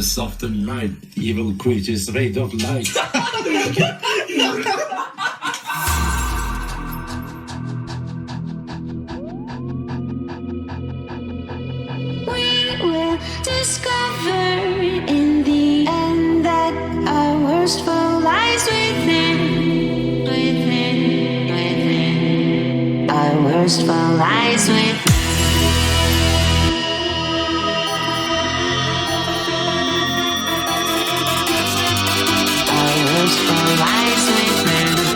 soft and light, evil creatures made of light. We will discover in the end that our worst foe lies within. Our worst foe lies within. Our worst foe lies within.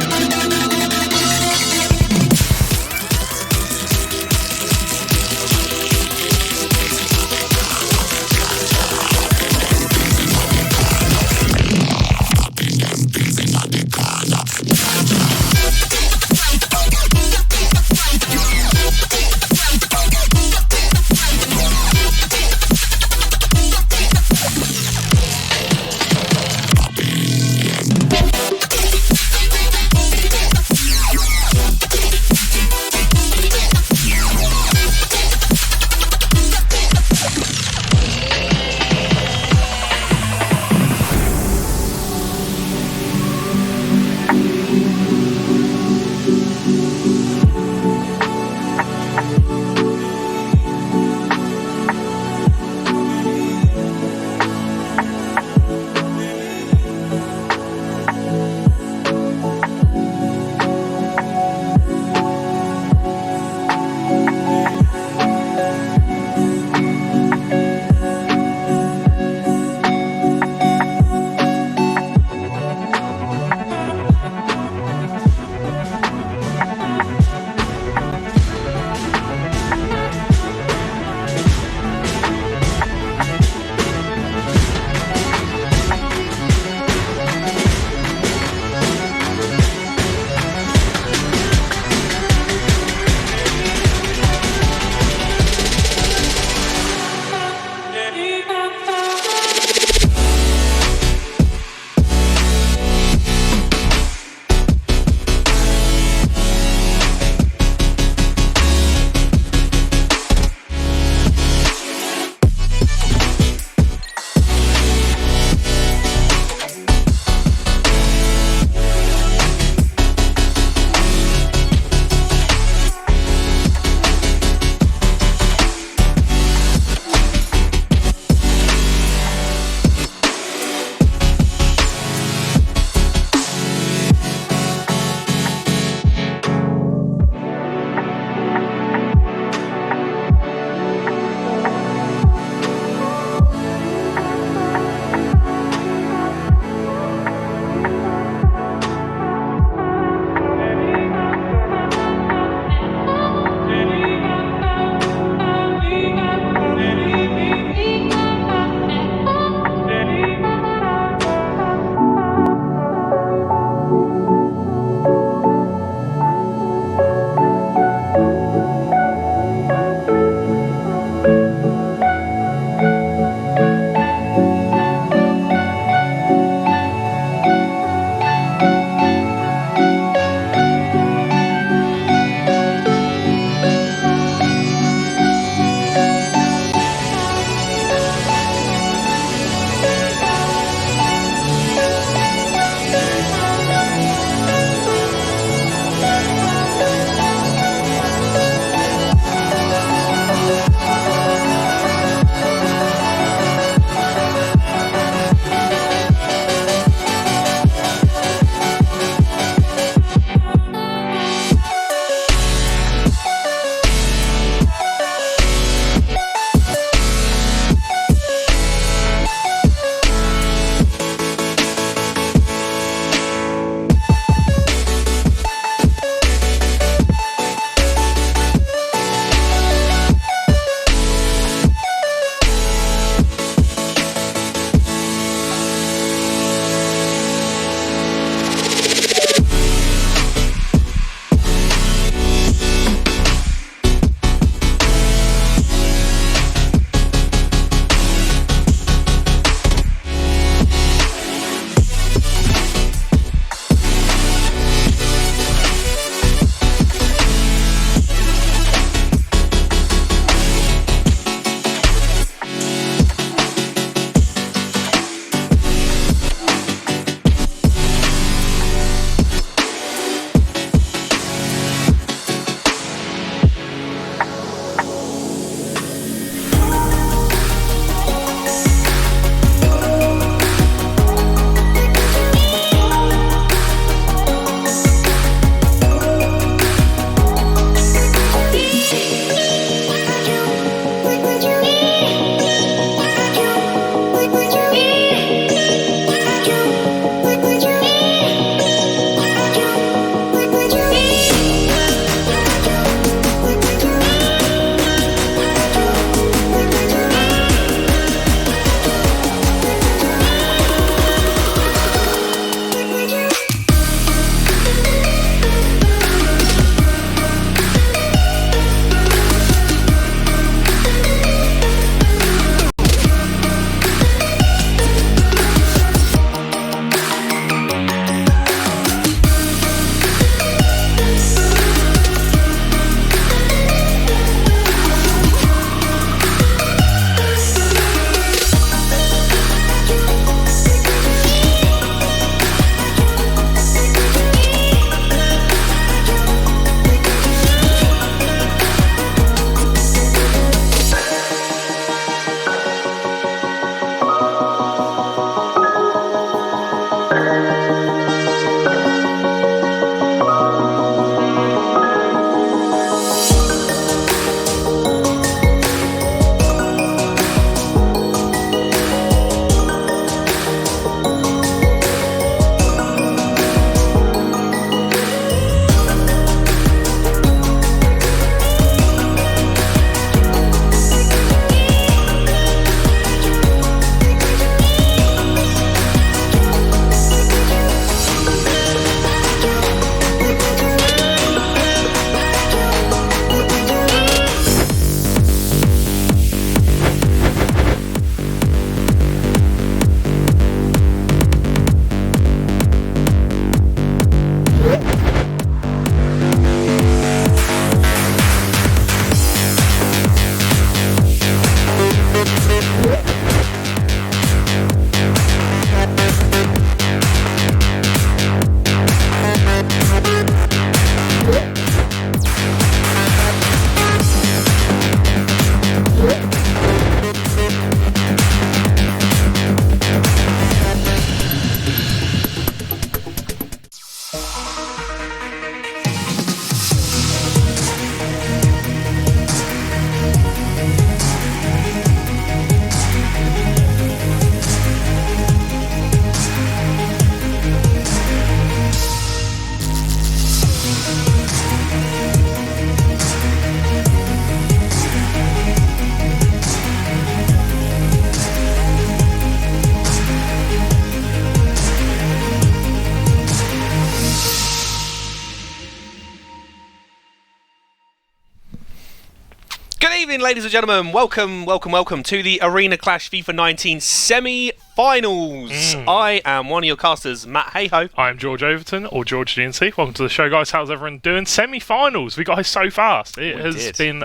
evening, ladies and gentlemen. Welcome to the Arena Clash FIFA 19 semi-finals. I am one of your casters, Matt Hayho. I'm George Overton, or George DNC. Welcome to the show, guys. How's everyone doing? Semi-finals. We got so fast. It has been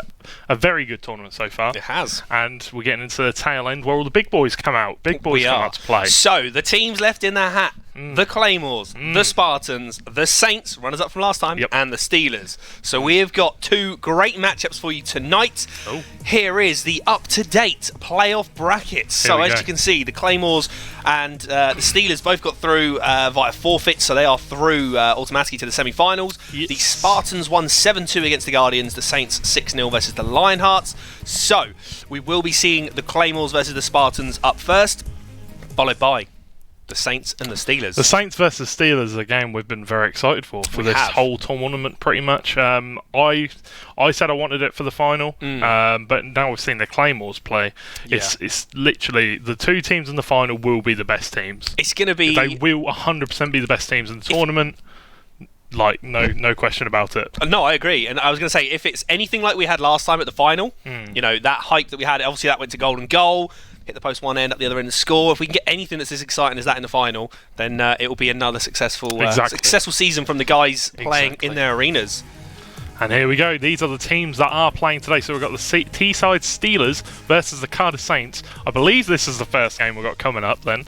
a very good tournament so far. It has. And we're getting into the tail end where all the big boys come out. Big boys come out to play. So, the teams left in the hat. The Claymores, the Spartans, the Saints, runners-up from last time, and the Steelers. So we have got two great matchups for you tonight. Oh. Here is the up-to-date playoff bracket. So as you can see, the Claymores and the Steelers both got through via forfeit, so they are through automatically to the semi-finals. Yes. The Spartans won 7-2 against the Guardians, the Saints 6-0 versus the Lionhearts. So we will be seeing the Claymores versus the Spartans up first, followed by the Saints and the Steelers. The Saints versus Steelers is a game we've been very excited for whole tournament, pretty much. I said I wanted it for the final, but now we've seen the Claymores play. It's literally the two teams in the final will be the best teams. It's going to be. They will 100% be the best teams in the tournament. Like, no question about it. No, I agree. And I was going to say, if it's anything like we had last time at the final, you know, that hype that we had, obviously that went to golden goal, hit the post one end, up the other end and score. If we can get anything that's as exciting as that in the final, then it will be another successful season from the guys playing in their arenas. And here we go. These are the teams that are playing today. So we've got the T-side Steelers versus the Cardiff Saints. I believe this is the first game we've got coming up then.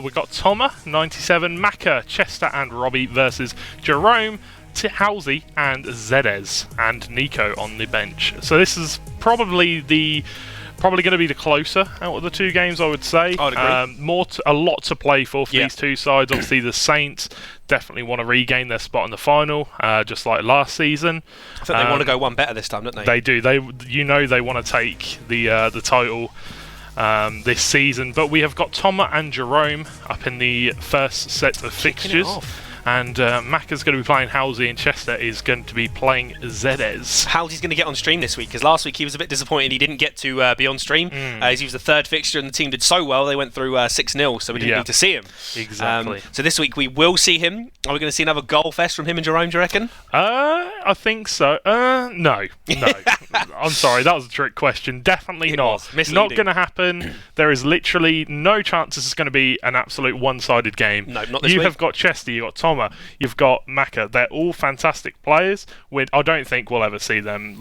We've got Toma, 97, Maka, Chester and Robbie versus Jerome, Halsey and Zedez, and Nico on the bench. So this is probably going to be the closer out of the two games, I would say. I would agree. A lot to play for these two sides. Obviously, the Saints definitely want to regain their spot in the final, just like last season. I think they want to go one better this time, don't they? They do. They want to take the title this season. But we have got Toma and Jerome up in the first set of fixtures. And Maka's going to be playing Halsey, and Chester is going to be playing Zedez. Halsey's going to get on stream this week, because last week he was a bit disappointed he didn't get to be on stream. He was the third fixture, and the team did so well, they went through 6-0, so we didn't need to see him. Exactly. So this week we will see him. Are we going to see another goal fest from him and Jerome, do you reckon? I think so. No. I'm sorry, that was a trick question. Definitely not. Not going to happen. There is literally no chance this is going to be an absolute one-sided game. No, not this week. You have got Chester, you've got Tom, you've got Maka. They're all fantastic players. I don't think we'll ever see them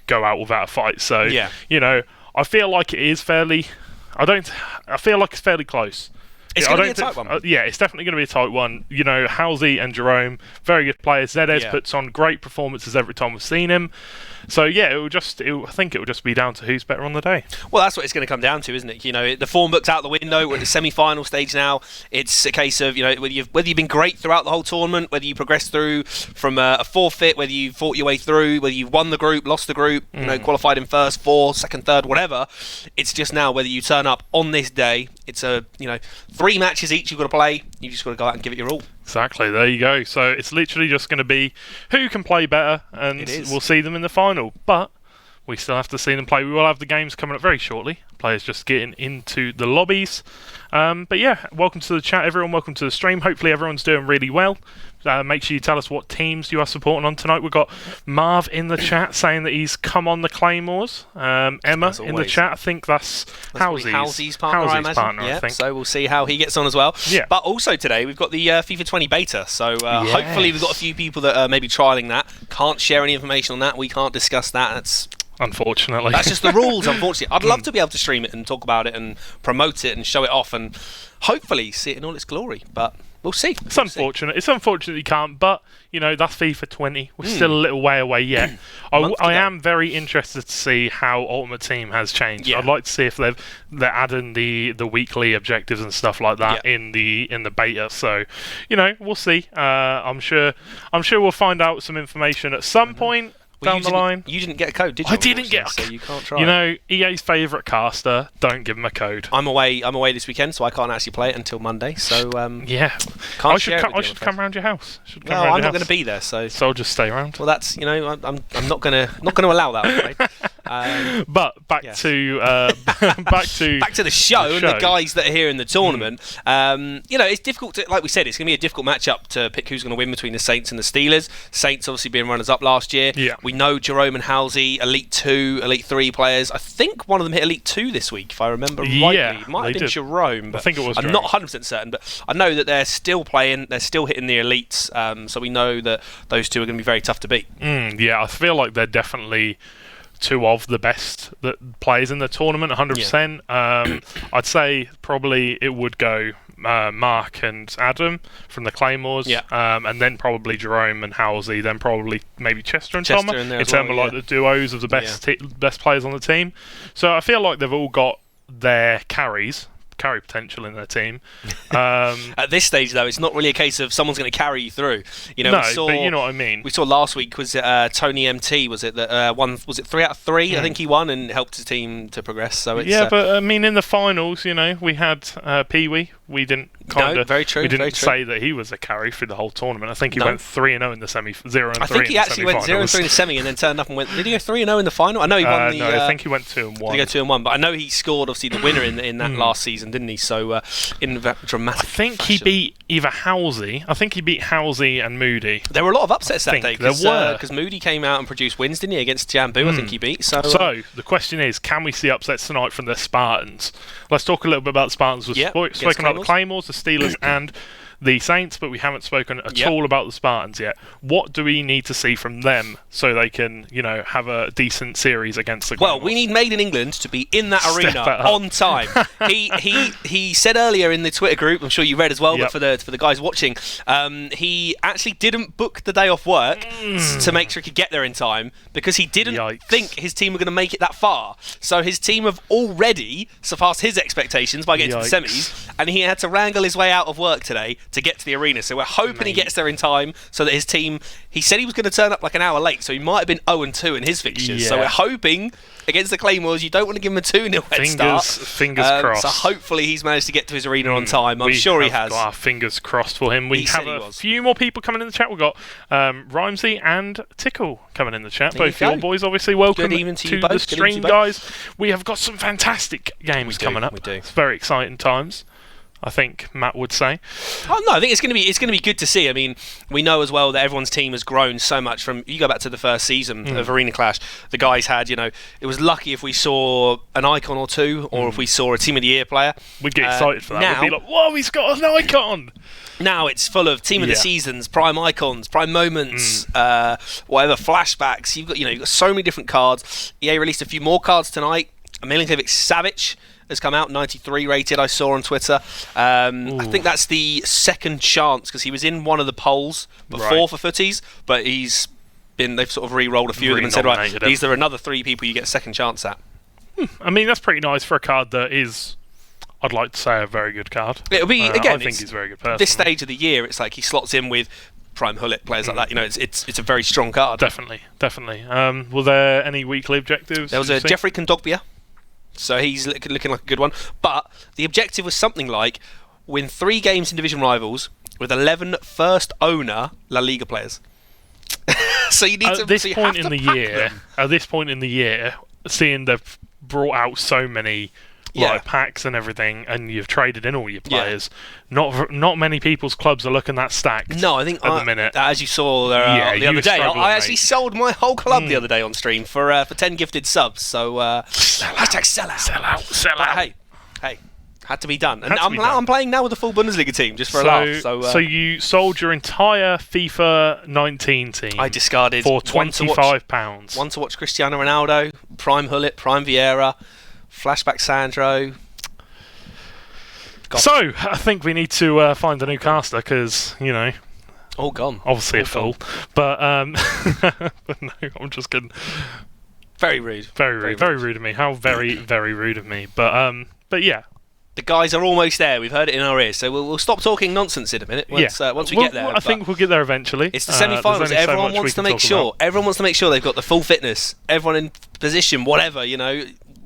go out without a fight. So you know, I feel like it is fairly. I feel like it's fairly close. It's going to be a tight one. It's definitely going to be a tight one. You know, Halsey and Jerome, very good players. Zedez puts on great performances every time we've seen him. So yeah, I think it will just be down to who's better on the day. Well, that's what it's going to come down to, isn't it? You know, the form book's out the window. We're at the semi-final stage now. It's a case of, you know, whether you've been great throughout the whole tournament, whether you progressed through from a forfeit, whether you fought your way through, whether you've won the group, lost the group, you know, qualified in first, fourth, second, third, whatever. It's just now whether you turn up on this day. It's 3 matches each you've got to play. You've just got to go out and give it your all. Exactly, there you go. So it's literally just going to be who can play better, and we'll see them in the final. But we still have to see them play. We will have the games coming up very shortly. Players just getting into the lobbies. But yeah, welcome to the chat, everyone. Welcome to the stream. Hopefully everyone's doing really well. Make sure you tell us what teams you are supporting on tonight. We've got Marv in the chat saying that he's come on the Claymores. Emma in the chat, I think that's Halsey's partner, I imagine. I think. So we'll see how he gets on as well. Yeah. But also today we've got the FIFA 20 beta. So hopefully we've got a few people that are maybe trialling that. Can't share any information on that. We can't discuss that. That's unfortunately. That's just the rules, unfortunately. I'd love to be able to stream it and talk about it and promote it and show it off and hopefully see it in all its glory. But we'll see. It's unfortunate. It's unfortunate you can't, but, you know, that's FIFA 20. We're still a little way away yet. I am very interested to see how Ultimate Team has changed. I'd like to see if they're adding the weekly objectives and stuff like that in the beta. So, you know, we'll see. I'm sure we'll find out some information at some point. Down the line. You didn't get a code, did you? I didn't get a code. So you can't try. You know, EA's favourite caster, don't give him a code. I'm away this weekend, so I can't actually play it until Monday. So I should come round your house. No, I'm not going to be there, so I'll just stay around. Well, that's, you know, I'm not going to allow that, I'm afraid. But back to the show and the guys that are here in the tournament. It's difficult to, like we said, it's going to be a difficult matchup to pick who's going to win between the Saints and the Steelers. Saints obviously being runners-up last year. Yeah. We know Jerome and Halsey, Elite 2, Elite 3 players. I think one of them hit Elite 2 this week, if I remember rightly. It might have been Jerome, but I think it was I'm not 100% certain. But I know that they're still playing, they're still hitting the Elites, so we know that those two are going to be very tough to beat. Yeah, I feel like they're definitely two of the best that plays in the tournament, 100%. I'd say probably it would go Mark and Adam from the Claymores, and then probably Jerome and Halsey, then probably maybe Chester and Tom in terms of like the duos of the best players on the team. So I feel like they've all got their carry potential in their team. At this stage, though, it's not really a case of someone's going to carry you through. But you know what I mean. We saw last week was Tony MT. Was it that was it 3 out of 3? I think he won and helped his team to progress. So it's, but I mean, in the finals, we had Pee Wee. We didn't very true. We didn't say that he was a carry through the whole tournament. I think he went 3-0 in the 0-3. I think he actually went 0-3 in the semi and then turned up and went. Did he go 3-0 in the final? I know he won the. No, I think he went 2-1. Did he go 2-1? But I know he scored obviously the winner in that last season, didn't he? So in that dramatic. I think fashion. he beat either Halsey. I think he beat Halsey and Moody. There were a lot of upsets that day because Moody came out and produced wins, didn't he, against Jambu? I think he beat. So the question is, can we see upsets tonight from the Spartans? Let's talk a little bit about the Spartans. We've spoken about the Claymores, the Steelers, and the Saints, but we haven't spoken at all about the Spartans yet. What do we need to see from them so they can, have a decent series against the Claymores? Well, we need Made in England to be in that arena on time. He said earlier in the Twitter group, I'm sure you read as well, but for the guys watching, he actually didn't book the day off work to make sure he could get there in time because he didn't think his team were going to make it that far. So his team have already surpassed his expectations by getting to the semis, and he had to wrangle his way out of work today to get to the arena. So we're hoping he gets there in time so that his team, he said he was going to turn up like an hour late, so he might have been 0-2 in his fixtures. So we're hoping against the Claymores, you don't want to give him a 2-0 head start. Fingers crossed. So hopefully he's managed to get to his arena on time. I'm sure he has. Got our fingers crossed for him. We have a few more people coming in the chat. We've got Rhymesy and Tickle coming in the chat. Both your boys, obviously. Welcome to the stream, guys. We have got some fantastic games coming up. We do. It's very exciting times, I think Matt would say. Oh no, I think it's going to be good to see. I mean, we know as well that everyone's team has grown so much from. You go back to the first season of Arena Clash, the guys had. It was lucky if we saw an icon or two, or if we saw a Team of the Year player. We'd get excited for that. Now, we'd be like, "Whoa, he's got an icon!" Now it's full of Team of the Seasons, Prime Icons, Prime Moments, whatever flashbacks. You've got so many different cards. EA released a few more cards tonight. Milinkovic Savic has come out, 93 rated, I saw on Twitter. I think that's the second chance because he was in one of the polls before for footies, but they've sort of re-rolled a few of them and said, right, these are another 3 people you get a second chance at. I mean, that's pretty nice for a card that is, I'd like to say, a very good card. It'll be, again, I think he's a very good person. This stage of the year, it's like he slots in with Prime Hullet, players like that. It's a very strong card. Definitely. Were there any weekly objectives? There was a Jeffrey Kondogbia. So he's looking like a good one. But the objective was something like win 3 games in Division Rivals with 11 first owner La Liga players. So you need at this point in the year, seeing they've brought out so many packs and everything, and you've traded in all your players. Not many people's clubs are looking that stacked. No, I think at the minute, as you saw the other day, I actually sold my whole club the other day on stream for 10 gifted subs. So hashtag sell out. But hey, had to be done. And I'm playing now with the full Bundesliga team just for a laugh. So you sold your entire FIFA 19 team. I discarded for £25. One to watch Cristiano Ronaldo, Prime Hullet, Prime Vieira, Flashback Sandro. So I think we need to find a new caster because all gone. Obviously a fool, but no, I'm just kidding. Very rude. Very rude of me. How very rude of me. But yeah. The guys are almost there. We've heard it in our ears, so we'll stop talking nonsense in a minute. Once we get there, I think we'll get there eventually. It's the semi-finals. Everyone wants to make sure. Everyone wants to make sure they've got the full fitness. Everyone in position, whatever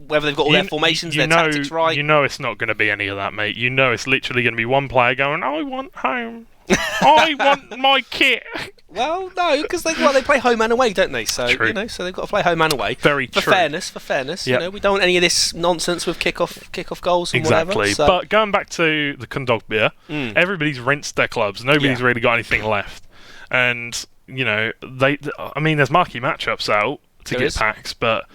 whether they've got all their formations, their tactics right. It's not going to be any of that, mate. It's literally going to be one player going, "I want home. I want my kit." Well, no, because they play home and away, don't they? So True. so they've got to play home and away. Very for true. fairness, Yep. we don't want any of this nonsense with kick-off goals and Exactly. whatever. So. But going back to the Kondogbia, everybody's rinsed their clubs. Nobody's really got anything left, and there's marquee matchups out to get packs, but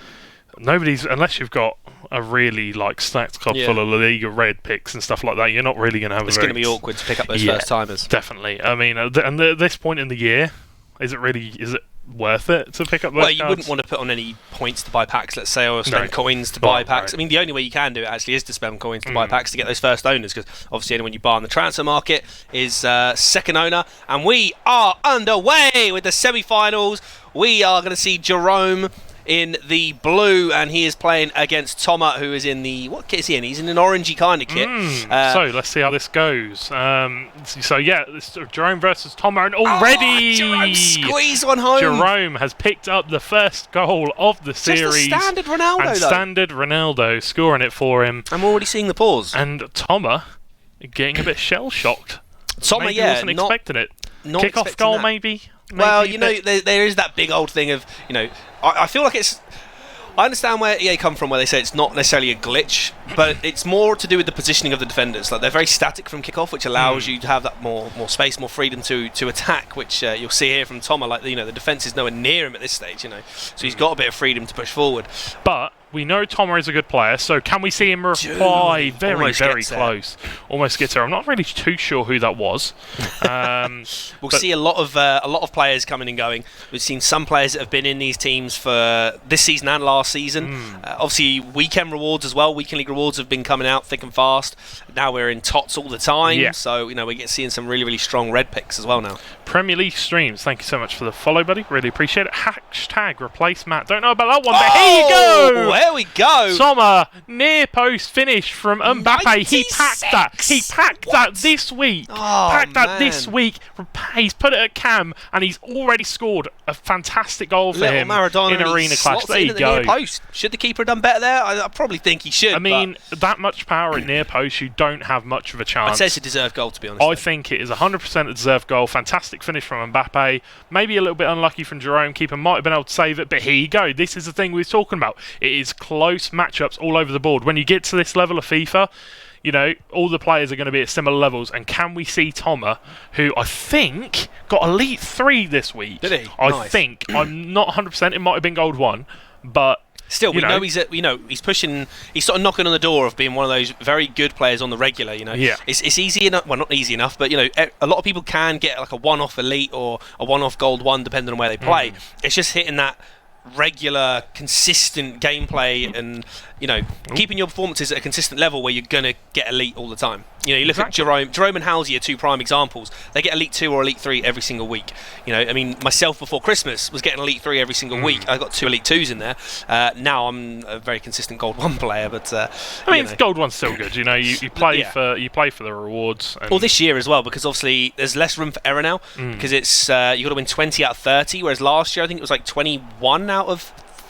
nobody's, unless you've got a really stacked club full of La Liga red picks and stuff like that, you're not really going to have. It's going to be awkward to pick up those first timers. Definitely. I mean, and at this point in the year, is it worth it to pick up those cards? You wouldn't want to put on any points to buy packs, let's say, or spend coins to buy packs. Right. I mean, the only way you can do it actually is to spend coins to buy packs to get those first owners, because obviously anyone you buy on the transfer market is second owner. And we are underway with the semi-finals. We are going to see Jerome in the blue, and he is playing against Toma, who is in the... What kit is he in? He's in an orangey kind of kit. So let's see how this goes. It's Jerome versus Toma, and already Jerome squeezed one home. Jerome has picked up the first goal of the series. Just a standard Ronaldo, and though. Standard Ronaldo scoring it for him. I'm already seeing the pause. And Toma getting a bit shell-shocked. Toma, maybe wasn't expecting it. Kick-off goal, maybe? Well, there is that big old thing of, I feel like it's... I understand where EA come from, where they say it's not necessarily a glitch, but it's more to do with the positioning of the defenders. Like, they're very static from kickoff, which allows you to have that more space, more freedom to attack, which you'll see here from Toma. Like, the defence is nowhere near him at this stage, so he's got a bit of freedom to push forward. But we know Toma is a good player, so can we see him reply? Very close. Almost gets there. I'm not really too sure who that was. We'll see a lot of players coming and going. We've seen some players that have been in these teams for this season and last season. Obviously, weekend rewards as well. Weekend league rewards have been coming out thick and fast. Now we're in tots all the time, so we're seeing some really, really strong red picks as well now. Premier League streams, thank you so much for the follow, buddy. Really appreciate it. Hashtag replace Matt. Don't know about that one, but here you go. There we go. Sommer, near post finish from Mbappe. 96. He packed that this week. This week. He's put it at Cam, and he's already scored a fantastic goal for him Maradona in Arena Clash. There you go. Near post. Should the keeper have done better there? I probably think he should. I mean, that much power at near post, you don't have much of a chance. I'd say it's a deserved goal, to be honest. I think it is 100% a deserved goal. Fantastic finish from Mbappe. Maybe a little bit unlucky from Jerome. Keeper might have been able to save it, but here you go. This is the thing we were talking about. It is close matchups all over the board. When you get to this level of FIFA, all the players are going to be at similar levels. And can we see Toma, who I think got Elite 3 this week? Did he? I think. I'm not 100%. It might have been Gold 1, but... Still, we know he's pushing. He's sort of knocking on the door of being one of those very good players on the regular. It's easy enough. Well, not easy enough, but a lot of people can get like a one-off elite or a one-off gold 1, depending on where they play. It's just hitting that regular, consistent gameplay and keeping your performances at a consistent level where you're going to get elite all the time. You look at Jerome and Halsey are two prime examples. They get Elite 2 or Elite 3 every single week. I mean, myself before Christmas was getting Elite 3 every single week. I got 2 Elite 2s in there. Now I'm a very consistent Gold 1 player, but Gold 1's still good. You play for the rewards. Well, this year as well, because obviously there's less room for error now, because it's you got to win 20 out of 30, whereas last year I think it was like 21 out of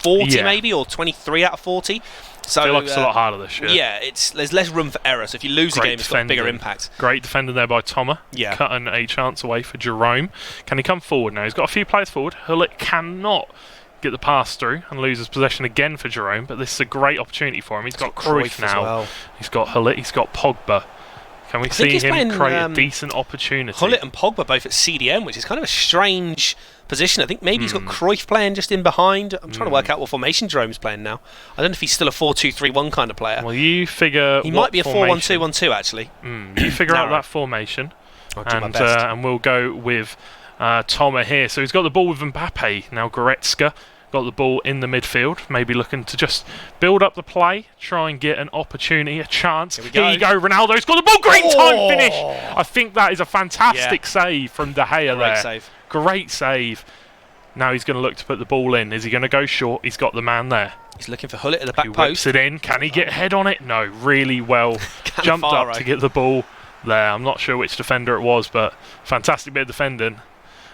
40 maybe, or 23 out of 40. So I feel like it's a lot harder this year. Yeah, there's less room for error. So if you lose a game, it's got a bigger impact. Great defender there by Toma. Yeah. Cutting a chance away for Jerome. Can he come forward now? He's got a few players forward. Hullet cannot get the pass through and loses possession again for Jerome, but this is a great opportunity for him. He's got Cruyff now. Well. He's got Hullet. He's got Pogba. Can we see him create a decent opportunity? Hullet and Pogba both at CDM, which is kind of a strange position. I think maybe he's got Cruyff playing just in behind. I'm trying to work out what formation Jerome's playing now. I don't know if he's still a 4-2-3-1 kind of player. Well, you figure he might be a 4-1-2-1-2 actually. You figure out that formation, and we'll go with Toma here. So he's got the ball with Mbappe now. Goretzka got the ball in the midfield, maybe looking to just build up the play, try and get an opportunity, a chance. Here you go, Ronaldo's got the ball, great time finish! I think that is a fantastic save from De Gea there. Great save. Now he's going to look to put the ball in. Is he going to go short? He's got the man there. He's looking for Hullet at the back post. Whips it in. Can he get head on it? No, really well. Jumped up to get the ball there. I'm not sure which defender it was, but fantastic bit of defending.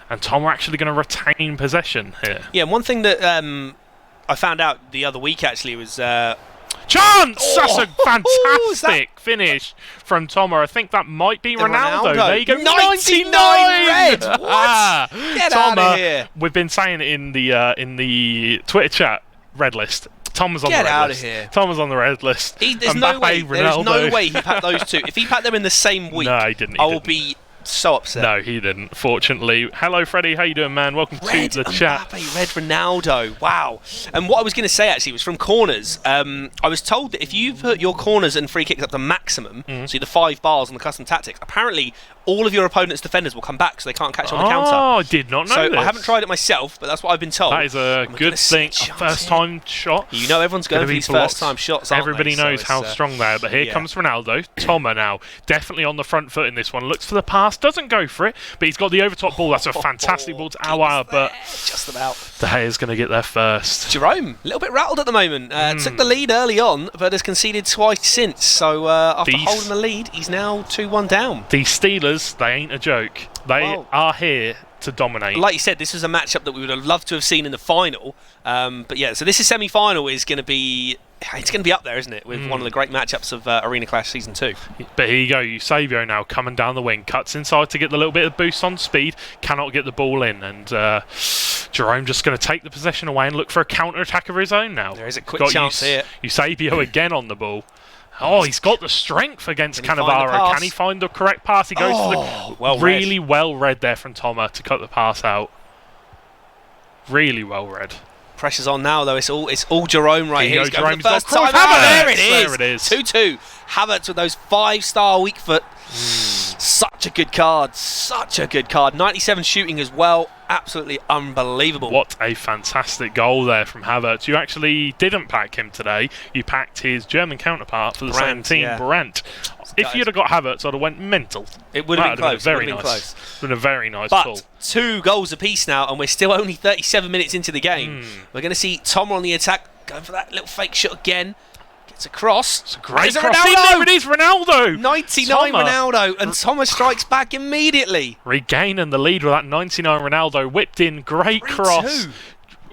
And Tom are actually going to retain possession here. Yeah, and one thing that I found out the other week actually was... do chance! That's a Oh, fantastic finish from Toma. I think that might be Ronaldo. There you go, 99 red. What? Get out Toma, of here. we've been saying it in the Twitter chat, red list. Toma's on the red list. Get out of here. Toma's on the red list. There's no way he packed those two. If he packed them in the same week, no, he didn't. I will be so upset. No, he didn't, fortunately. Hello, Freddie. How you doing, man? Welcome to the chat. Red Ronaldo. Wow. And what I was going to say, actually, was from corners. I was told that if you put your corners and free kicks up to maximum, so the 5 bars on the custom tactics, apparently all of your opponent's defenders will come back, so they can't catch you on the counter. Oh, I did not know this. I haven't tried it myself, but that's what I've been told. That is a good thing. First-time shot. You know everyone's going for these first-time shots, aren't Everybody they? knows how strong they are, but here comes Ronaldo. Toma now, definitely on the front foot in this one. Looks for the pass, doesn't go for it, but he's got the over-top ball. That's a fantastic ball to Aouar, but just about. De Gea's going to get there first. Jerome, a little bit rattled at the moment. Took the lead early on, but has conceded twice since. So after holding the lead, he's now 2-1 down. These Steelers, they ain't a joke. They are here to dominate. Like you said, this was a matchup that we would have loved to have seen in the final. But yeah, so this is semi-final is going to be... It's going to be up there, isn't it, with one of the great matchups of Arena Clash Season 2. But here you go, Eusebio now coming down the wing, cuts inside to get the little bit of boost on speed, cannot get the ball in, and Jerome just going to take the possession away and look for a counter-attack of his own now. There is a quick chance here. Eusebio again on the ball. Oh, he's got the strength against Cannavaro. Can he find the correct pass? He goes to the... Really well read there from Toma to cut the pass out. Really well read. Pressure's on now, though. It's all Jerome right here. He's going for the first time. There it is. 2-2. Havertz with those 5-star weak foot. Such a good card. Such a good card. 97 shooting as well. Absolutely unbelievable. What a fantastic goal there from Havertz. You actually didn't pack him today. You packed his German counterpart for the same team, Brandt. If you'd have got Havertz, I'd have went mental. It would have been close. Very nice. It would have been a very nice pull. But 2 goals apiece now, and we're still only 37 minutes into the game. We're going to see Tom on the attack, going for that little fake shot again. Gets across. It's a great cross. There it is, Ronaldo. 99 Ronaldo, and Thomas strikes back immediately. Regaining the lead with that 99 Ronaldo, whipped in, great cross.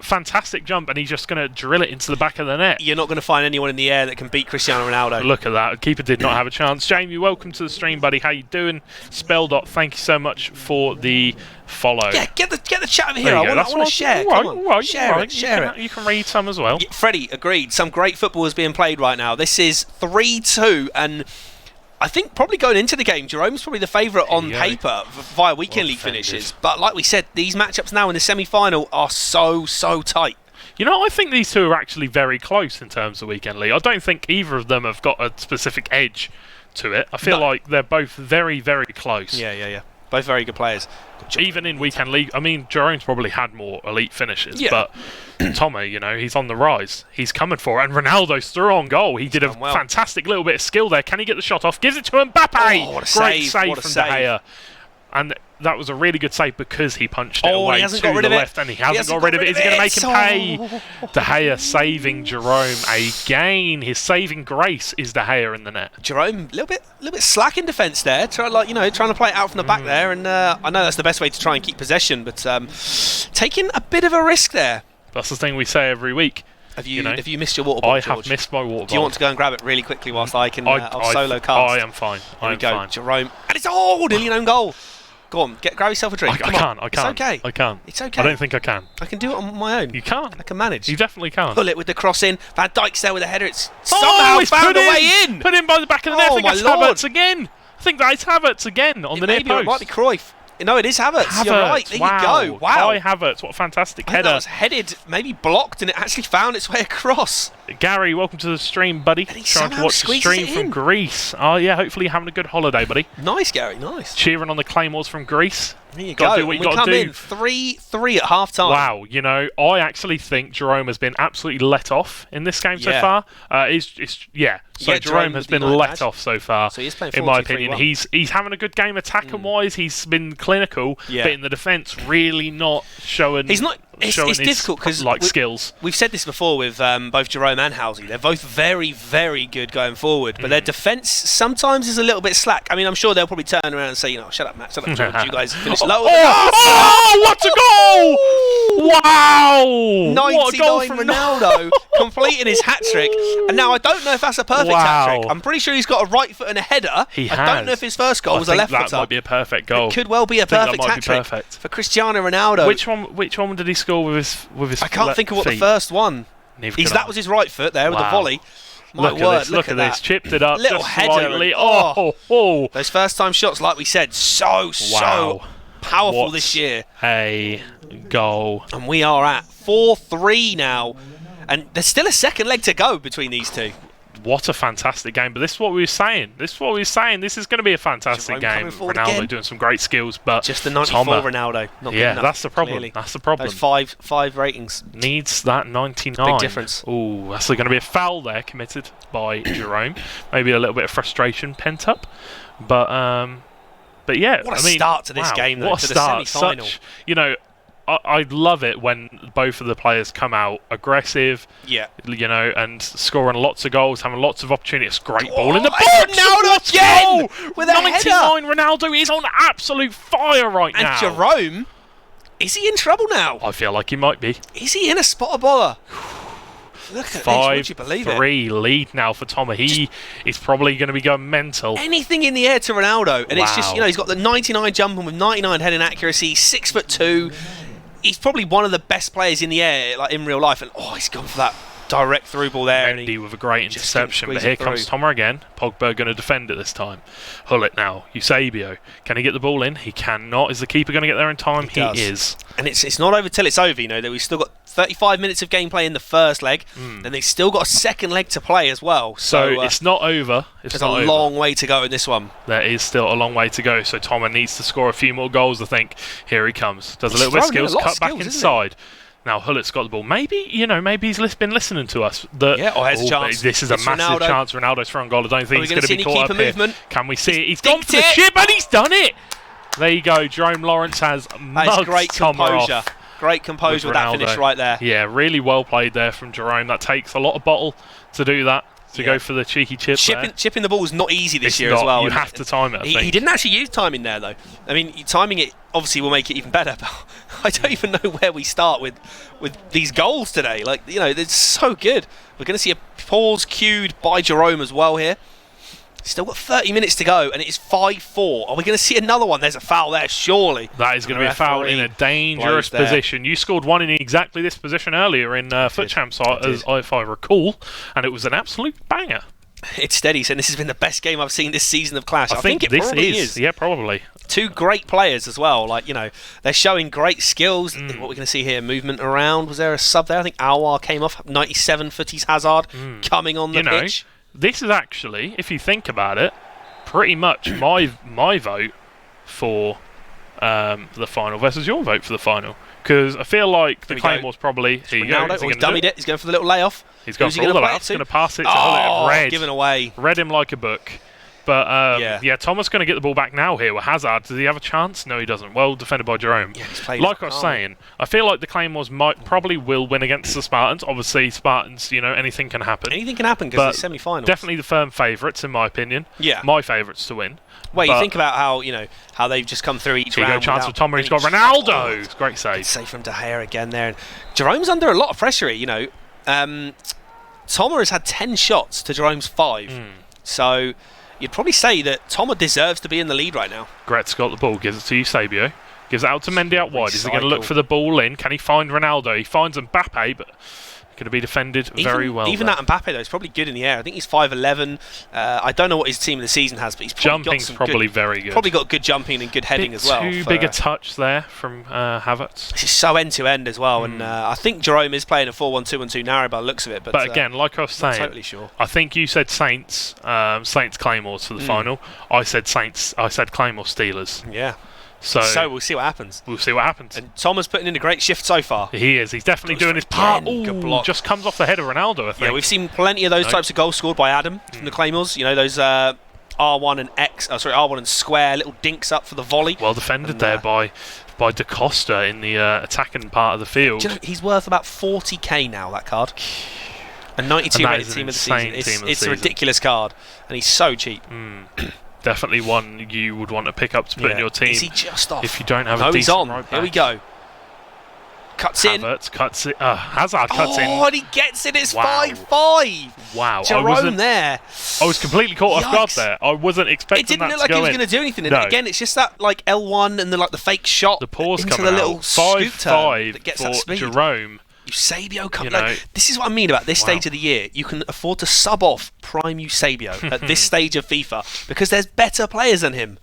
Fantastic jump, and he's just going to drill it into the back of the net. You're not going to find anyone in the air that can beat Cristiano Ronaldo. Look at that. The keeper did not have a chance. Jamie, welcome to the stream, buddy. How you doing? Spelldot, thank you so much for the follow. Yeah, get the chat over here. I want to share. Come on. Share it. You can read some as well. Yeah, Freddie, agreed. Some great football is being played right now. This is 3-2, and I think probably going into the game, Jerome's probably the favourite on paper via weekend league finishes. But like we said, these matchups now in the semi-final are so tight. You know, I think these two are actually very close in terms of weekend league. I don't think either of them have got a specific edge to it. I feel like they're both very, very close. Yeah. Both very good players. Even in weekend league, I mean, Jerome's probably had more elite finishes, but Tommy, you know, he's on the rise. He's coming for it, and Ronaldo's through on goal. He did a fantastic little bit of skill there. Can he get the shot off? Gives it to Mbappe. Oh, what a Great save from De Gea. And that was a really good save because he punched it away to the left, and he hasn't got rid of it. Is he going to make him pay? De Gea saving Jerome again. His saving grace is De Gea in the net. Jerome, a little bit slack in defence there, trying to play it out from the back there. And I know that's the best way to try and keep possession, but taking a bit of a risk there. That's the thing we say every week. Have you missed your water bottle, I have missed my water bottle. Do you want to go and grab it really quickly whilst I can I'll solo cast? I am fine. Here we go, Jerome, and it's nearly an own goal. Go on, grab yourself a drink. I can't. It's okay. I can't. It's okay. I don't think I can. I can do it on my own. You can't. I can manage. You definitely can't. Pull it with the cross in. Van Dijk's there with a header. It's somehow found a way in. Put in by the back of the net. I think that's Havertz again. I think that's Havertz again on the near post. It might be Cruyff. No, it is Havertz. You're right. There you go. Wow. Hi, Havertz. What a fantastic header. That was headed, maybe blocked, and it actually found its way across. Gary, welcome to the stream, buddy. Trying to watch the stream from Greece. Oh, yeah, hopefully you're having a good holiday, buddy. Nice, Gary, nice. Cheering on the Claymores from Greece. There you go. We come in 3-3 at half-time. Wow, you know, I actually think Jerome has been absolutely let off in this game so far. Jerome has been let off so far, so he's playing in my opinion. He's having a good game attacking-wise. He's been clinical, but in the defence, really not showing showing it's his difficult because skills. We've said this before with both Jerome and Halsey. They're both very, very good going forward, but their defence sometimes is a little bit slack. I mean, I'm sure they'll probably turn around and say, shut up, Matt, shut up, George, you guys finish lower. What a goal! Wow! 99 Ronaldo completing his hat-trick. And now I don't know if that's a perfect hat-trick. I'm pretty sure he's got a right foot and a header. I don't know if his first goal was a left foot. That might be a perfect goal. It could well be a perfect hat-trick for Cristiano Ronaldo. Which one did he score with his I can't think of what the first one. That was his right foot there with the volley. Look at this. Chipped it up. Little just header. slightly. Oh. Those first-time shots, like we said, so powerful this year. A goal. And we are at 4-3 now. And there's still a second leg to go between these two. What a fantastic game. But this is what we were saying. This is going to be a fantastic game. Ronaldo again. Doing some great skills, but just the 94 Ronaldo. Not good enough, that's the problem. Clearly. That's the problem. Those five ratings. Needs that 99. Big difference. Ooh, that's going to be a foul there committed by Jerome. Maybe a little bit of frustration pent up. But yeah. What a start to this game, though. What a start. Semi-final. I love it when both of the players come out aggressive, and scoring lots of goals, having lots of opportunities. Great ball in the box! Ronaldo again! With a 99 header! Ronaldo is on absolute fire right now. And Jerome, is he in trouble now? I feel like he might be. Is he in a spot of bother? Look at this, would you believe it? 5-3 lead now for Toma. He is probably going to be going mental. Anything in the air to Ronaldo, and it's just, he's got the 99 jumping with 99 heading accuracy, 6'2". He's probably one of the best players in the air, like in real life, and he's gone for that direct through ball there. Mendy with a great interception, but here comes Toma again. Pogba going to defend it this time. Hullet now. Eusebio. Can he get the ball in? He cannot. Is the keeper going to get there in time? He is. And it's not over till it's over, that we've still got 35 minutes of gameplay in the first leg, then they've still got a second leg to play as well. So it's not over. There's a long way to go in this one. There is still a long way to go, so Toma needs to score a few more goals, I think. Here he comes. Does a little bit of skills, cut back inside. Now Hullet's got the ball. Maybe he's been listening to us. Here's a chance. This is a massive chance. Ronaldo's thrown goal. I don't think he's going to be caught up here. Can we see it? He's gone for the chip and he's done it. There you go. Jerome Lawrence has mugged great Toma off. Great composure with that finish right there. Yeah, really well played there from Jerome. That takes a lot of bottle to do that. To go for the cheeky chip there. Chipping the ball is not easy this year as well. You have to time it, I think. He didn't actually use timing there, though. I mean, timing it obviously will make it even better, but I don't even know where we start with these goals today. It's so good. We're going to see a pause cued by Jerome as well here. Still got 30 minutes to go, and it's 5-4. Are we going to see another one? There's a foul there, surely. That is going to be a foul in a dangerous position. You scored one in exactly this position earlier in Foot Champs, if I recall, and it was an absolute banger. It's steady, and this has been the best game I've seen this season of Clash. I think it this probably is. Yeah, probably. Two great players as well. They're showing great skills. What we're going to see here, movement around. Was there a sub there? I think Awar came off. 97 for Hazard coming on the pitch. This is actually, if you think about it, pretty much my vote for the final versus your vote for the final. Because I feel like the Claymore's probably... He's dummied it. He's going for the little layoff. He's going for all the layups. He's going to pass it to Hullet. Red. Given away. Read him like a book. But Thomas going to get the ball back now here with Hazard. Does he have a chance? No, he doesn't. Well defended by Jerome. Yeah, he's played like I was saying, I feel like the Claymores probably will win against the Spartans. Obviously, Spartans, anything can happen. Anything can happen because it's semi-finals. Definitely the firm favourites, in my opinion. Yeah. My favourites to win. Well, you think about how they've just come through each round. Here you go, chance for Toma. He's got Ronaldo. It's great save. Good save from De Gea again there. And Jerome's under a lot of pressure, Toma has had 10 shots to Jerome's 5. So you'd probably say that Toma deserves to be in the lead right now. Gret's got the ball, gives it to Eusebio. Gives it out to Mendy out wide. Is he going to look for the ball in? Can he find Ronaldo? He finds Mbappe, but going to be defended very well. Even that Mbappe, though, is probably good in the air. I think he's 5'11". I don't know what his team of the season has, but he's probably very good. Probably got good jumping and good heading as well. Too big a touch there from Havertz. It's so end-to-end as well, and I think Jerome is playing a 4-1-2-1-2 narrow by the looks of it. But again, like I was saying, totally sure. I think you said Saints Claymores for the final. I said Saints. I said Claymore Steelers. Yeah. So we'll see what happens. And Thomas putting in a great shift so far. He is. He's definitely doing his part. Ooh, just comes off the head of Ronaldo, I think. Yeah, we've seen plenty of those types of goals scored by Adam from the Claymores. Those R1 and R1 and square, little dinks up for the volley. Well defended there by Da Costa in the attacking part of the field. Do you know, he's worth about 40k now, that card. A 92 rated team of the season. It's a ridiculous card, and he's so cheap. Definitely one you would want to pick up to put in your team. Is he just off? If you don't have a decent he's on. right back. Here we go. Hazard cuts in. Oh, and he gets it. It's Wow. 5-5. Wow. Jerome there. I was completely caught off guard there. I wasn't expecting It didn't that look like to he go was in. going to do anything. And No. again, it's just that like L1 and the fake shot. The pause into coming the little out. scoop turn 5-5 that gets for that speed. Jerome. Eusebio coming. You know, this is what I mean about this stage of the year. You can afford to sub off Prime Eusebio at this stage of FIFA because there's better players than him.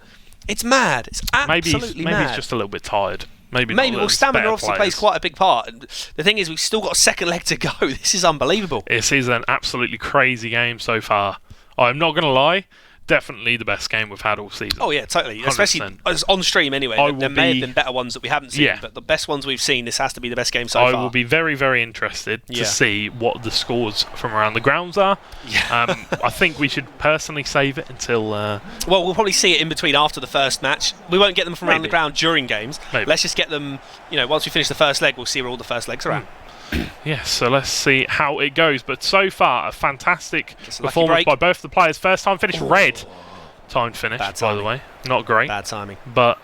It's mad. It's absolutely mad. Maybe he's just a little bit tired. Maybe well, stamina obviously plays quite a big part. And the thing is, we've still got a second leg to go. This is unbelievable. This is an absolutely crazy game so far. I'm not going to lie. Definitely the best game we've had all season. Oh yeah, totally. 100%. Especially on stream anyway. There may have been better ones that we haven't seen, but the best ones we've seen, this has to be the best game so far. I will be very, very interested to see what the scores from around the grounds are. Yeah. I think we should personally save it until... well, we'll probably see it in between after the first match. We won't get them from around the ground during games. Maybe. Let's just get them, once we finish the first leg, we'll see where all the first legs are at. Yes, so let's see how it goes. But so far, a fantastic performance by both the players. First time finish, red. Timed finish, by the way. Not great. Bad timing. But,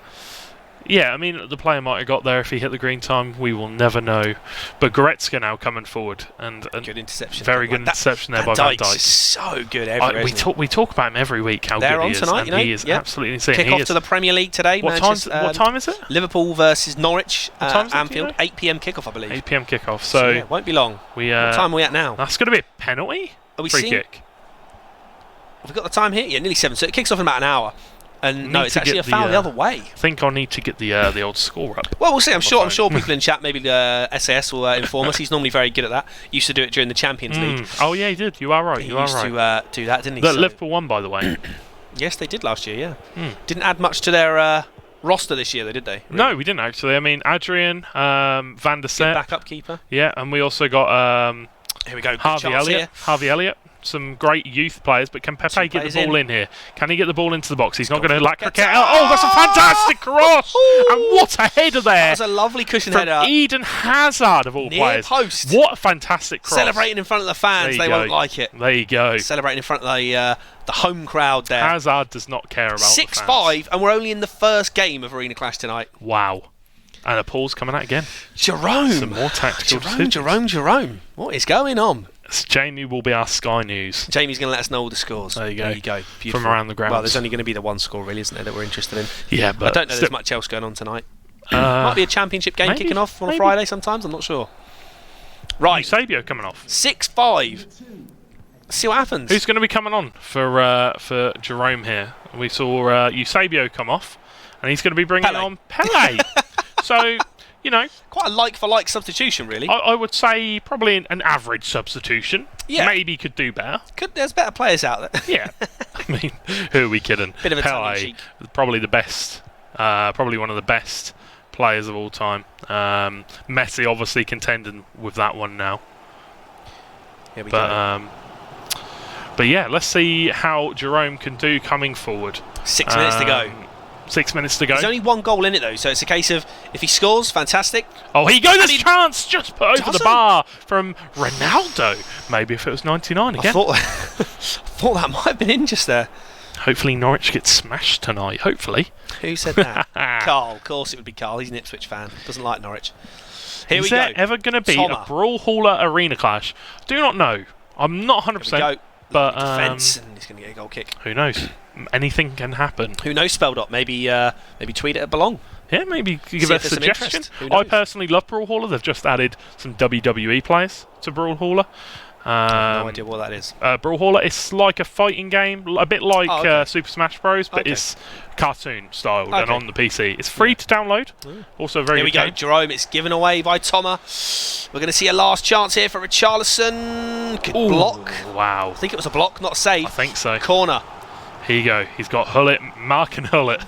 yeah, I mean, the player might have got there if he hit the green time. We will never know. But Goretzka now coming forward. And good interception. Very good interception there by Van Dijk. So good everywhere. We talk about him every week, how They're good on he is. tonight, and he is absolutely insane. Kick off to the Premier League today. What time is it? Liverpool versus Norwich. Anfield. 8 p.m. kickoff, I believe. 8 p.m. kickoff. So yeah, won't be long. What time are we at now? That's going to be a penalty? Are we Free seeing? kick. Have we got the time here? Yeah, nearly 7. So it kicks off in about an hour. And no, it's actually a foul the other way. I think I'll need to get the old score up. Well, we'll see. I'm sure people in chat, maybe SAS will inform us. He's normally very good at that. Used to do it during the Champions League. Oh yeah, he did. You are right. He used to do that, didn't he? Liverpool won, by the way. Yes, they did last year. Yeah, didn't add much to their roster this year, though, did they? Really? No, we didn't actually. I mean, Adrian, Van der Sar, backup keeper. Yeah, and we also got here we go. Harvey Elliott. Some great youth players, but can Pepe get the ball in here? Can he get the ball into the box? He's not going to cricket out. Oh, that's a fantastic cross! And what a header there! That was a lovely cushion header. Eden Hazard, of all players. Post. What a fantastic cross. Celebrating in front of the fans. They won't like it. There you go. Celebrating in front of the home crowd there. Hazard does not care about 6-5, and we're only in the first game of Arena Clash tonight. Wow. And a pause coming out again. Jerome. Some more tactical decisions. Jerome. What is going on? Jamie will be our Sky News. Jamie's going to let us know all the scores. There you go. Beautiful. From around the grounds. Well, there's only going to be the one score, really, isn't there, that we're interested in? Yeah, but I don't know there's much else going on tonight. Might be a championship game kicking off on a Friday sometimes, I'm not sure. Right. Eusebio coming off. 6-5. See what happens. Who's going to be coming on for Jerome here? We saw Eusebio come off, and he's going to be bringing on Pele. So... quite a like-for-like substitution, really. I would say probably an average substitution. Yeah. Maybe could do better. There's better players out there. Yeah. I mean, who are we kidding? Bit of a Pele, probably the best, probably one of the best players of all time. Messi obviously contending with that one now. Here we go. But yeah, let's see how Jerome can do coming forward. 6 minutes to go. 6 minutes to go. There's only one goal in it, though, so it's a case of if he scores, fantastic. Oh, here you go, there's a chance just put over the bar from Ronaldo. Maybe if it was 99 again. I thought that might have been in just there. Hopefully Norwich gets smashed tonight, hopefully. Who said that? Carl, of course it would be Carl. He's an Ipswich fan. Doesn't like Norwich. Here we go. Is there ever going to be a Brawlhalla Arena Clash? Do not know. I'm not 100%. But defence, and he's going to get a goal kick. Who knows? Anything can happen. Who knows, Spell Maybe tweet it at Belong. Yeah, maybe give us a suggestion. I personally love Brawlhalla. They've just added some WWE players to Brawlhalla. I have no idea what that is. Brawlhalla is like a fighting game, a bit like Super Smash Bros, but it's cartoon styled and on the PC. It's free to download. Also very good. Here we go, Jerome. It's given away by Thomas. We're going to see a last chance here for Richarlison. Good block. Wow. I think it was a block, not a save. I think so. Corner. Here you go. He's got Hullet, Mark and Hullet.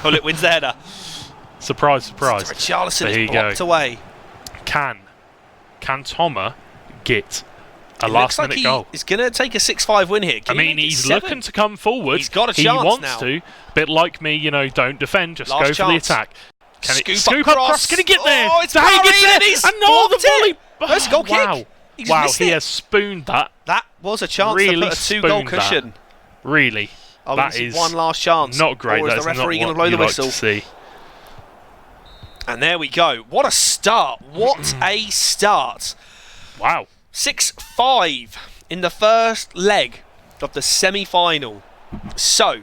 Hullet wins the header. Surprise, surprise. Richarlison is blocked away. Can Toma get A last-minute goal. He's going to take a 6-5 win here. I mean, he's looking to come forward. He's got a chance He wants now. to. Bit like me, you know, don't defend, just Last go for the chance. attack. Can Scoop up cross. Can he get there? Oh, it's De Gea gets there. and he's And no, the blocked it. volley. That's a goal Wow. kick. He's Wow, missed he it. has spooned that. That was a chance Really to put a 2-goal spooned cushion. that. Really. Oh, That this is one last chance. not great. Or is That's the referee not going to what blow the you whistle? like to see. And there we go. What a start. What a start. Wow. 6-5 in the first leg of the semi-final. So,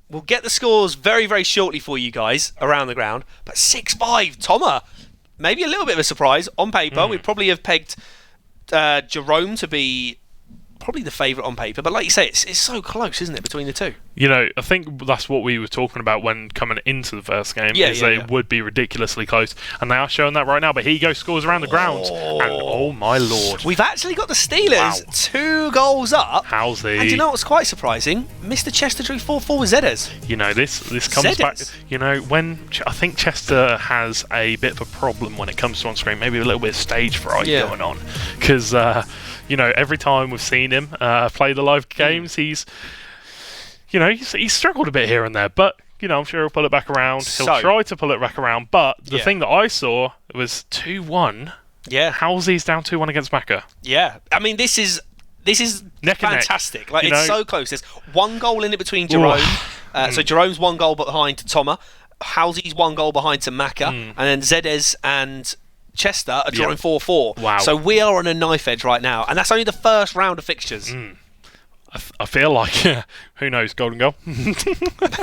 we'll get the scores very, very shortly for you guys around the ground. But 6-5, Toma, maybe a little bit of a surprise. On paper, we probably have pegged Jerome to be probably the favourite on paper. But like you say, it's so close, isn't it, between the two? You know, I think that's what we were talking about when coming into the first game, it would be ridiculously close. And they are showing that right now. But here you go, scores around the ground. And oh my lord. We've actually got the Steelers 2 goals up. How's the... And you know what's quite surprising? Mr. Chester drew 4-4 with Zedes. You know, this comes back... Zedes. You know, when... I think Chester has a bit of a problem when it comes to on-screen. Maybe a little bit of stage fright going on. Because, you know, every time we've seen him play the live games, he's struggled a bit here and there, but you know, I'm sure he'll pull it back around. He'll try to pull it back around, but the thing that I saw was 2-1. Yeah, Halsey's down 2-1 against Macca. Yeah, I mean this is neck fantastic. Like you it's know, so close. There's one goal in it between Jerome. So Jerome's one goal behind to Toma. Halsey's one goal behind to Macca, and then Zedes and Chester are drawing 4-4. Wow. So we are on a knife edge right now, and that's only the first round of fixtures. I feel like who knows, golden goal.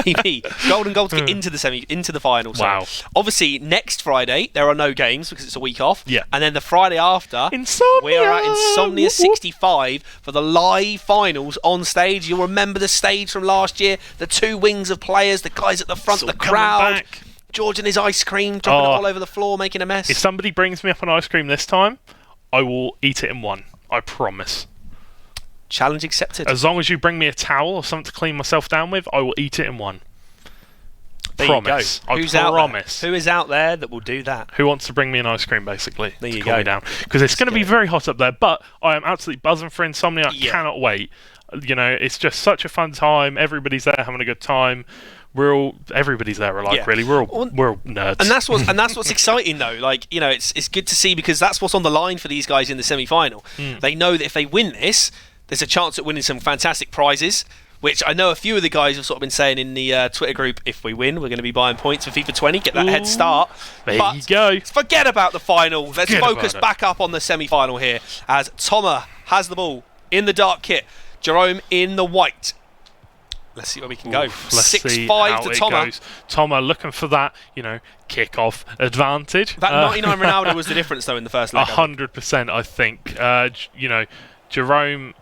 Maybe golden goal to get into the final. So Wow. obviously next Friday there are no games because it's a week off. Yeah. And then the Friday after, Insomnia! we are at Insomnia 65 for the live finals on stage. You'll remember the stage from last year, the two wings of players, the guys at the front, It's the all coming crowd. back. George and his ice cream, dropping it all over the floor, making a mess. If somebody brings me up an ice cream this time, I will eat it in one. I promise. Challenge accepted. As long as you bring me a towel or something to clean myself down with, I will eat it in one. There Promise. you go. Who's out there? Who is out there that will do that? Who wants to bring me an ice cream, basically? There you to cool go. me down. Because it's going to be very hot up there, but I am absolutely buzzing for Insomnia. I Yeah. cannot wait. You know, it's just such a fun time. Everybody's there having a good time. Everybody's there alike, really. We're all nerds. And that's what's exciting though. Like, you know, it's good to see because that's what's on the line for these guys in the semi-final. They know that if they win this, there's a chance at winning some fantastic prizes, which I know a few of the guys have sort of been saying in the Twitter group, if we win, we're going to be buying points for FIFA 20, get that head start. There you go. Forget about the final. Let's Forget focus about it. back up on the semi-final here as Toma has the ball in the dark kit. Jerome in the white. Let's see where we can go. Let's see 6-5 how to it Toma. goes. Toma looking for that, you know, kick-off advantage. That 99 Ronaldo was the difference though in the first leg. 100%, I think. You know, Jerome,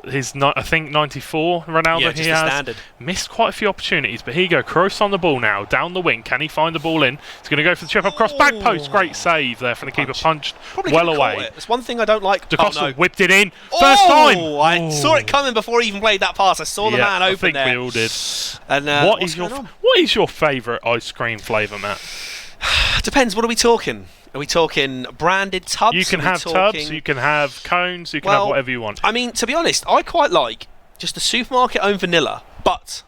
I think 94 Ronaldo Yeah, just he the has standard. missed quite a few opportunities, but here you go. Kroos on the ball now, down the wing. Can he find the ball in? He's going to go for the chip up cross, back post. Great save there from the keeper, punched Probably well could've caught away. it. It's one thing I don't like. Da Costa Oh, no. whipped it in, first time. I saw it coming before he even played that pass. I saw the man open I think there. we all did. And What what's is going on? what is your favourite ice cream flavour, Matt? Depends. What are we talking? Are we talking branded tubs? You can Are we have talking... tubs, you can have cones, you can have whatever you want. I mean, to be honest, I quite like just the supermarket owned vanilla. But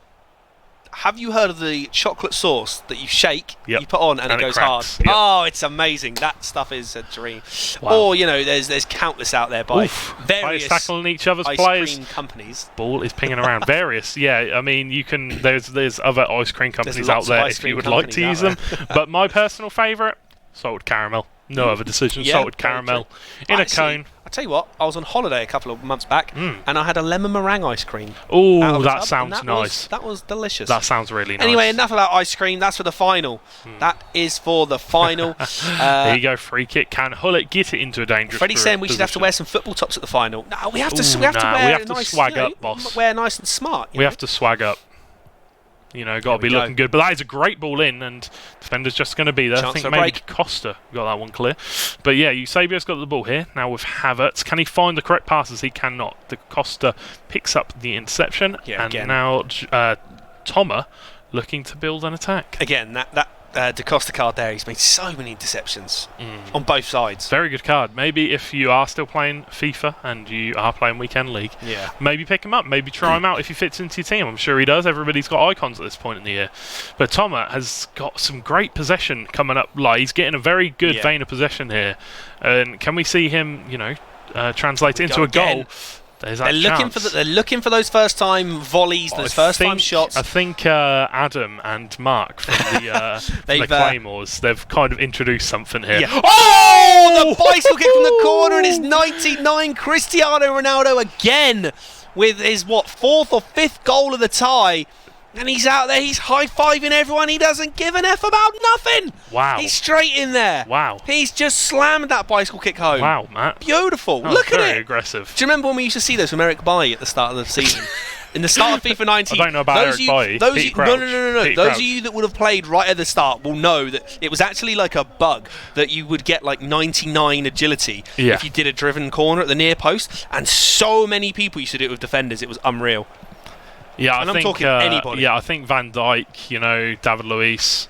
have you heard of the chocolate sauce that you shake, Yep. you put on, and it goes hard? cracks. Yep. Oh, it's amazing. That stuff is a dream. Wow. Or you know, there's countless out there by Players various tackling each other's ice players. cream companies. Ball is pinging around. Various, yeah. I mean, you can. There's other ice cream companies out lots of there ice if cream you would like to use companies them. But my personal favourite, salted caramel. No other decision. Yeah, salted very caramel true. in a Actually, cone. I tell you what, I was on holiday a couple of months back, and I had a lemon meringue ice cream. out Oh, of a that tub, sounds and nice. That was delicious. That sounds really nice. Anyway, enough about ice cream. That's for the final. That is for the final. There you go. Free kick. Can Hullet get it into a dangerous Freddie's saying we should have to position? wear some football tops at the final. No, we have to. Ooh, we have to nah, wear we have to nice, swag you know, up, boss. Wear nice and smart. We have to swag up. You know, got to be we go. looking good. But that is a great ball in, and defender's just going to be there. Chance I think for a maybe break. Costa got that one clear. But yeah, Eusebio's got the ball here. Now with Havertz. Can he find the correct passes? He cannot. The Costa picks up the interception. Yeah, and again. now Toma looking to build an attack. Again, that Da Costa card there. He's made so many interceptions on both sides. Very good card. Maybe if you are still playing FIFA and you are playing Weekend League, maybe pick him up. Maybe try him out if he fits into your team. I'm sure he does. Everybody's got icons at this point in the year. But Toma has got some great possession coming up. Like, he's getting a very good vein of possession here. And can we see him, translate into a goal? They're looking for those first time volleys, those first time shots. I think Adam and Mark from the Claymores, they've kind of introduced something here. Yeah. Oh, the bicycle kick from the corner, and it's 99 Cristiano Ronaldo again with his fourth or fifth goal of the tie. And he's out there, he's high-fiving everyone, he doesn't give an F about nothing! Wow. He's straight in there. Wow. He's just slammed that bicycle kick home. Wow, Matt. Beautiful. Look at it. Very aggressive. Do you remember when we used to see those from Eric Bailly at the start of the season? In the start of FIFA 19. I don't know about Eric Bailly. No. Those of you that would have played right at the start will know that it was actually like a bug that you would get like 99 agility if you did a driven corner at the near post, and so many people used to do it with defenders. It was unreal. Yeah, I'm talking anybody. Yeah, I think Van Dijk, David Luiz.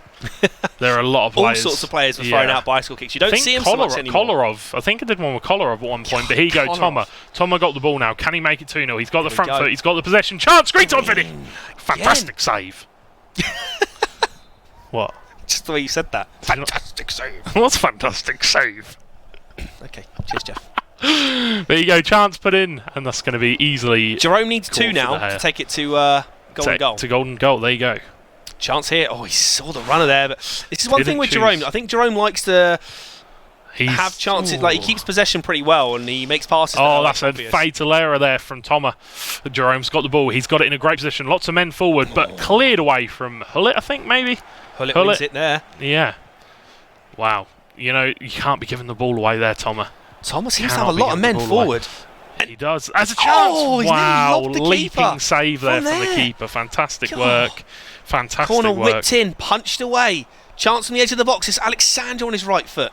There are a lot of players. All sorts of players were throwing out bicycle kicks. You don't see him so much anymore. Kolarov. I think I did one with Kolarov at one point, but here you go, Toma. Toma got the ball now. Can he make it 2-0? He's got the front foot. He's got the possession. Chance. Screen time finish. Fantastic save. What? Just the way you said that. Fantastic save. What's fantastic save? Okay, cheers, Jeff. There you go, chance put in, and that's going to be easily. Jerome needs 2 now to take it to golden goal. To golden goal, there you go. Chance here. Oh, he saw the runner there, but this is one thing with Jerome. I think Jerome likes to have chances. Like, he keeps possession pretty well, and he makes passes. Oh, that's a fatal error there from Toma. Jerome's got the ball. He's got it in a great position. Lots of men forward, but cleared away from Hullet, I think, maybe. Hullet wins it there. Yeah. Wow. You can't be giving the ball away there, Toma. Thomas seems to have a lot of men forward. He does. As a chance. Wow. Leaping save there from the keeper. Fantastic work. Fantastic Corner work. whipped in, punched away. Chance on the edge of the box. It's Alexander on his right foot.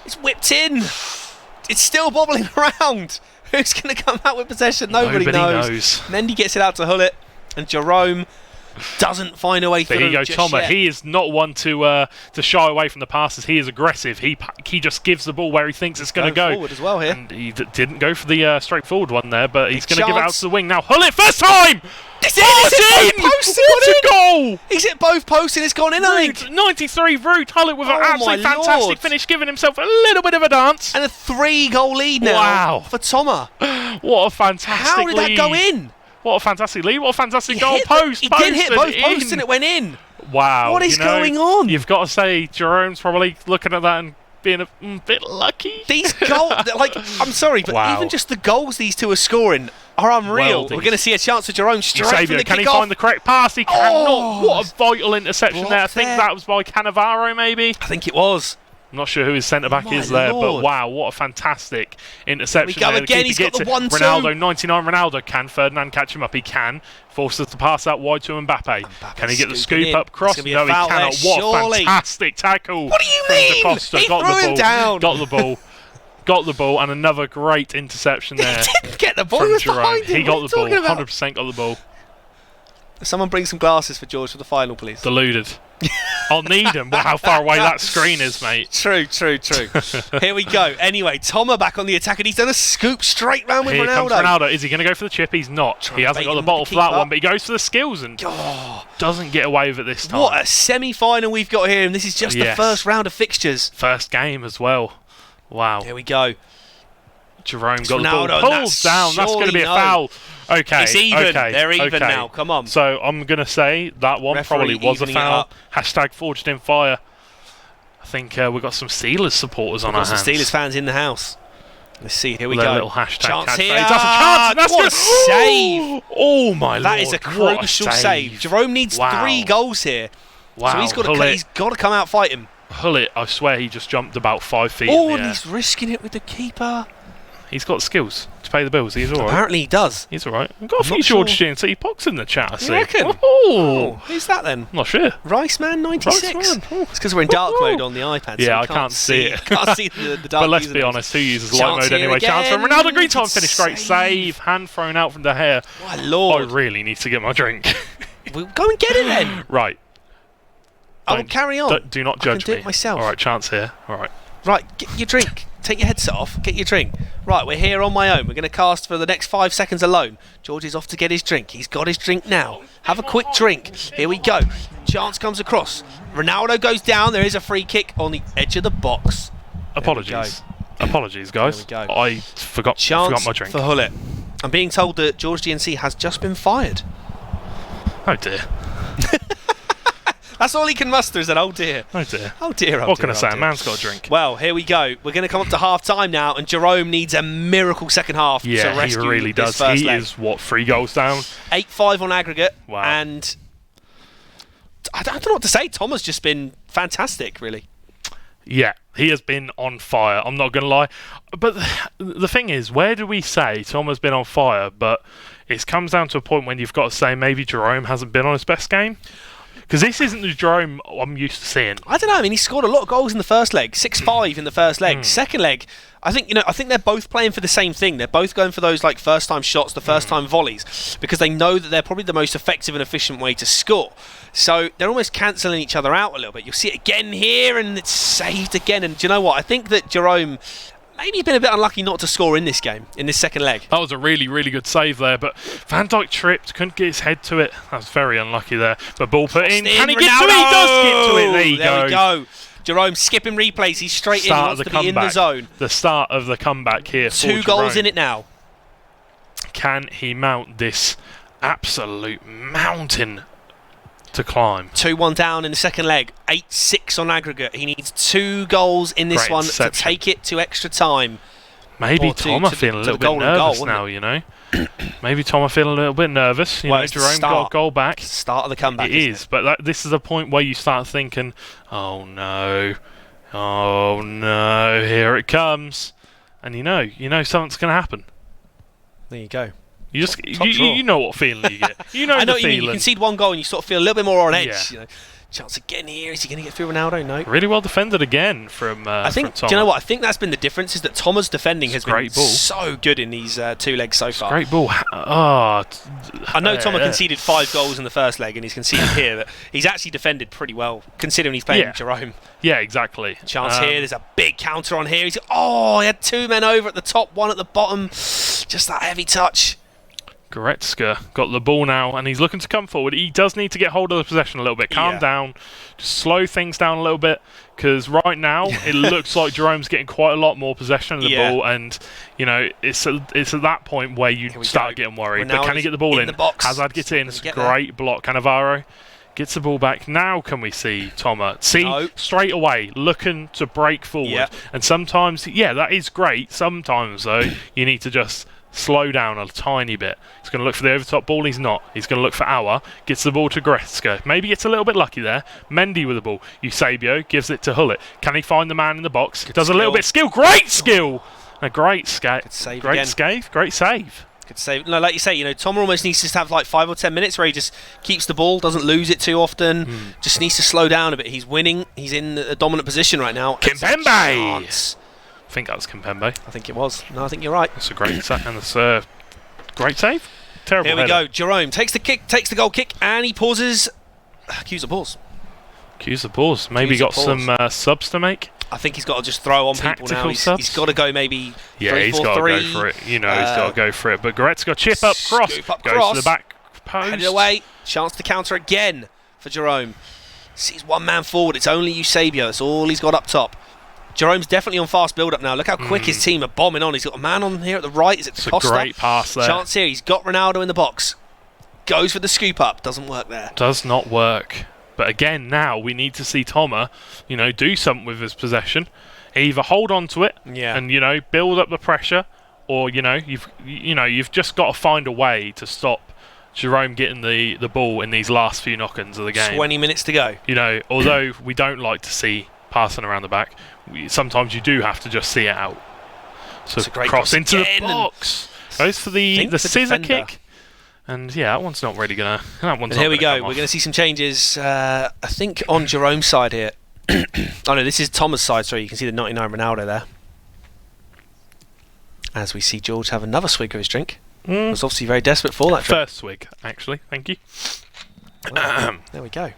It's whipped in. It's still bobbling around. Who's going to come out with possession? Nobody knows. Mendy gets it out to Hullet, and Jerome doesn't find a way through. There you go, Toma. He is not one to shy away from the passes. He is aggressive. He just gives the ball where he thinks it's going to go. Forward as well here. And he didn't go for the straightforward one there, but he's going to give it out to the wing now. Hullet, first time! It's in! What a goal! He's hit both posts and it's gone in, I think. 93 Root Hullet with an absolutely fantastic finish, giving himself a little bit of a dance. And a 3-goal lead now for Toma. What a fantastic How did that go in? What a fantastic lead. What a fantastic goal. He did hit both posts and it went in. Wow. What is going on? You've got to say, Jerome's probably looking at that and being a bit lucky. These goals, I'm sorry, but even just the goals these two are scoring are unreal. We're going to see a chance for Jerome straight from the Can he kick-off. find the correct pass? He cannot. What a vital interception there. I think that was by Cannavaro, maybe. I think it was. I'm not sure who his centre-back is there, but wow, what a fantastic interception there. Again, he's got the 1-2. Ronaldo, 99 Ronaldo. Can Ferdinand catch him up? He can. Forces to pass out wide to Mbappe. Can he get the scoop up cross? No, he cannot. What a fantastic tackle. What do you mean? Da Costa. He threw him down. Got the ball. Got the ball, and another great interception there. He didn't get the ball. He was behind him. He got the ball. 100% got the ball. Someone bring some glasses for George for the final, please. Deluded. I'll need them. Well, how far away that screen is, mate. True. Here we go. Anyway, Toma back on the attack, and he's done a scoop straight round with Ronaldo. Here comes Ronaldo. Is he going to go for the chip? He's not. He hasn't got the bottle for that one, but he goes for the skills and doesn't get away with it this time. What a semi-final we've got here, and this is just the first round of fixtures. First game as well. Wow. Here we go. Jerome got the ball. Pulls down. That's going to be a foul. Okay. It's even. They're even now. Come on. So I'm going to say that one probably was a foul. Hashtag forged in fire. I think we've got some Steelers supporters on our hands. Some Steelers fans in the house. Let's see. Here we go. Little hashtag chance here. That's a chance. That's what a save. Oh my lord. That is a crucial save. Jerome needs 3 goals here. Wow. So he's got to come out fighting. Hullet, I swear he just jumped about 5 feet in the air. And he's risking it with the keeper. He's got skills to pay the bills. He's all right. Apparently he does. He's all right. We've got a few George GNC pox in the chat, I see. You reckon? Oh. Who's that then? I'm not sure. Riceman 96. Riceman. It's because we're in dark mode on the iPad. Yeah, so I can't see it. Can't see the dark. But let's be honest, who uses light mode anyway? Chance for Ronaldo. Green time finish. Great save. Hand thrown out from De Gea. My lord. I really need to get my drink. We'll go and get it then. Right. I will carry on. Do not I can judge do me. it myself. All right, chance here. All right. Right, get your drink. Take your headset off. Get your drink. Right, we're here on my own. We're going to cast for the next 5 seconds alone. George is off to get his drink. He's got his drink now. Have a quick drink. Here we go. Chance comes across. Ronaldo goes down. There is a free kick on the edge of the box. Apologies. Apologies, guys. There we go. I forgot my drink. For Hullet. I'm being told that George GNC has just been fired. Oh dear. That's all he can muster is an oh dear. Oh dear. Oh dear, oh What dear, can I oh say? A dear. man's got a drink. Well, here we go. We're going to come up to half-time now, and Jerome needs a miracle second half to Yeah, he rescue really this does. first He leg. is, 3 goals down? 8-5 on aggregate. Wow. And I don't know what to say. Tom has just been fantastic, really. Yeah, he has been on fire. I'm not going to lie. But the thing is, where do we say Tom has been on fire? But it comes down to a point when you've got to say maybe Jerome hasn't been on his best game. Because this isn't the Jerome I'm used to seeing. I don't know. I mean, he scored a lot of goals in the first leg. 6-5 in the first leg. Second leg, I think they're both playing for the same thing. They're both going for those like first-time shots, the first-time volleys, because they know that they're probably the most effective and efficient way to score. So they're almost cancelling each other out a little bit. You'll see it again here, and it's saved again. And do you know what? I think that Jerome maybe been a bit unlucky not to score in this game, in this second leg. That was a really, really good save there, but Van Dijk tripped, couldn't get his head to it. That was very unlucky there. But ball put in. Can he get to it? He does get to it. There we go. Jerome skipping replays. He's straight in. He wants to be in the zone. The start of the comeback here. 2 goals in it now. Can he mount this absolute mountain to climb? 2-1 down in the second leg. 8-6 on aggregate. He needs 2 goals in this one to take it to extra time. Maybe Tom are feeling a little bit nervous now, you know. Maybe Tom are feeling a little bit nervous. You know, Jerome got a goal back. Start of the comeback. It is, but this is the point where you start thinking, oh no, here it comes, and you know something's going to happen. There you go. You just you know what feeling you get. You know I know the what you mean. feeling. You concede 1 goal and you sort of feel a little bit more on edge. Yeah. You know, chance again here. Is he going to get through Ronaldo? No. Really well defended again from I think. Tom. Do you know what? I think that's been the difference. Is that Thomas' defending has been great ball. so good in these 2 legs so far. Great ball. I know Thomas conceded 5 goals in the first leg, and he's conceded here. But he's actually defended pretty well considering he's playing Jerome. Yeah, exactly. Chance here. There's a big counter on here. He had 2 men over at the top, 1 at the bottom. Just that heavy touch. Goretzka got the ball now, and he's looking to come forward. He does need to get hold of the possession a little bit. Calm down. Just slow things down a little bit, because right now it looks like Jerome's getting quite a lot more possession of the ball, and you know it's at that point where you start getting worried. But can he get the ball in? Hazard gets in. It's a great block. Cannavaro gets the ball back. Now can we see Toma? Straight away looking to break forward. And sometimes, that is great. Sometimes though, you need to just slow down a tiny bit. He's going to look for the overtop ball. He's not. He's going to look for Auer. Gets the ball to Goretzka. Maybe gets a little bit lucky there. Mendy with the ball. Eusebio gives it to Hullet. Can he find the man in the box? Does a little bit of skill. Great skill! A great save. Great save. Great save. Good save. No, like you say, Tom almost needs to have like 5 or 10 minutes where he just keeps the ball, doesn't lose it too often. Just needs to slow down a bit. He's winning. He's in a dominant position right now. Kimpembe! I think that was Kimpembe. I think it was. No, I think you're right. That's a great save. And it's a great save. Terrible Here we header. go. Jerome takes the goal kick, and he pauses. Cues the pause. Maybe got some subs to make. I think he's got to just throw on Tactical people now. He's got to go maybe 3-4-3. He's got to go for it. He's got to go for it. But Goretzka chip up, cross. Goes to the back post. Headed away. Chance to counter again for Jerome. Sees 1 man forward. It's only Eusebio. That's all he's got up top. Jerome's definitely on fast build-up now. Look how quick his team are bombing on. He's got a man on here at the right. Is it Costa? A great pass there. Chance here. He's got Ronaldo in the box. Goes for the scoop up. Doesn't work there. Does not work. But again, now we need to see Toma, do something with his possession. Either hold on to it and build up the pressure, or you've just got to find a way to stop Jerome getting the ball in these last few knock-ins of the game. 20 minutes to go. Although we don't like to see passing around the back, sometimes you do have to just see it out. So it's a great cross into the box. Goes for the scissor kick. And that one's not really gonna. Here we go. We're gonna see some changes. I think on Jerome's side here. Oh no, this is Thomas' side. Sorry, you can see the 99 Ronaldo there. As we see George have another swig of his drink. Was obviously very desperate for that. First swig, actually. Thank you. Well, there we go.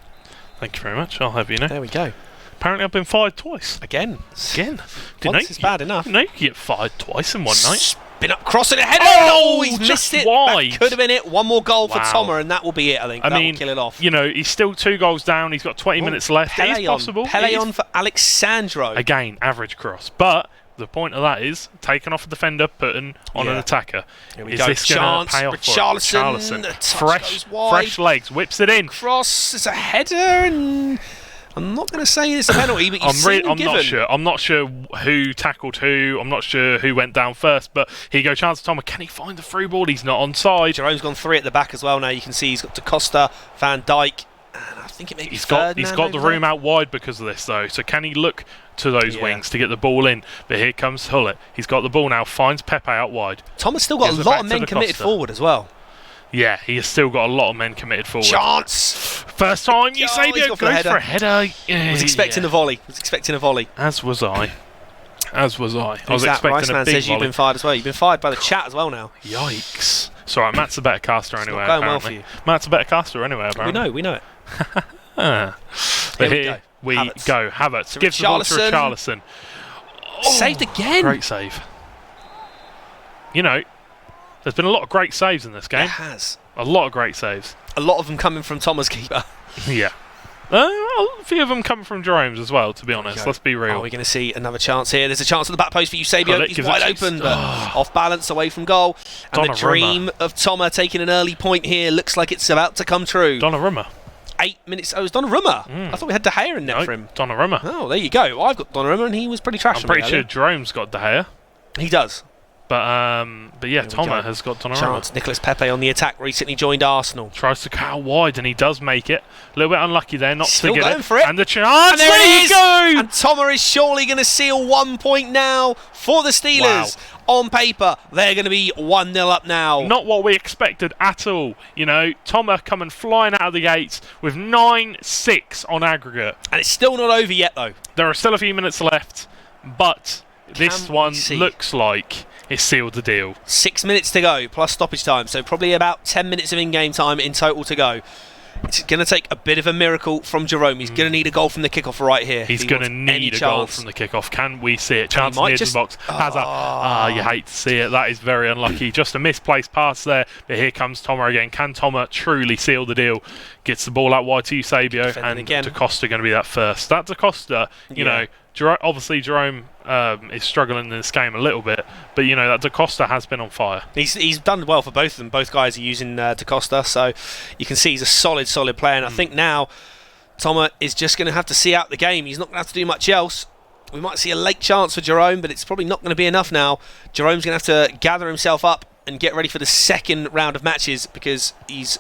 Thank you very much. I'll have you know. There we go. Apparently, I've been fired twice. Again. Didn't Once is bad enough. Didn't know you could get fired twice in one night. Spin up, crossing ahead. Oh, He's just missed it. wide. That could have been it. One more goal for Wow. Toma, and that will be it, I think. I that mean, will kill it off. you know, he's still 2 goals down. He's got 20 minutes left. It is possible. Pele on for Alexandro. Again, average cross. But the point of that is taking off a defender, putting on an attacker. Here we Is go. this going to pay off for Richarlison. The touch goes wide. Fresh legs, whips it in. Cross is a header, and I'm not going to say it's a penalty, but I'm not sure who tackled who. I'm not sure who went down first. But here you go, chance for Toma. Can he find the through ball? He's not onside. Jerome's gone 3 at the back as well. Now you can see he's got DaCosta, Van Dijk, and I think it may be He's got the room out wide because of this, though. So can he look to those wings to get the ball in? But here comes Hullet. He's got the ball now. Finds Pepe out wide. Toma's still got a lot of men committed forward as well. Yeah, he has still got a lot of men committed forward. Chance! First time Eusebio goes for a header. Was expecting a volley. As was I. I was Who's that? expecting Rice a Man big says you've volley. been fired as well. You've been fired by the chat as well now. Yikes. It's alright, Matt's a better caster anyway, not going well apparently. for you. Matt's a better caster anyway, apparently. We know it. But here we go. Havertz gives the ball to Richarlison. Saved again. Great save. You know, there's been a lot of great saves in this game. It has. A lot of great saves. A lot of them coming from Toma's keeper. Yeah. A few of them come from Jerome's as well, to be honest. Let's be real. Are we going to see another chance here? There's a chance at the back post for Eusebio. Hullet He's gives wide it open, but off balance, away from goal. And the dream of Toma taking an early point here looks like it's about to come true. Donnarumma. 8 minutes. Oh, it was Donnarumma. I thought we had De Gea in net for him. Donnarumma. Oh, there you go. I've got Donnarumma, and he was pretty trash. I'm pretty sure Jerome's got De Gea. He does. But yeah, Toma has got Donnarumma. Chance. Nicolas Pepe on the attack. Recently joined Arsenal. Tries to cut out wide, and he does make it. A little bit unlucky there, not Still to get going for it. And the chance. And there it is. Go. And Toma is surely going to seal 1 point now for the Steelers. Wow. On paper, they're going to be 1-0 up now. Not what we expected at all. You know, Toma coming flying out of the gates with 9-6 on aggregate. And it's still not over yet, though. There are still a few minutes left, but this one looks like it sealed the deal. 6 minutes to go, plus stoppage time. So probably about 10 minutes of in-game time in total to go. It's going to take a bit of a miracle from Jerome. He's going to need a goal from the kickoff right here. He's going to need a goal from the kickoff. Can we see it? Chance near the box. Hazard. You hate to see it. That is very unlucky. Just a misplaced pass there. But here comes Toma again. Can Toma truly seal the deal? Gets the ball out wide to Eusebio. And DaCosta going to be that first. That DaCosta, you know, obviously Jerome is struggling in this game a little bit, but you know that DaCosta has been on fire. He's done well for both of them. Both guys are using DaCosta, so you can see he's a solid player. And I think now Toma is just going to have to see out the game. He's not going to have to do much else. We might see a late chance for Jerome, but it's probably not going to be enough now. Jerome's going to have to gather himself up and get ready for the second round of matches because he's...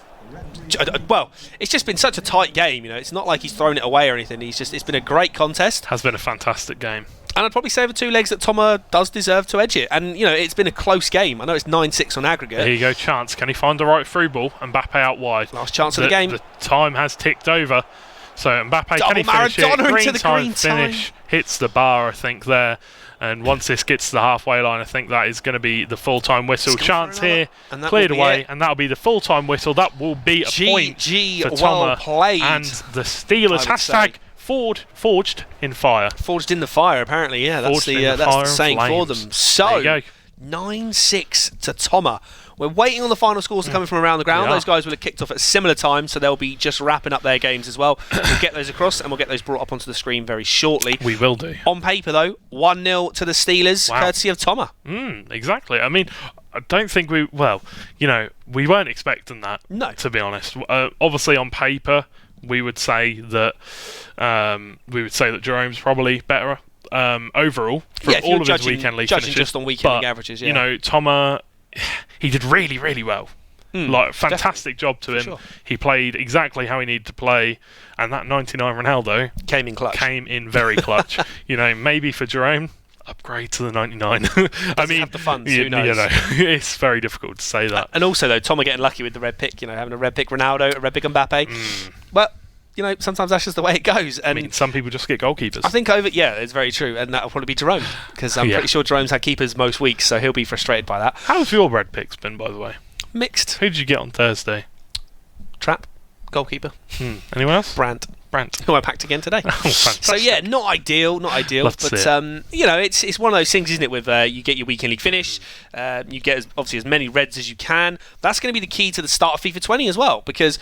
Well, it's just been such a tight game, you know. It's not like he's thrown it away or anything. It's been a great contest. Has been a fantastic game. And I'd probably say over 2 legs that Toma does deserve to edge it. And, you know, it's been a close game. I know it's 9-6 on aggregate. There you go, chance. Can he find the right through ball? Mbappe out wide. Last chance of the game. The time has ticked over. So Mbappe, can he finish it? Green finish. Hits the bar, I think, there. And once this gets to the halfway line, I think that is going to be the full-time whistle. Chance here, cleared away, and that'll be the full-time whistle. That will be a point for Toma. Played, and the Steelers, hashtag forged in fire. Forged in the fire, apparently, yeah. That's the saying for them. So, there you go. 9-6 to Toma. We're waiting on the final scores coming from around the ground. Those guys will have kicked off at a similar time, so they'll be just wrapping up their games as well. We'll get those across, and we'll get those brought up onto the screen very shortly. We will do. On paper, though, 1-0 to the Steelers, courtesy of Toma. Exactly. I mean, I don't think we weren't expecting that, to be honest. Obviously, on paper, we would say that Jerome's probably better overall from all of his weekend league finishes. Just on weekend league averages, you know, Toma, he did really, really well. Fantastic job to him. Sure. He played exactly how he needed to play, and that 99 Ronaldo came in clutch. Came in very clutch. You know, maybe for Jerome, upgrade to the 99. I mean, have the funds, who knows? You know, it's very difficult to say that. And also, though, Toma getting lucky with the red pick. You know, having a red pick Ronaldo, a red pick Mbappe. But you know, sometimes that's just the way it goes. And I mean, some people just get goalkeepers. I think it's very true, and that'll probably be Jerome, because I'm pretty sure Jerome's had keepers most weeks, so he'll be frustrated by that. How's your red picks been, by the way? Mixed. Who did you get on Thursday? Trapp, goalkeeper. Anyone else? Brandt. Brent. Who I packed again today. Oh, fantastic. So yeah, not ideal, but you know, it's one of those things, isn't it? With you get your weekend league finish, you get obviously as many reds as you can. That's going to be the key to the start of FIFA 20 as well, because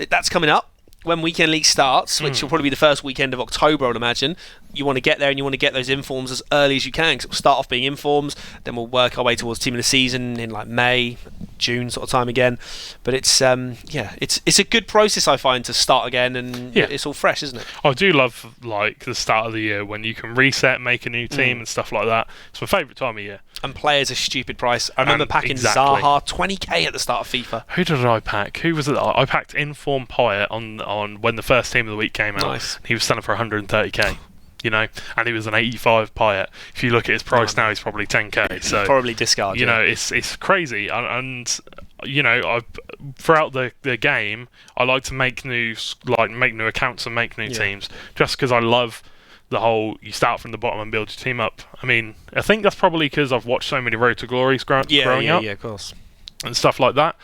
that's coming up when weekend league starts, which will probably be the first weekend of October, I would imagine. You want to get there and you want to get those informs as early as you can, because we'll start off being informs, then we'll work our way towards team of the season in like May, June sort of time again. But it's it's a good process, I find, to start again, and it's all fresh, isn't it? I do love like the start of the year when you can reset, make a new team and stuff like that. It's my favourite time of year. And players a stupid price. I remember packing Zaha 20k at the start of FIFA. Who did I pack? Who was it? I packed Inform Pyatt on when the first team of the week came out. Nice. He was selling for 130k. You know, and he was an 85 Pyatt. If you look at his price now, he's probably 10k. So probably discard. You know, it's crazy. And you know, throughout the game, I like to make new accounts and make new teams, just because I love the whole you start from the bottom and build your team up. I mean, I think that's probably because I've watched so many Road to Glories growing up. Yeah, of course. And stuff like that.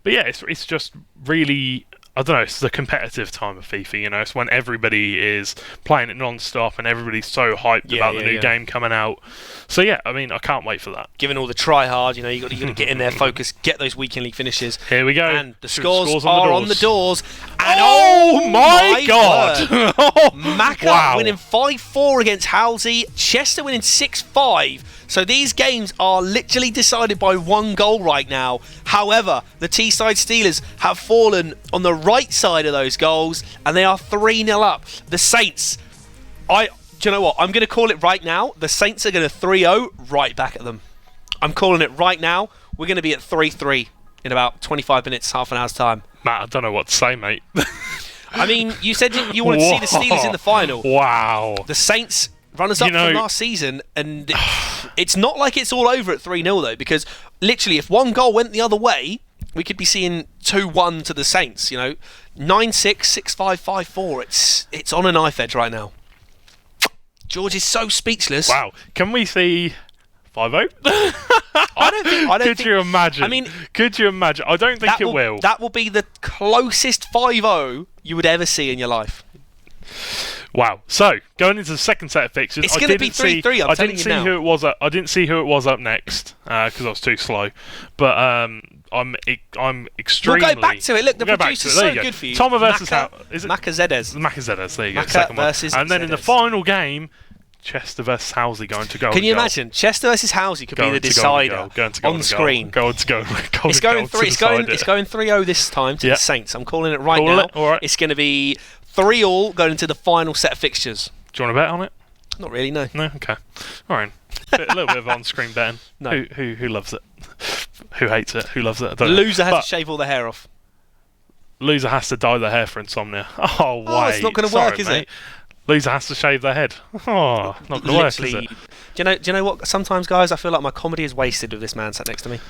But yeah, it's just really, I don't know, it's the competitive time of FIFA, you know. It's when everybody is playing it non-stop and everybody's so hyped about the new game coming out. So yeah, I mean, I can't wait for that. Given all the try-hard, you know, you got to get in there, focus, get those weekend league finishes. Here we go. And the scores are on the doors. And oh my God! Maka winning 5-4 against Halsey. Chester winning 6-5. So these games are literally decided by one goal right now. However, the Teesside Steelers have fallen on the right side of those goals, and they are 3-0 up. The Saints, do you know what? I'm going to call it right now. The Saints are going to 3-0 right back at them. I'm calling it right now. We're going to be at 3-3 in about 25 minutes, half an hour's time. Matt, I don't know what to say, mate. I mean, you said you wanted to see the Steelers in the final. Wow. The Saints, runners-up from last season, and it's not like it's all over at 3-0 though, because literally if one goal went the other way, we could be seeing 2-1 to the Saints, you know. 9-6, 6-5, 5-4. It's on a knife edge right now. George is so speechless. Wow. Can we see 5-0? I don't think. Could you imagine? I mean, could you imagine? I don't think it will. That will be the closest 5-0 you would ever see in your life. Wow. So, going into the second set of fixtures, it's going to be 3-3, I'm telling you now. I didn't see who it was up next because I was too slow. But I'm extremely... We'll go back to it. Look, the producer's so good for you. Toma versus... Maka Zedes. Maka Zedes, there you go. Maka versus And then Zedes. in the final game, Chester versus Halsey going to go. Can you imagine? Chester versus Halsey could be the decider on screen. It's going 3-0 this time to the Saints. I'm calling it right now. All right. It's going to be 3-3 going into the final set of fixtures. Do you want to bet on it? Not really, no. No, okay. All right. A little bit of on-screen betting. No. Who loves it? Who hates it? Who loves it? I don't the know. loser has to shave all the hair off. Loser has to dye their hair for insomnia. Oh, wait. It's not going to work, is it? Loser has to shave their head. Oh, not going to work, is it? Do you know what? Sometimes, guys, I feel like my comedy is wasted with this man sat next to me.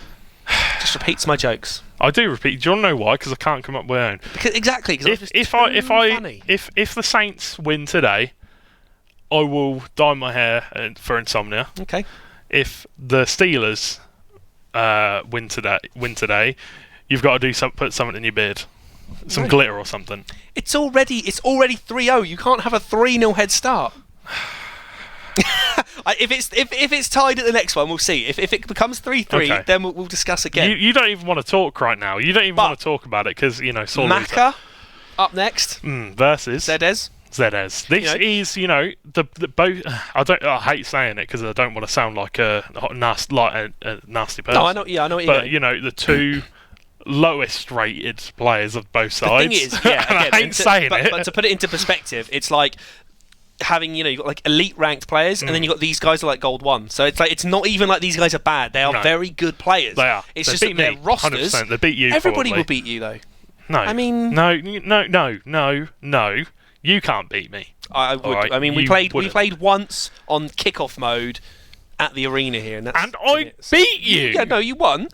Just repeats my jokes. I do repeat. Do you want to know why? Because I can't come up with my own. Exactly. If the Saints win today, I will dye my hair for insomnia. Okay. If the Steelers win today, you've got to put something in your beard, some glitter or something. It's already 3-0. You can't have a 3-0 head start. If it's tied at the next one, we'll see. If it becomes 3-3, then we'll discuss again. You don't even want to talk right now. You don't even want to talk about it because Maka up next versus Zedes. This is the both. I hate saying it because I don't want to sound like a nasty person. No, I know. Yeah, I know. What you mean. The two lowest rated players of both sides. The thing is, again, I ain't saying it. But to put it into perspective, it's like having you've got like elite ranked players, and then you've got these guys are like gold 1. So it's like it's not even like these guys are bad. They are very good players. They are. It's just that their rosters. 100%. They beat you. Everybody probably will beat you though. No. I mean, no. You can't beat me. I would. Right, I mean, we played once on kickoff mode at the arena here, and I beat you. Yeah, no, you won.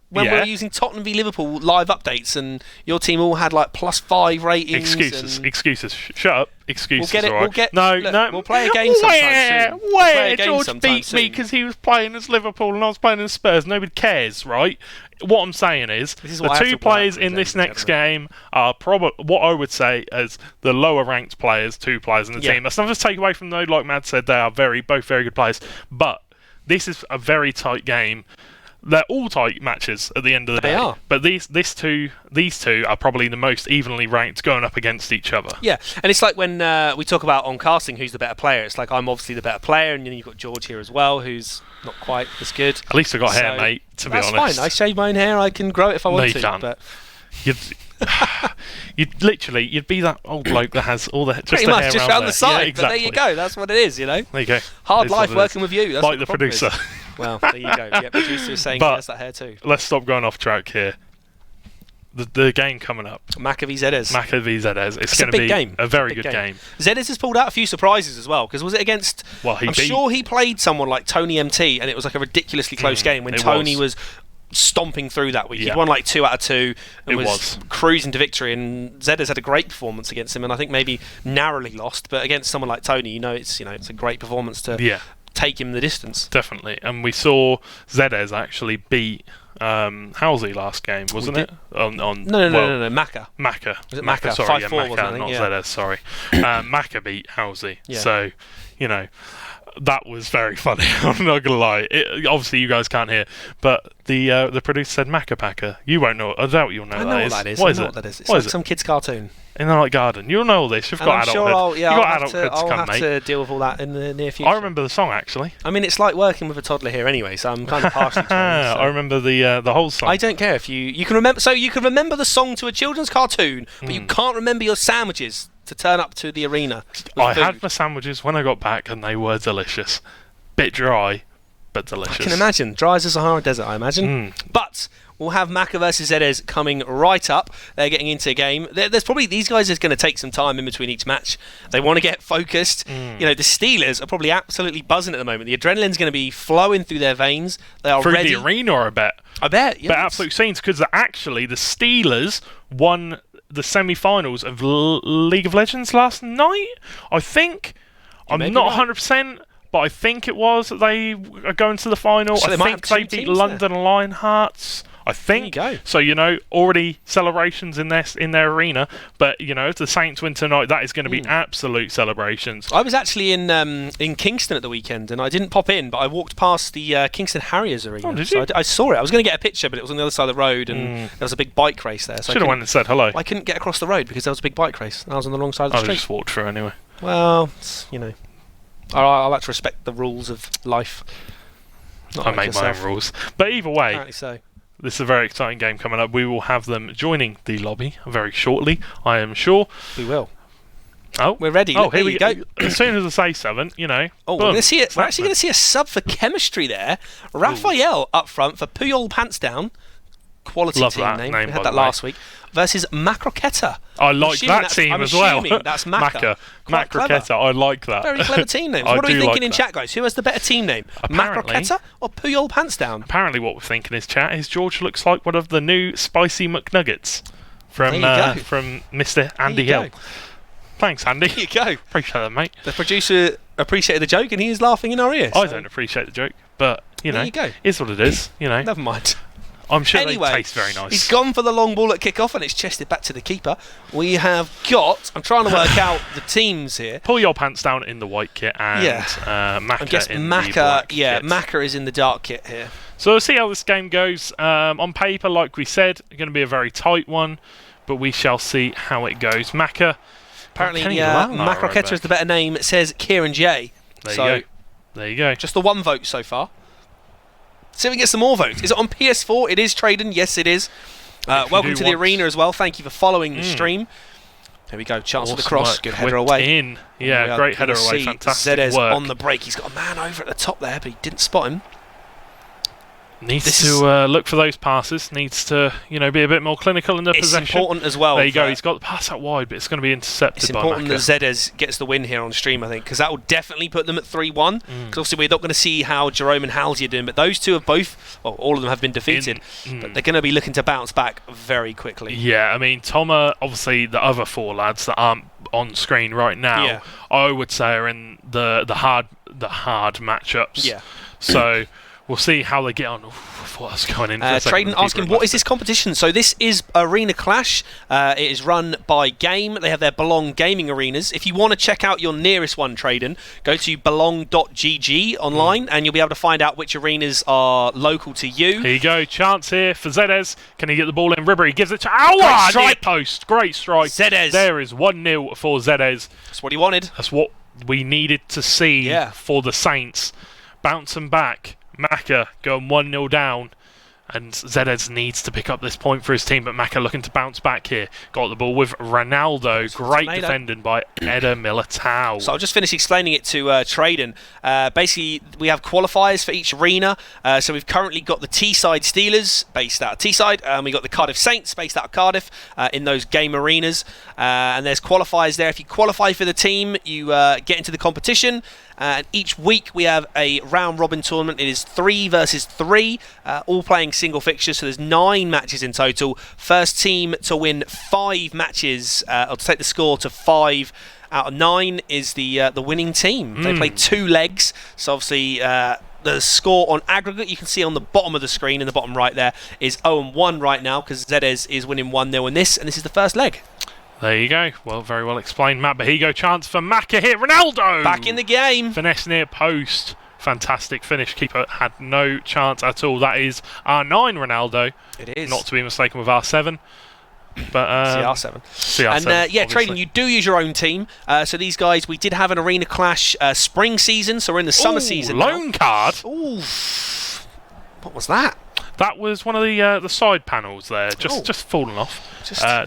When we were using Tottenham v Liverpool live updates, and your team all had like +5 ratings. Excuses. Shut up. excuses. We'll get it. All right. We'll play a game sometime soon. We'll play a game George sometime beat soon. me because he was playing as Liverpool and I was playing as Spurs. Nobody cares, right? What I'm saying is what I the have two to work players with in this in next game are probably what I would say as the lower ranked players, two players in the team. That's nothing to take away from them. Like Mad said, they are both very good players. But this is a very tight game. They're all tight matches at the end of the day. They are. But these two are probably the most evenly ranked going up against each other. Yeah, and it's like when we talk about on casting who's the better player. It's like I'm obviously the better player, and then you've got George here as well, who's not quite as good. At least I got hair, mate. To be honest, that's fine. I shave my own hair. I can grow it if I want to. Can't. But you'd be that old bloke that has all the pretty the much hair just around around the there. side. Yeah, exactly. But there you go. That's what it is. There you go. Hard It's life what it working is. with you. That's Like what the problem producer. is. Well, there you go. Yeah, producer is saying he has that hair too. Let's stop going off track here. The game coming up. Macca v Zedez. Macca v Zedez. It's going a to be game. a very good game. Zedez has pulled out a few surprises as well, because was it against... I'm sure he played someone like Tony MT, and it was like a ridiculously close game when Tony was stomping through that week. He'd won like 2 out of 2 and was cruising to victory, and Zedez had a great performance against him, and I think maybe narrowly lost, but against someone like Tony, it's a great performance to take him the distance. Definitely. And we saw Zedez actually beat Halsey last game, wasn't it? No, Macca. Was it Macca? Sorry, 5-4, wasn't it? not Zedez, sorry. Macca beat Halsey. Yeah. So, that was very funny. I'm not gonna lie. Obviously, you guys can't hear, but the producer said Macca Packer. You won't know. I doubt you'll know, I know what that is. What is I know it? what that is. It's What like is some kid's cartoon. In the Night Garden. You'll know all this. You've got adulthood. You've got adulthood to come, mate. I'll have to deal with all that in the near future. I remember the song, actually. I mean, it's like working with a toddler here anyway, so I'm kind of partially trained. So. I remember the whole song. I don't care if you can remember. So you can remember the song to a children's cartoon, but you can't remember your sandwiches to turn up to the arena. I had my sandwiches when I got back, and they were delicious. Bit dry, but delicious. I can imagine. Dry as the Sahara Desert, I imagine. But we'll have Macca versus Zedez coming right up. They're getting into a game. There's probably these guys are going to take some time in between each match. They want to get focused. The Steelers are probably absolutely buzzing at the moment. The adrenaline's going to be flowing through their veins. They are ready. Through the arena, I bet. I bet. Yeah, but absolute scenes, because actually the Steelers won the semi-finals of League of Legends last night. I think. I'm not 100%. But I think it was that they are going to the final. So I think they beat London Lionhearts. I think. There you go. So already celebrations in their arena. But if the Saints win tonight, that is going to be absolute celebrations. I was actually in Kingston at the weekend, and I didn't pop in, but I walked past the Kingston Harriers arena. Oh, did you? So I saw it. I was going to get a picture, but it was on the other side of the road, and there was a big bike race there. So should have went and said hello. I couldn't get across the road because there was a big bike race, and I was on the wrong side of the street. I just walked through anyway. Well, I like to respect the rules of life. I make my own rules. But either way, apparently so. This is a very exciting game coming up. We will have them joining the lobby very shortly, I am sure. We will. Oh, we're ready. Oh, here we go. As soon as I say 7, Oh, we're actually going to see a sub for chemistry there. Raphael up front for Puyol Pants Down. Quality Love team that name. name, We had by that the last week. Versus Macroqueta. I like that team as well. That's Macca. Macroqueta. I like that. Very clever team names. What are we thinking in chat, guys? Who has the better team name? Macroqueta or Puyol Pants Down? Apparently, what we're thinking is chat is George looks like one of the new spicy McNuggets from Mr. Andy Hill. Thanks, Andy. There you go. Appreciate that, mate. The producer appreciated the joke, and he is laughing in our ears. I don't appreciate the joke, but there you go. Is what it is. Never mind. I'm sure they taste very nice. He's gone for the long ball at kick-off, and it's chested back to the keeper. We have got... I'm trying to work out the teams here. Pull your pants down in the white kit, and Macca in the black kit. Macca is in the dark kit here. So we'll see how this game goes. On paper, like we said, going to be a very tight one, but we shall see how it goes. Macca... Apparently, Macroqueta is the better name. It says Kieran J. There you go. Just the one vote so far. See if we can get some more votes. Is it on PS4? It is, Traden. Yes, it is. Welcome to the arena as well. Thank you for following the stream. There we go. Chance for the cross. Good header away. Yeah, great header away. Fantastic Zedez work. on the break. He's got a man over at the top there, but he didn't spot him. Needs to look for those passes. Needs to, be a bit more clinical in the possession. It's important as well. There you go. He's got the pass out wide, but it's going to be intercepted by Maka. It's important that Zedez gets the win here on stream, I think, because that will definitely put them at 3-1. Because obviously we're not going to see how Jerome and Halsey are doing, but those two have both, all of them have been defeated. But they're going to be looking to bounce back very quickly. Yeah, I mean, Toma, obviously the other 4 lads that aren't on screen right now, I would say are in the hard matchups. Yeah. So we'll see how they get on. What's going in? Traden asking, what is this competition? So this is Arena Clash. It is run by Game. They have their Belong gaming arenas. If you want to check out your nearest one, Traden, go to belong.gg online and you'll be able to find out which arenas are local to you. Here you go. Chance here for Zedez. Can he get the ball in? Ribery gives it to Aouar. Strike post. Great strike. Zedez. There is 1-0 for Zedez. That's what he wanted. That's what we needed to see for the Saints. Bouncing back. Maka going 1-0 down, and Zedez needs to pick up this point for his team, but Maka looking to bounce back here. Got the ball with Ronaldo. Great defending by Eder Militao. So I'll just finish explaining it to Traden. Basically, we have qualifiers for each arena. So we've currently got the Teesside Steelers based out of Teesside, and we've got the Cardiff Saints based out of Cardiff in those game arenas. And there's qualifiers there. If you qualify for the team, you get into the competition. And each week we have a round-robin tournament. It is 3 versus 3, all playing single fixtures. So there's 9 matches in total. First team to win 5 matches, or to take the score to 5 out of 9, is the winning team. They play 2 legs. So obviously the score on aggregate, you can see on the bottom of the screen, in the bottom right there, is 0-1 right now because Zedez is winning 1-0 in this, and this is the first leg. There you go. Well, very well explained, Matt Bahigo. Chance for Maka here. Ronaldo! Back in the game. Finesse near post. Fantastic finish. Keeper had no chance at all. That is R9 Ronaldo. It is. Not to be mistaken with R7. But CR7. CR7. And Trading, you do use your own team. So these guys, we did have an Arena Clash spring season, so we're in the summer season loan card. Ooh. What was that? That was one of the side panels there, just fallen off.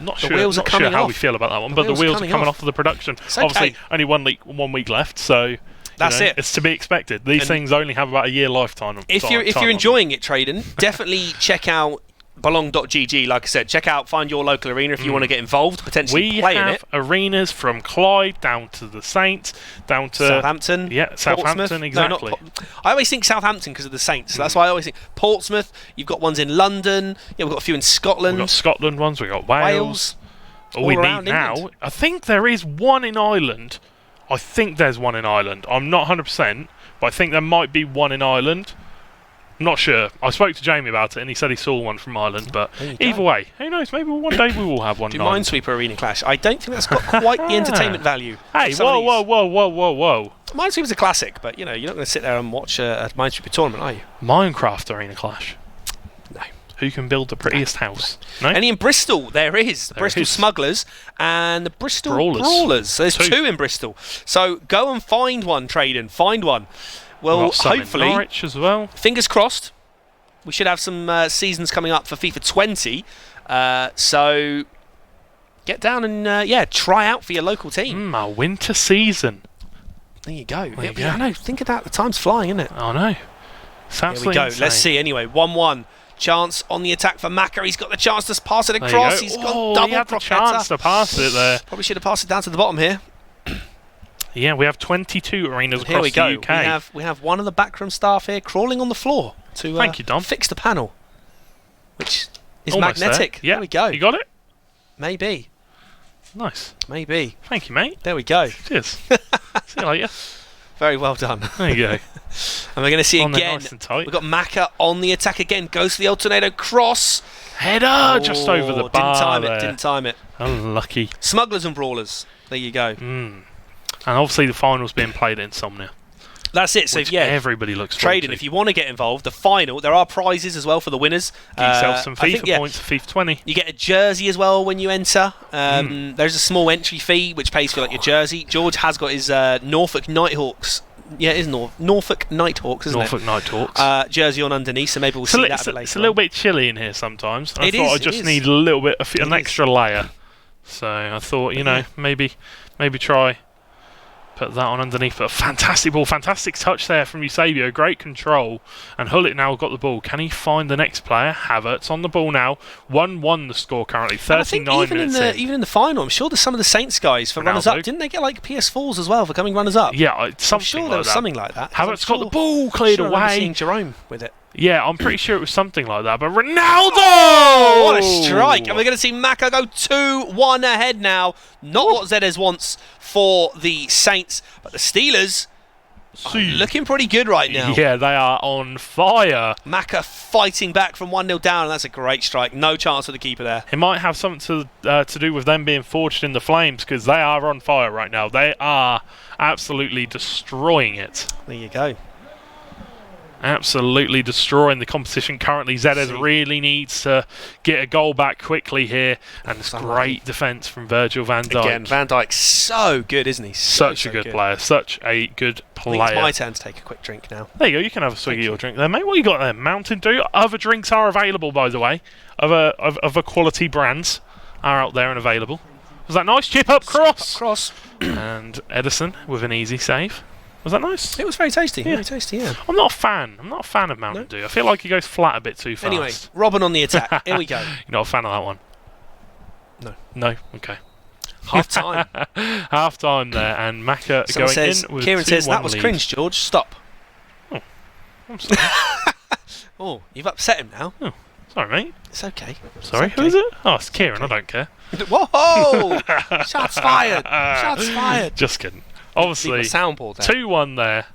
Not sure how we feel about that one, but the wheels are coming off of the production. Okay. Obviously, only 1 week left, so that's it. It's to be expected. These things only have about a year lifetime. If you're enjoying it, Traden, definitely check out belong.gg. Like I said, find your local arena if you want to get involved, potentially play in it. We have arenas from Clyde down to the Saints, down to Southampton. Yeah, Southampton, Portsmouth. exactly. I always think Southampton because of the Saints. So that's why I always think Portsmouth. You've got ones in London. Yeah, we've got a few in Scotland. We've got Scotland ones. We've got Wales. All we need now, England. I think there is one in Ireland. I'm not 100%, but I think there might be one in Ireland. I'm not sure. I spoke to Jamie about it and he said he saw one from Ireland, but either way, who knows, maybe one day we will have one. Do Minesweeper Arena Clash? I don't think that's got quite the entertainment value. Hey, whoa. Minesweeper's a classic, but you're not going to sit there and watch a Minesweeper tournament, are you? Minecraft Arena Clash. No. Who can build the prettiest house? No? And in Bristol, there is. Bristol Smugglers and the Bristol Brawlers. So there's 2 in Bristol. So go and find one, Traden. Find one. Well, hopefully, Norwich as well. Fingers crossed, we should have some seasons coming up for FIFA 20. So get down and try out for your local team. Our winter season. There you go. I know. Think of that. The time's flying, isn't it? I know. Here we go. Insane. Let's see. Anyway, 1-1. Chance on the attack for Maka. He's got the chance to pass it across. He's got double he had the chance to pass it there. Probably should have passed it down to the bottom here. Yeah, we have 22 arenas across the UK. We have one of the backroom staff here crawling on the floor to Thank you, Dom. fix the panel, which is almost magnetic. Yeah. There we go. You got it? Maybe. Nice. Maybe. Thank you, mate. There we go. Cheers. See you later. Very well done. There you go. And we're going to see again. Nice and tight. We've got Maka on the attack again. Goes for the alternator cross. Header just over the bar. Didn't time it. Unlucky. Smugglers and Brawlers. There you go. And obviously the final's being played at Insomnia. That's it. So everybody looks Trading. If you want to get involved, the final, there are prizes as well for the winners. Get yourself some FIFA points for FIFA 20. You get a jersey as well when you enter. There's a small entry fee which pays for your jersey. George has got his Norfolk Nighthawks. Yeah, it is Norfolk Nighthawks, isn't Norfolk it? Nighthawks. Jersey on underneath, so maybe we'll see that a bit later. It's a little bit chilly in here sometimes. I thought I just need a little bit, an extra layer. So I thought, maybe try Put that on underneath. But a fantastic ball, fantastic touch there from Eusebio. Great control. And Hullet now got the ball. Can he find the next player? Havertz on the ball now. 1-1 the score currently. 39 minutes in. Even in the final, I'm sure there's some of the Saints guys for runners-up. Didn't they get like PS4s as well for coming runners-up? Yeah, I'm sure there was something like that. Havertz got the ball cleared away. Seeing Jerome with it. Yeah, I'm pretty sure it was something like that. But Ronaldo! Oh, what a strike! And we're going to see Maka go 2-1 ahead now. Not what Zedez wants for the Saints, but the Steelers are looking pretty good right now. Yeah, they are on fire. Maka fighting back from 1-0 down, and that's a great strike. No chance for the keeper there. It might have something to do with them being forged in the flames, because they are on fire right now. They are absolutely destroying it. There you go. Absolutely destroying the competition currently. Zedez really needs to get a goal back quickly here, and it's great defence from Virgil van Dijk. Again, Van Dijk's so good, isn't he? Such a good player. Such a good player. I think it's my turn to take a quick drink now. There you go. You can have a swig of your drink there, mate. What you got there? Mountain Dew. Other drinks are available, by the way. Other quality brands are out there and available. Was that nice? Chip up cross. And Edison with an easy save. Was that nice? It was very tasty. Yeah. Very tasty, yeah. I'm not a fan of Mountain Dew. I feel like he goes flat a bit too fast. Anyway, Robin on the attack. Here we go. You're not a fan of that one? No? Okay. Half time. Half time there, and Maka going in with Kieran says, that was lead. cringe, George. Stop. Oh, I'm sorry. Oh, you've upset him now. Oh, sorry, mate. It's okay. Sorry, okay. Who is it? Oh, it's Kieran. Okay. I don't care. Whoa! Shots fired. Shots fired. Just kidding. Obviously, 2-1 there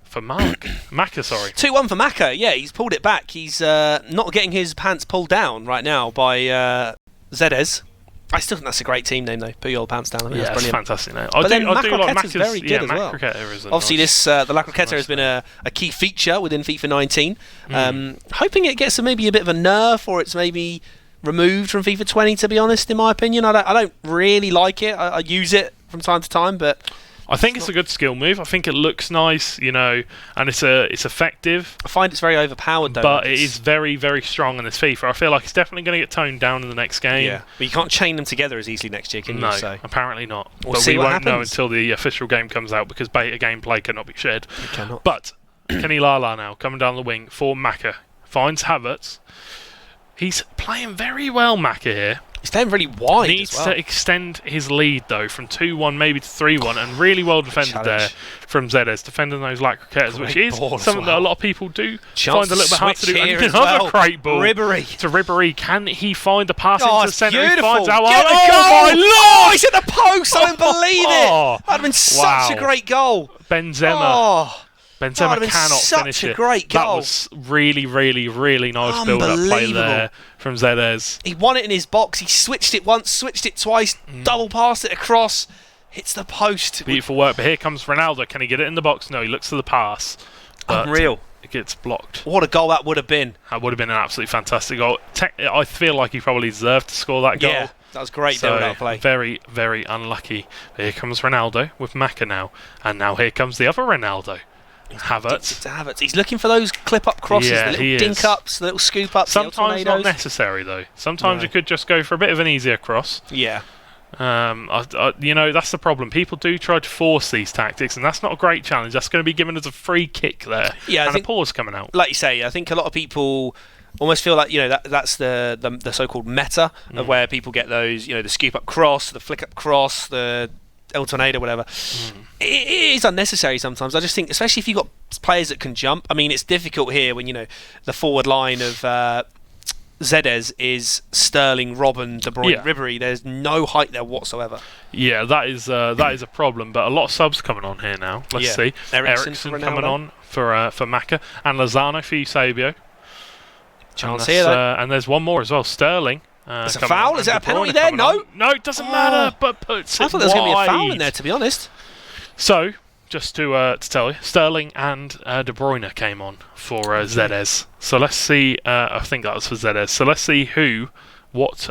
for Maka, sorry. 2-1 for Maka, yeah, he's pulled it back. He's not getting his pants pulled down right now by Zedez. I still think that's a great team name, though. Put your pants down. I think that's brilliant. Fantastic name. I do like Maka's very good as well. Obviously, the La Croqueta has been a key feature within FIFA 19. Hoping it gets maybe a bit of a nerf, or it's maybe removed from FIFA 20, to be honest, in my opinion. I don't really like it. I use it from time to time, but I think it's a good skill move. I think it looks nice, and it's effective. I find it's very overpowered, though. But it is very, very strong in this FIFA. I feel like it's definitely going to get toned down in the next game. Yeah, but you can't chain them together as easily next year, can you? No, so apparently not. We'll but see we what won't know happens. until the official game comes out, because beta gameplay cannot be shared. You cannot. But Kenny Lala now coming down the wing for Maka. Finds Havertz. He's playing very well, Maka, here. He's playing really wide. Needs as well. to extend his lead, though, from 2-1 maybe to 3-1, and really well defended there from Zedez, defending those light croquettes, which is something that a lot of people do find a little bit hard to do. And another great ball to Ribéry. Can he find the pass into the centre? He finds out. Oh, my Lord! He's at the post! I don't believe it! That would have been such a great goal. Benzema cannot finish it. Great goal. That was really, really, really nice build-up play there from Zedez. He won it in his box. He switched it once, switched it twice, double passed it across, hits the post. Beautiful work, but here comes Ronaldo. Can he get it in the box? No, he looks to the pass. Unreal. It gets blocked. What a goal that would have been. That would have been an absolutely fantastic goal. I feel like he probably deserved to score that goal. Yeah, that was great build-up play. Very, very unlucky. But here comes Ronaldo with Maka now. And now here comes the other Ronaldo. Havertz. He's looking for those clip-up crosses, the little dink-ups, the little scoop-ups. Sometimes not necessary, though. Sometimes you could just go for a bit of an easier cross. Yeah. That's the problem. People do try to force these tactics, and that's not a great challenge. That's going to be given as a free kick there. Yeah, and a pause coming out. Like you say, I think a lot of people almost feel like that's the so-called meta of where people get those, the scoop-up cross, the flick-up cross, the El Tornado, whatever. It is unnecessary sometimes. I just think, especially if you've got players that can jump. I mean, it's difficult here when the forward line of Zedez is Sterling, Robben, De Bruyne, Ribéry. There's no height there whatsoever. Yeah, that is a problem. But a lot of subs coming on here now. Let's see. Eriksen coming on for Maka, and Lozano for Eusebio. Chance here, though. And there's one more as well. Sterling. It's a foul? Is that a penalty there? No, it doesn't matter. But puts I thought there was going to be a foul in there, to be honest. So, just to tell you, Sterling and De Bruyne came on for Zedez. So let's see. I think that was for Zedez. So let's see who what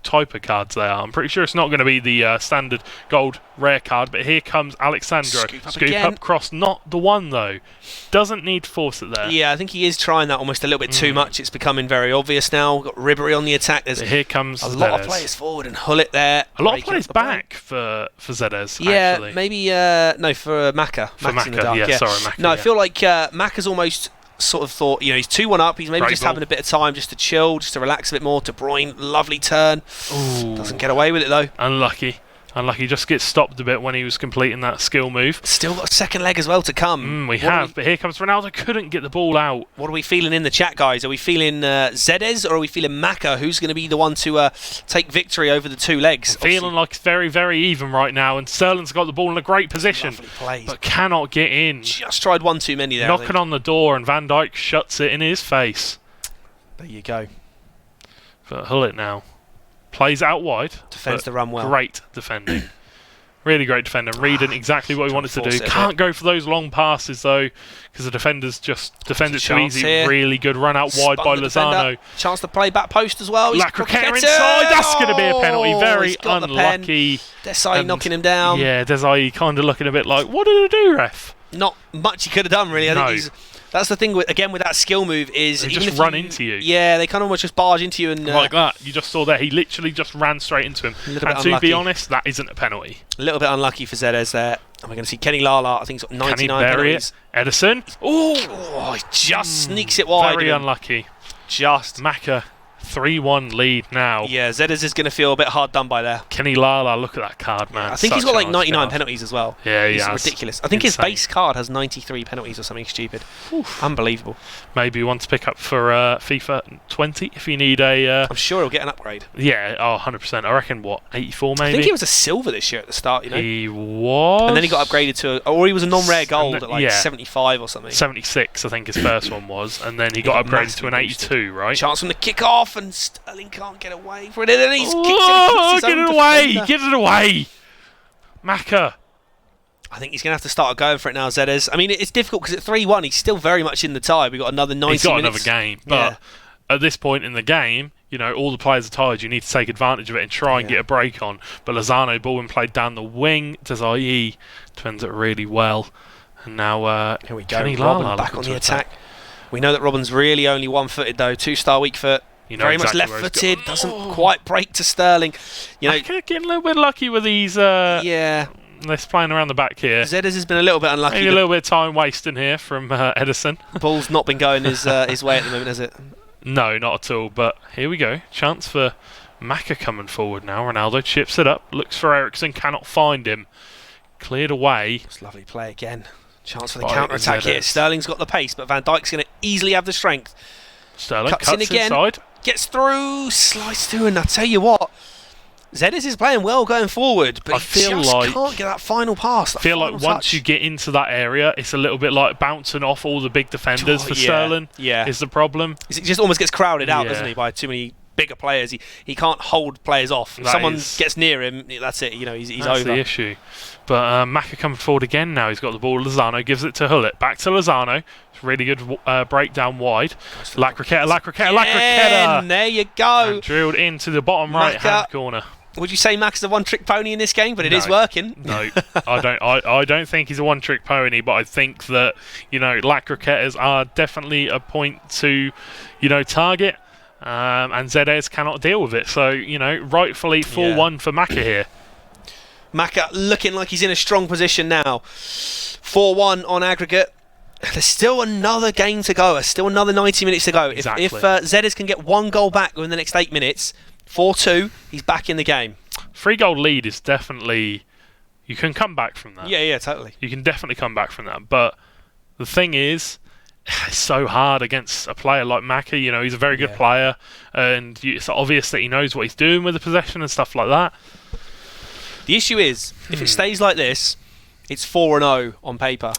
type of cards they are. I'm pretty sure it's not going to be the standard gold rare card, but here comes Alexandro. Scoop up cross, not the one though. Doesn't need to force it there. Yeah, I think he is trying that almost a little bit too much. It's becoming very obvious now. We've got Ribery on the attack. There's here comes a lot of players forward and Hullet there. A lot of players back for Zedez. Yeah, actually. maybe no for Maka. For Maka's in the dark. yeah, sorry, Maka. No, I feel like Maka's almost sort of thought, he's 2-1 up. He's maybe Great just ball. having a bit of time just to chill, just to relax a bit more. De Bruyne, lovely turn. Ooh. Doesn't get away with it though. Unlucky. Just gets stopped a bit when he was completing that skill move. Still got a second leg as well to come. But here comes Ronaldo. Couldn't get the ball out. What are we feeling in the chat, guys? Are we feeling Zedez or are we feeling Maka? Who's going to be the one to take victory over the two legs? Feeling like it's very, very even right now, and Sterling's got the ball in a great position, but cannot get in. Just tried one too many there. Knocking on the door, and Van Dijk shuts it in his face. There you go. But Hullet now plays out wide. Defends the run well. Great defending. Really great defender. Reading exactly what he wanted to do. Can't go for those long passes though, because the defenders just defend it too easy. Here. Really good run out wide by Lozano. Chance to play back post as well. Lacroqueta inside. That's going to be a penalty. Very unlucky. Desai knocking him down. Yeah, Desai kind of looking a bit like, what did I do, ref? Not much he could have done really. I think that's the thing with that skill move is they just run into you. Yeah, they kind of almost just barge into you and like that. You just saw there. He literally just ran straight into him. And to be honest, that isn't a penalty. A little bit unlucky for Zedez there. And we're going to see Kenny Lala. I think he's got 99 penalties. Edison. Oh, he just sneaks it wide. Very unlucky. Just Maka. 3-1 lead now. Yeah, Zedez is going to feel a bit hard done by there. Kenny Lala, look at that card, man. I think he's got like 99 penalties as well. Yeah, he's ridiculous. I think his base card has 93 penalties or something stupid. Oof. Unbelievable. Maybe one to pick up for FIFA 20 if you need a... I'm sure he'll get an upgrade. Yeah, 100%. I reckon, 84 maybe? I think he was a silver this year at the start, He was. And then he got upgraded to... Or he was a non-rare gold at like 75 or something. 76, I think his first one was. And then he got upgraded to an 82, right? Chance from the kick-off and Sterling can't get away for it, and he's kicked it. Get it away! Get it away! Maka. I think he's going to have to start going for it now, Zedez. I mean, it's difficult because at 3-1, he's still very much in the tie. We've got another 90 minutes. He's got another game, but at this point in the game, all the players are tired. You need to take advantage of it and try and get a break on. But Lozano, ball when played down the wing. Desai defends it really well. And now here we go. Robin back on the attack. We know that Robin's really only one-footed, though. 2-star weak foot. Very much left-footed, doesn't quite break to Sterling. Getting a little bit lucky with these. Let's playing around the back here. Zedez has been a little bit unlucky. Maybe a little bit of time wasting here from Edison. Ball's not been going his way at the moment, has it? No, not at all. But here we go. Chance for Maka coming forward now. Ronaldo chips it up, looks for Ericsson, cannot find him. Cleared away. It's lovely play again. Chance for the counter-attack here. Sterling's got the pace, but Van Dijk's going to easily have the strength. Sterling cuts in again, inside. Gets through, slides through, and I tell you what, Zedez is playing well going forward, but he just can't get that final pass. I feel like once you get into that area, it's a little bit like bouncing off all the big defenders for Sterling. Yeah, is the problem. It just almost gets crowded out, doesn't he, by too many bigger players. He can't hold players off. If someone gets near him, that's it. He's over. That's the issue. But Maka coming forward again now. He's got the ball. Lozano gives it to Hullet. Back to Lozano. It's really good breakdown wide. Lacroqueta. There you go. And drilled into the bottom right-hand corner. Would you say Max is a one-trick pony in this game? But it is working. No, I don't think he's a one-trick pony. But I think that Lacroquetas are definitely a point to target. And Zedez cannot deal with it. So, rightfully 4-1 for Maka here. Maka looking like he's in a strong position now. 4-1 on aggregate. There's still another game to go. There's still another 90 minutes to go. Exactly. If Zedez can get one goal back within the next 8 minutes, 4-2, he's back in the game. 3-goal lead is definitely... You can come back from that. Yeah, totally. You can definitely come back from that. But the thing is... It's so hard against a player like Maka. He's a very good player, and it's obvious that he knows what he's doing with the possession and stuff like that. The issue is, if it stays like this, it's 4-0 on paper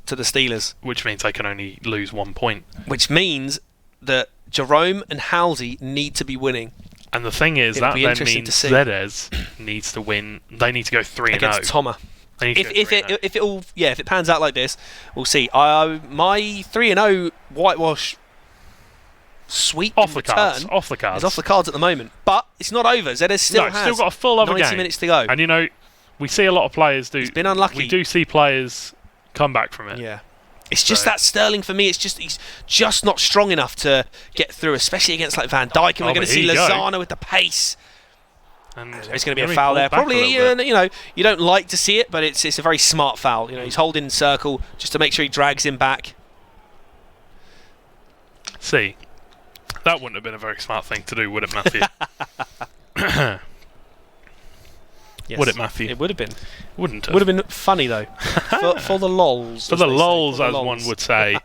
to the Steelers. Which means they can only lose 1 point. Which means that Jerome and Halsey need to be winning. And the thing is, that then means Zedez needs to win. They need to go 3-0. Against Toma. If it pans out like this, we'll see. My 3-0 whitewash sweep Off in the return cards. Off the cards. is off the cards at the moment. But it's not over. Zedez still has still got a full other 90 game. minutes to go. And, you know, we see a lot of players do... He's been unlucky. We do see players come back from it. Yeah. It's just that Sterling, for me, he's just not strong enough to get through, especially against like Van Dijk. And we're going to see Lozano with the pace. And there's going to be a foul there. Probably, you know, you don't like to see it, but it's a very smart foul. You know, he's holding in circle just to make sure he drags him back. See, that wouldn't have been a very smart thing to do, would it, Matthew? Yes, would it, Matthew? It would have been. Wouldn't have. Would have been funny, though. for the lols. For the lols, as one would say.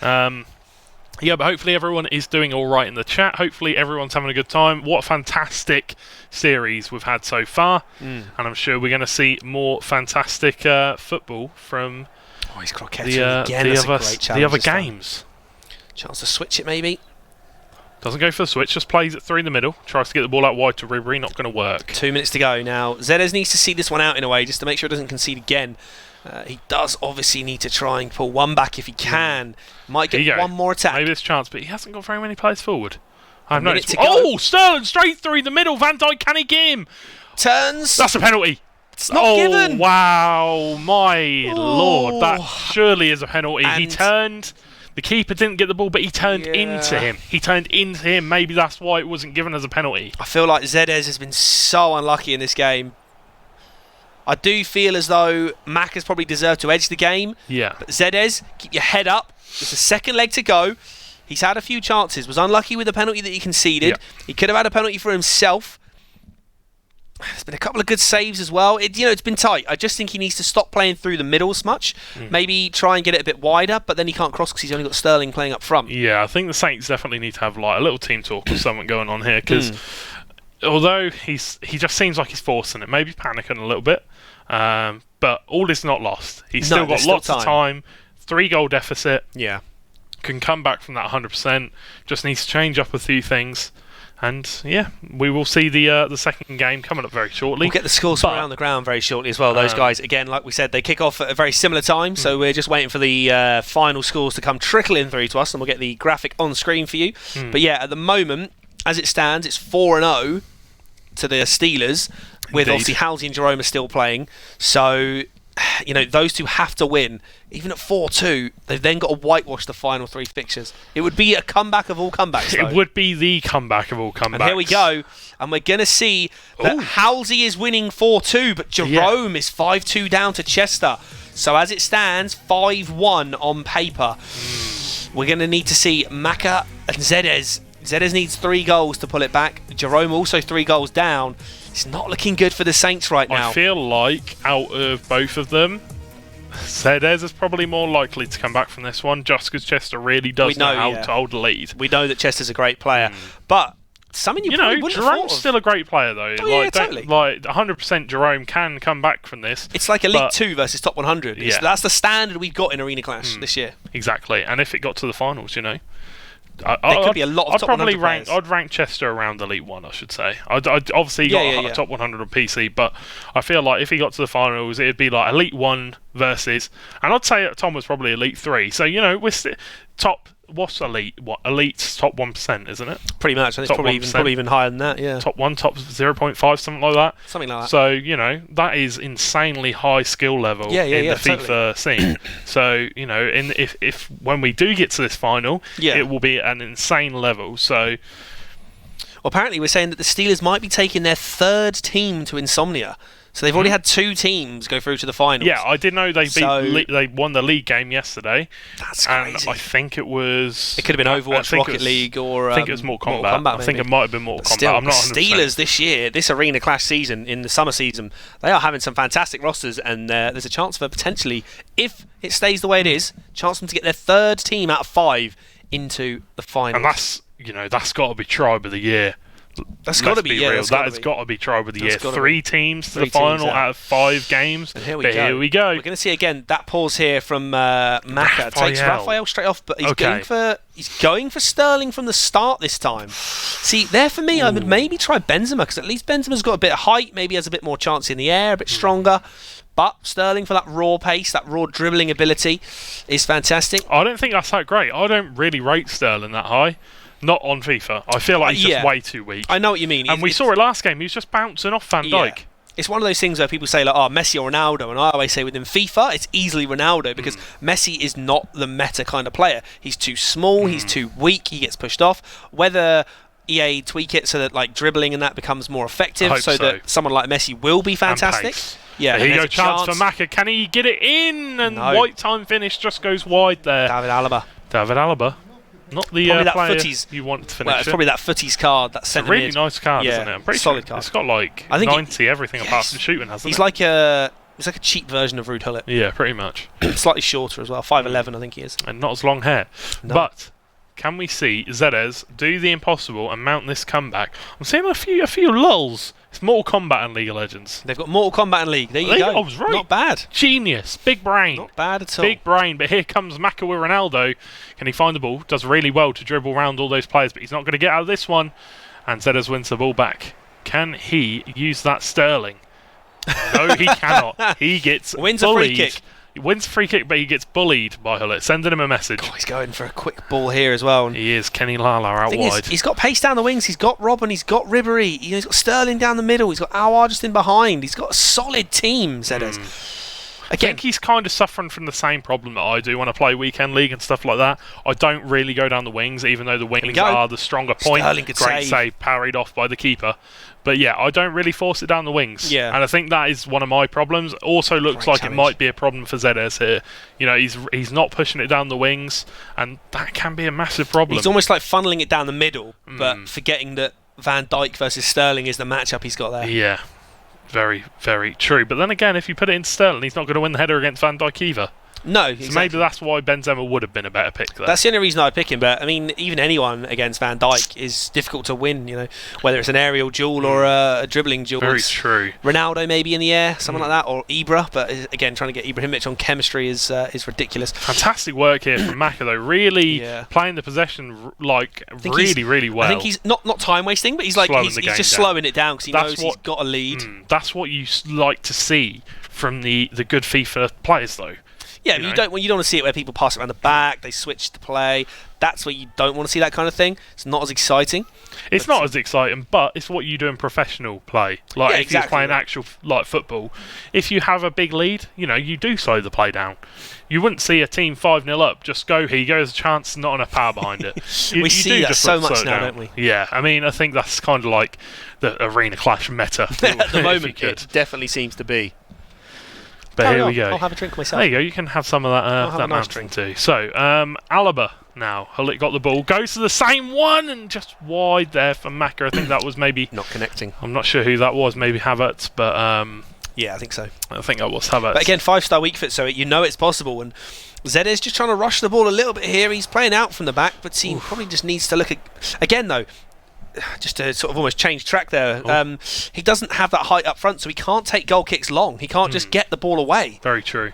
Yeah, but hopefully everyone is doing all right in the chat. Hopefully everyone's having a good time. What a fantastic series we've had so far. And I'm sure we're going to see more fantastic football from the other games. Chance to switch it, maybe. Doesn't go for the switch, just plays it through the middle. Tries to get the ball out wide to Ribery, not going to work. 2 minutes to go now. Zedez needs to see this one out in a way, just to make sure it doesn't concede again. He does obviously need to try and pull one back if he can. Might get one more attack. Maybe this chance, but he hasn't got very many players forward. I've noticed. Oh, Sterling straight through the middle. Van Dijk, can he get him? Turns. That's a penalty. It's not given. Wow, my lord. That surely is a penalty. And he turned. The keeper didn't get the ball, but he turned into him. He turned into him. Maybe that's why it wasn't given as a penalty. I feel like Zedez has been so unlucky in this game. I do feel as though Mac has probably deserved to edge the game. Yeah. But Zedez, keep your head up. There's a second leg to go. He's had a few chances. Was unlucky with the penalty that he conceded. Yeah. He could have had a penalty for himself. There's been a couple of good saves as well. It's been tight. I just think he needs to stop playing through the middle as much. Maybe try and get it a bit wider, but then he can't cross because he's only got Sterling playing up front. Yeah, I think the Saints definitely need to have like a little team talk or something going on here, because although he just seems like he's forcing it, maybe panicking a little bit, but all is not lost. He's still got lots of time. 3-goal deficit. Yeah. Can come back from that 100%. Just needs to change up a few things. And yeah, we will see the second game coming up very shortly. We'll get the scores from around the ground very shortly as well. Those guys, again, like we said, they kick off at a very similar time, so we're just waiting for the final scores to come trickling through to us, and we'll get the graphic on screen for you. But yeah, at the moment, as it stands, it's 4-0 to the Steelers, with obviously Halsey and Jerome are still playing. So, you know, those two have to win. Even at 4-2, they've then got to whitewash the final 3 fixtures. It would be a comeback of all comebacks, though. It would be the comeback of all comebacks. And here we go. And we're going to see that Halsey is winning 4-2, but Jerome is 5-2 down to Chester. So as it stands, 5-1 on paper. We're going to need to see Maka and Zedez. Zedez needs 3 goals to pull it back. Jerome also 3 goals down. It's not looking good for the Saints right now. I feel like out of both of them, Zedez is probably more likely to come back from this one, just because Chester really does know how to hold the lead. We know that Chester's a great player, but something you know, Jerome's still a great player though. Oh, yeah, totally. Like 100% Jerome can come back from this. It's like Elite 2 versus Top 100. That's the standard we've got in Arena Clash this year. Exactly, and if it got to the finals, you know. There could be a lot of top 100 players. I'd rank Chester around Elite 1, I should say. I'd obviously got a top 100 on PC, but I feel like if he got to the finals, it'd be like Elite 1 versus... And I'd say Tom was probably Elite 3. So, you know, we're top... What's Elite? Elite's top 1%, isn't it? Pretty much. And it's probably even higher than that, yeah. Top 1, top 0.5, something like that. Something like that. So, you know, that is insanely high skill level in the FIFA scene. So, you know, if when we do get to this final, it will be at an insane level. So... Well, apparently we're saying that the Steelers might be taking their 3rd team to Insomnia. So they've already had 2 teams go through to the finals. Yeah, I did know they they won the league game yesterday. That's crazy. And I think it was... It could have been Overwatch, Rocket League, or... I think it was Mortal Kombat. I think it might have been Mortal Kombat. Still, I'm not 100%. Steelers this year, this Arena Clash season, in the summer season, they are having some fantastic rosters, and there's a chance for potentially, if it stays the way it is, chance for them to get their 3rd team out of 5 into the finals. And that's, you know, that's got to be Tribe of the Year. That's got to be real. That has got to be Tribe of the Year. 3 teams to the final out of 5 games. And here we go. We're going to see again that pause here from Maka. Takes Raphael straight off, but he's going for Sterling from the start this time. See, there for me, I would maybe try Benzema, because at least Benzema's got a bit of height, maybe has a bit more chance in the air, a bit stronger. But Sterling, for that raw pace, that raw dribbling ability, is fantastic. I don't think that's that great. I don't really rate Sterling that high. Not on FIFA. I feel like he's just way too weak. I know what you mean. And we saw it last game. He was just bouncing off Van Dijk. It's one of those things where people say, like, Messi or Ronaldo, and I always say within FIFA, it's easily Ronaldo because Messi is not the meta kind of player. He's too small, he's too weak, he gets pushed off. Whether EA tweak it so that like dribbling and that becomes more effective, so that someone like Messi will be fantastic. Yeah, here you go, chance for Maka. Can he get it in? And white time finish just goes wide there. David Alaba. Not the player you want to finish. It's probably that footies card, that centre mid. Really nice card, isn't it? I'm pretty solid card. It's got like 90 everything apart from shooting, hasn't it? He's like a cheap version of Ruud Gullit. Yeah, pretty much. Slightly shorter as well, 5'11", I think he is. And not as long hair. No. But can we see Zedez do the impossible and mount this comeback? I'm seeing a few lulls. It's Mortal Kombat and League of Legends. They've got Mortal Kombat and League. There you go. I was right. Not bad. Genius. Big brain. Not bad at all. Big brain. But here comes Maka with Ronaldo. Can he find the ball? Does really well to dribble around all those players, but he's not going to get out of this one. And Zedez wins the ball back. Can he use that Sterling? No, he cannot. He gets wins bullied. A free kick. He wins a free kick, but he gets bullied by Hullet, sending him a message. He's going for a quick ball here as well. He is. Kenny Lala out wide. He's got pace down the wings. He's got Robben. He's got Ribéry. He's got Sterling down the middle. He's got Aouar just in behind. He's got a solid team, Zedez. I think he's kind of suffering from the same problem that I do when I play Weekend League and stuff like that. I don't really go down the wings, even though the wings are the stronger point. Great save, parried off by the keeper. But yeah, I don't really force it down the wings. Yeah. And I think that is one of my problems. Also looks like it might be a problem for Zedez here. You know, he's not pushing it down the wings, and that can be a massive problem. He's almost like funneling it down the middle, but forgetting that Van Dijk versus Sterling is the matchup he's got there. Yeah. Very, very true. But then again, if you put it in Sterling, he's not going to win the header against Van Dijk either. No, exactly. So maybe that's why Benzema would have been a better pick there. That's the only reason I'd pick him. But I mean, even anyone against Van Dijk is difficult to win. You know, whether it's an aerial duel or a dribbling duel. Very true. Ronaldo maybe in the air, something like that, or Ibra. But again, trying to get Ibrahimovic on chemistry is ridiculous. Fantastic work here from Maka though. Really playing the possession really well. I think he's not time wasting, but he's just slowing it down because he knows he's got a lead. That's what you like to see from the good FIFA players though. Yeah, you don't want to see it where people pass it around the back, they switch the play. That's where you don't want to see that kind of thing. It's not as exciting. It's not as exciting, but it's what you do in professional play. Like if you're playing actual football, if you have a big lead, you do slow the play down. You wouldn't see a team 5-0 up, just go, here goes a chance, not enough power behind it. We see that so much now, don't we? Yeah, I mean, I think that's kind of like the Arena Clash meta. At the moment, it definitely seems to be. But here we go. I'll have a drink myself. There you go. You can have some of that. That nice drink too. So Alaba now. Hullet got the ball, goes to the same one, and just wide there for Maka. I think that was maybe not connecting. I'm not sure who that was. Maybe Havertz, but yeah, I think so. I think that was Havertz. But again, 5-star weak foot, so it's possible. And Zedez just trying to rush the ball a little bit here. He's playing out from the back, but he probably just needs to look again though. Just to sort of almost change track there. He doesn't have that height up front, so he can't take goal kicks long. He can't just get the ball away. Very true.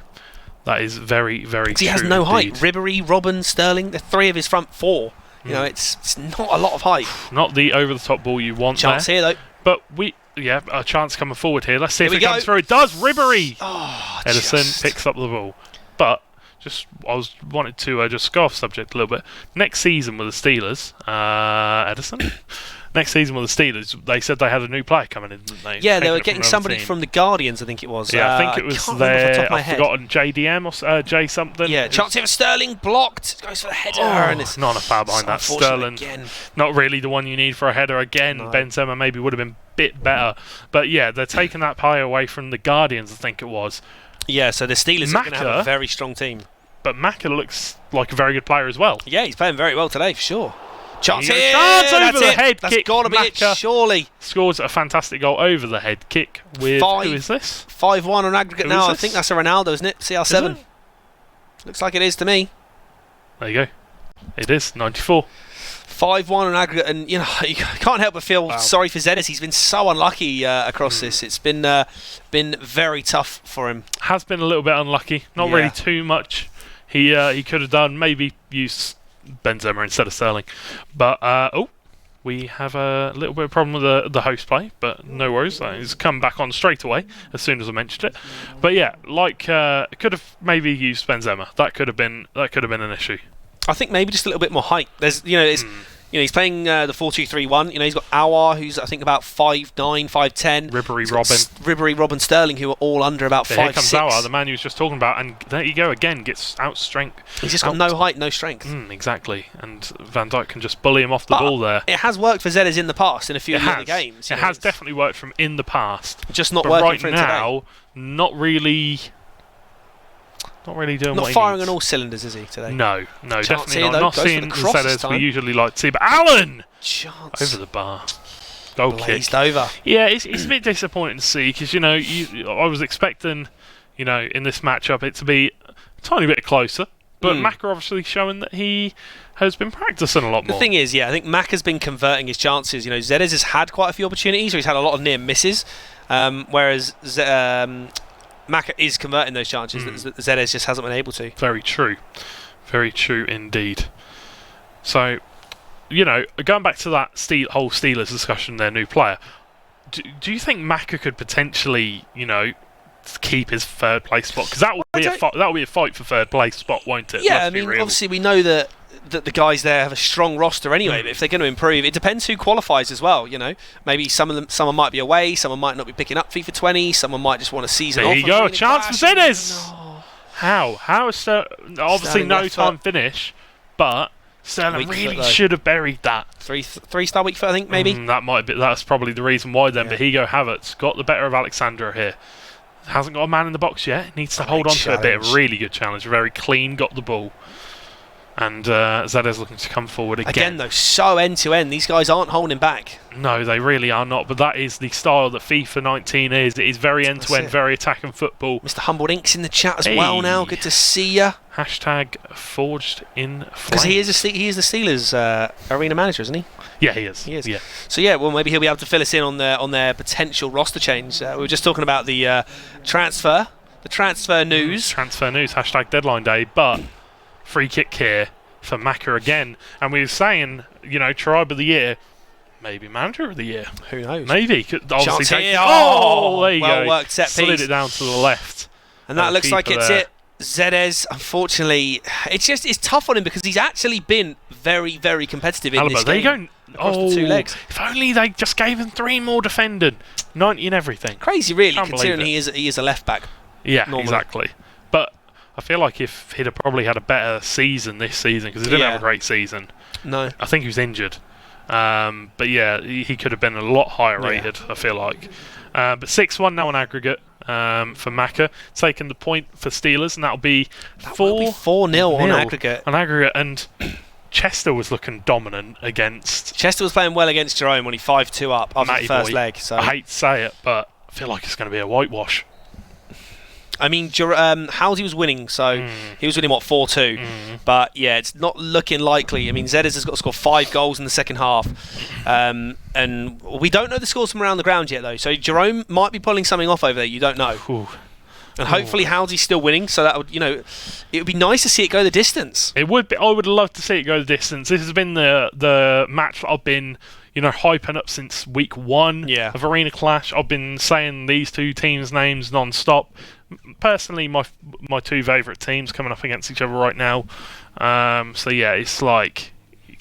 That is very, very true. He has no height. Indeed. Ribéry, Robben, Sterling, the three of his front four. It's not a lot of height. Not the over-the-top ball you want chance there. Here, though. But a chance coming forward here. Let's see if it comes through. It does. Ribéry! Edison picks up the ball. But wanted to just go off subject a little bit. Next season with the Steelers, Edison. Next season with the Steelers, they said they had a new player coming in, didn't they? Yeah, they were getting somebody from the Guardians, I think it was. Yeah, I think it was their. I've forgotten JDM or J something. Yeah, chance here for Sterling, blocked. Goes for the header, and it's not enough power behind that. Sterling, again. Not really the one you need for a header again. No. Benzema maybe would have been a bit better, but yeah, they're taking that player away from the Guardians. I think it was. Yeah, so the Steelers are going to have a very strong team. But Maka looks like a very good player as well. Yeah, he's playing very well today for sure. Chance here! Chance over the head That's kick. Got to be it, surely. Scores a fantastic goal over the head kick with who is this? 5-1 on aggregate now. I think that's a Ronaldo, isn't it? CR7. Looks like it is to me. There you go. It is 94. 5-1 on aggregate, and you can't help but feel sorry for Zedez. He's been so unlucky across this. It's been very tough for him. Has been a little bit unlucky. Not really too much. He could have done maybe used Benzema instead of Sterling, but we have a little bit of problem with the host play, but no worries. He's come back on straight away as soon as I mentioned it. But yeah, could have maybe used Benzema. That could have been an issue. I think maybe just a little bit more height. There's You know, he's playing the 4-2-3-1. You know, he's got Awar, who's I think about 5'9", 5'10". Ribery, Robin, Sterling, who are all under about 5'6". Here comes Awar, the man you was just talking about, and there you go again. Gets out strength. He's just got no height, no strength. Exactly, and Van Dijk can just bully him off the ball there. It has worked for Zedez in the past in a few of the other games. It has definitely worked from in the past. Just not working right for him now. Today. Not really doing what he firing needs. on all cylinders, is he, today? No, definitely not. Though. Not seeing the Zedez we usually like to see. But Allen! Chance. Over the bar. Goal Blazed kick. over. Yeah, it's a bit disappointing to see because, you know, I was expecting, you know, in this matchup it to be a tiny bit closer. But Maka obviously showing that he has been practicing a lot more. The thing is, I think Maka's been converting his chances. You know, Zedez has had quite a few opportunities, or he's had a lot of near misses, whereas Maka is converting those chances that Zedez just hasn't been able to. Very true. Very true indeed. So, you know, going back to that whole Steelers discussion, their new player, do you think Maka could potentially, you know, keep his third place spot? Because that will be a fight for third place spot, won't it? Yeah, I mean, obviously we know that the guys there have a strong roster anyway, but if they're going to improve, it depends who qualifies as well, you know. Maybe someone might be away, someone might not be picking up FIFA 20, someone might just want a season off. There you go, a chance for Zedez! No. How is obviously no time finish, but Sterling really should have buried that. Three-star weak foot, I think, maybe? That's probably the reason why then, but Higo Havertz got the better of Alexandra here. Hasn't got a man in the box yet, needs to hold on to a bit. Really good challenge, very clean, got the ball. And Zedez looking to come forward again. Again, though, so end-to-end. These guys aren't holding back. No, they really are not. But that is the style that FIFA 19 is. It is very end-to-end, very attacking football. Mr. Humbled Ink's in the chat as well now. Good to see ya. Hashtag forged in flames. Because he is the Steelers arena manager, isn't he? Yeah, he is. Yeah. So well, maybe he'll be able to fill us in on their potential roster change. We were just talking about the transfer news. Transfer news. Hashtag deadline day. But free kick here for Maka again. And we were saying, you know, Tribe of the Year, maybe Manager of the Year. Who knows? Maybe. Could obviously here. There you go. Well worked set piece. Slid it down to the left. And that looks like it's it. Zedez, unfortunately, it's tough on him because he's actually been very, very competitive in this game. There you go. Across the two legs. If only they just gave him 3 more defending. 90 and everything. Crazy, really, considering he is a left back. Yeah, normally. Exactly. But I feel like if he'd have probably had a better season this season, because he didn't have a great season. No. I think he was injured. But yeah, he could have been a lot higher rated, I feel like. But 6-1 now on aggregate for Maka, taking the point for Steelers, and that'll be 4-0 on aggregate. And Chester was looking dominant against... Chester was playing well against Jerome when he 5-2 up after the first leg. So I hate to say it, but I feel like it's going to be a whitewash. I mean, Halsey was winning, so he was winning, 4-2? But yeah, it's not looking likely. I mean, Zedez has got to score 5 goals in the second half. And we don't know the scores from around the ground yet, though. So Jerome might be pulling something off over there. You don't know. Ooh. And hopefully Halsey's still winning, so that would, you know, it would be nice to see it go the distance. It would be. I would love to see it go the distance. This has been the match that I've been, you know, hyping up since week 1 of Arena Clash. I've been saying these two teams' names non-stop. Personally, my 2 favourite teams coming up against each other right now. So yeah, it's like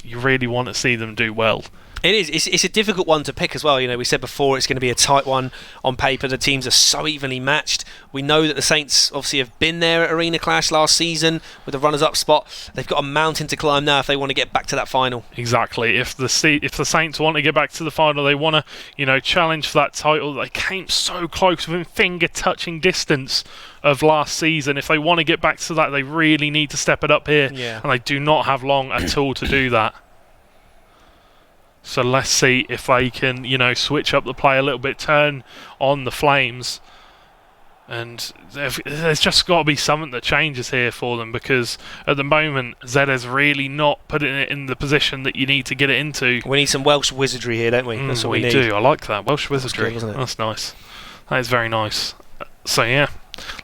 you really want to see them do well. It is. It's a difficult one to pick as well. You know, we said before it's going to be a tight one on paper. The teams are so evenly matched. We know that the Saints obviously have been there at Arena Clash last season with the runners-up spot. They've got a mountain to climb now if they want to get back to that final. Exactly. If the Saints want to get back to the final, they want to, you know, challenge for that title. They came so close within finger-touching distance of last season. If they want to get back to that, they really need to step it up here. Yeah. And they do not have long at all to do that. So let's see if they can, you know, switch up the play a little bit, turn on the flames. And there's just got to be something that changes here for them, because at the moment, Zedez really not putting it in the position that you need to get it into. We need some Welsh wizardry here, don't we? That's what we need. Do. I like that. Welsh wizardry. That's good, isn't it? That's nice. That is very nice. So yeah,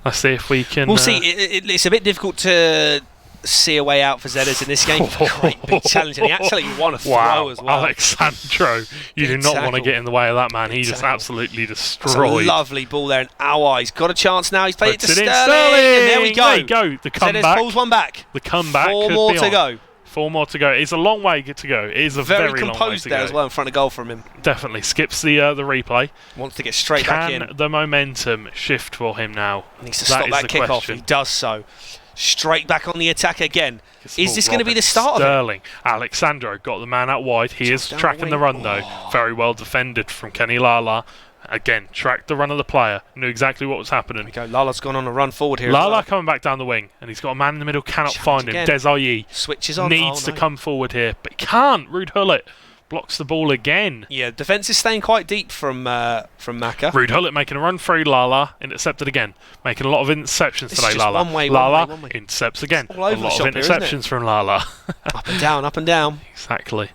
let's see if we can... We'll see. It's a bit difficult to see a way out for Zedez in this game. Great big challenge, and he actually won a throw as well. Alexandro, you do not want to get in the way of that man. He just absolutely destroyed. That's a lovely ball there, and He's got a chance now. He's played it to Sterling. And there we go. There you go. The comeback. Zedez pulls one back. The comeback. 4 more to go. 4 more to go. It's a long way to go. It is a very long way to go. Very composed there as well in front of goal from him. Definitely. Skips the replay. Wants to get straight back in. Can the momentum shift for him now? Needs to stop that kick-off. He does so. Straight back on the attack again. Is this going to be the start Sterling. of it? Alexandro got the man out wide. He is tracking the run, though. Very well defended from Kenny Lala. Again, tracked the run of the player. Knew exactly what was happening. There we go. Lala's gone on a run forward here. Lala coming back down the wing. And he's got a man in the middle. Cannot find him. Desailly switches on. Needs to come forward here. But he can't. Rude Hullet blocks the ball again. Yeah, defence is staying quite deep from Maka. Rude Hullet making a run through Lala, intercepted again. Making a lot of interceptions today, Lala. Lala intercepts again. A lot of interceptions from Lala. Up and down, up and down. Exactly.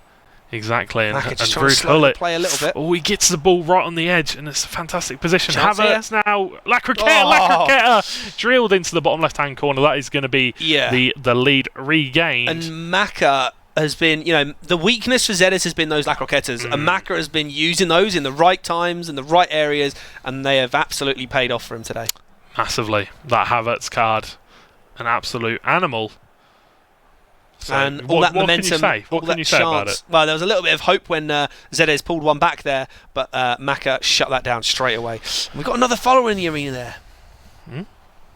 Exactly. And Maka just Rude Hullet play a little bit. Oh, he gets the ball right on the edge, and it's a fantastic position. Havertz now. La Croqueta drilled into the bottom left-hand corner. That is going to be the lead regained. And Maka has been, the weakness for Zedis has been those La Croquetas, and Maka has been using those in the right times, in the right areas, and they have absolutely paid off for him today. Massively. That Havertz card, an absolute animal. So and all that momentum, what can you say about it? Well, there was a little bit of hope when Zedis pulled one back there, but Maka shut that down straight away. And we've got another follower in the arena there.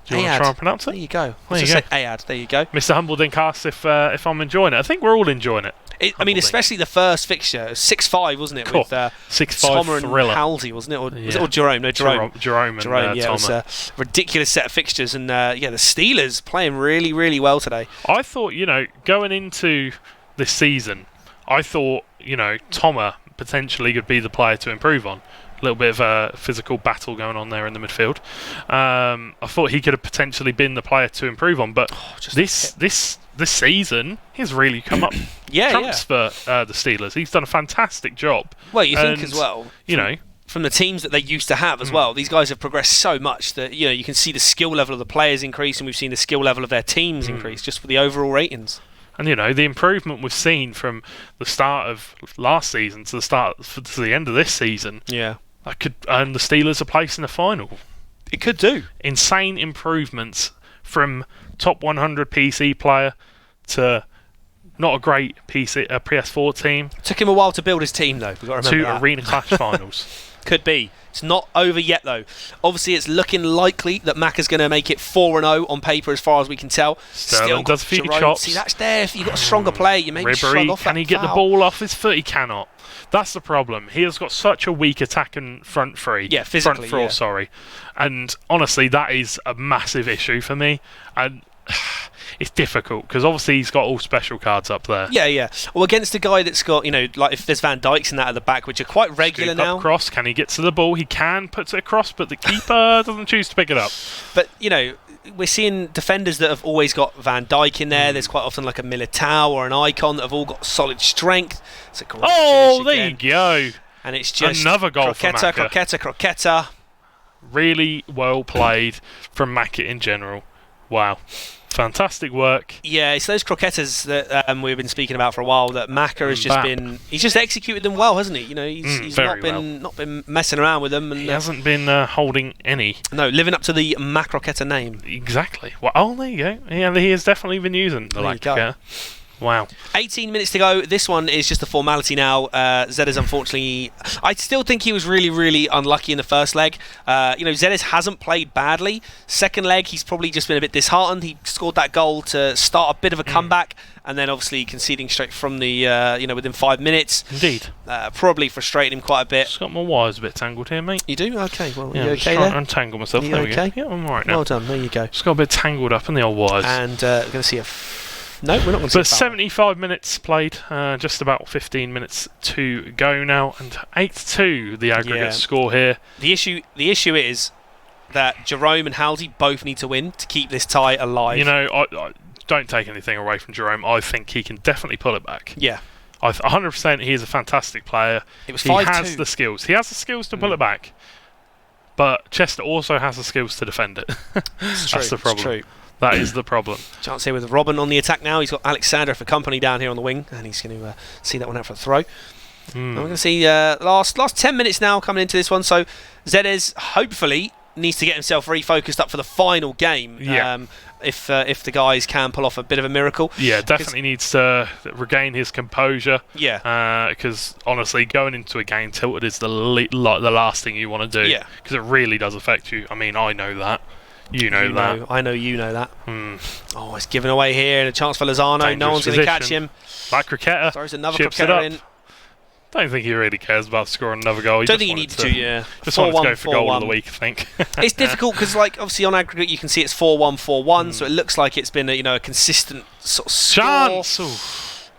Do you want to try and pronounce it? There you go. There you go. Ayad. There you go. Mr. Humbledon asks if I'm enjoying it. I think we're all enjoying it. I mean, especially the first fixture, 6-5, wasn't it? Cool. With 6-5 Tomer and thriller. Halsey, wasn't it? Or, was it or Jerome? No, Jerome. Jerome and yeah, Tomer. it was a ridiculous set of fixtures. And, the Steelers playing really, really well today. I thought, going into this season, I thought, Tomer potentially could be the player to improve on. A little bit of a physical battle going on there in the midfield. I thought he could have potentially been the player to improve on, but this season he's really come up trumps for the Steelers. He's done a fantastic job. Well, you think as well, from the teams that they used to have as well, these guys have progressed so much that you can see the skill level of the players increase, and we've seen the skill level of their teams increase just for the overall ratings. And the improvement we've seen from the start of last season to the end of this season. Yeah. That could earn the Steelers a place in the final. It could do. Insane improvements from top 100 PC player to not a great PS4 team. Took him a while to build his team, though. We've got to remember to Arena Clash finals. Could be. It's not over yet, though. Obviously, it's looking likely that Maka's going to make it 4-0 on paper, as far as we can tell. Sterling does a few chops. See, that's there. If you've got a stronger player, you maybe shrug off that. Can he get the ball off his foot? He cannot. That's the problem. He has got such a weak attack and front three. Yeah, physically. Front four, sorry. And honestly, that is a massive issue for me. And it's difficult because obviously he's got all special cards up there. Yeah. Well, against a guy that's got, like if there's Van Dijk's and that at the back, which are quite regular now. Up cross, can he get to the ball? He can put it across, but the keeper doesn't choose to pick it up. But, we're seeing defenders that have always got Van Dijk in there. There's quite often like a Militao or an Icon that have all got solid strength. It's a great finish there you go. And it's just another goal for Maka. Croqueta. Really well played from Maka in general. Wow. Fantastic work. Yeah, it's those croquetas that we've been speaking about for a while that Maka has just he's just executed them well, hasn't he? He's not been messing around with them. And, he hasn't been holding any. No, living up to the Macroqueta name. Exactly. Well, there you go. Yeah, he has definitely been using the Macroqueta. Wow. 18 minutes to go. This one is just a formality now. Zedis, unfortunately, I still think he was really, really unlucky in the first leg. Zedis hasn't played badly. Second leg, he's probably just been a bit disheartened. He scored that goal to start a bit of a comeback, and then obviously conceding straight from the, within 5 minutes. Indeed. Probably frustrated him quite a bit. Just got my wires a bit tangled here, mate. You do? Okay. Well, yeah, you okay there? I'm trying to untangle myself. There we go. Yeah, I'm all right now. Well done. There you go. Just got a bit tangled up in the old wires. And we're going to see no, we're not going to see. But 75 minutes played, just about 15 minutes to go now, and 8-2 the aggregate score here. The issue is that Jerome and Halsey both need to win to keep this tie alive. I don't take anything away from Jerome. I think he can definitely pull it back. Yeah. 100% he is a fantastic player. It was 5-2. He has the skills. He has the skills to pull it back. But Chester also has the skills to defend it. That's the problem. It's true. That is the problem. Chance here with Robin on the attack now. He's got Alexander for company down here on the wing, and he's going to see that one out for a throw. And we're going to see last 10 minutes now coming into this one. So Zedis hopefully needs to get himself refocused up for the final game. Yeah. If the guys can pull off a bit of a miracle. Yeah, definitely needs to regain his composure. Yeah. Because honestly, going into a game tilted is the last thing you want to do. Yeah. Because it really does affect you. I mean, I know that. You know that. I know you know that. Oh, it's given away here, and a chance for Lozano. Dangerous no one's going to catch position. him. That cricketer Throws another chips it cricketer up. in. Don't think he really cares about scoring another goal. Don't think he needs to. Yeah. Just wanted to 4-1, go for goal 4-1. of the week, I think. It's difficult because, like, obviously on aggregate you can see it's 4-1, 4-1, so it looks like it's been a consistent sort of score. Chance. Ooh.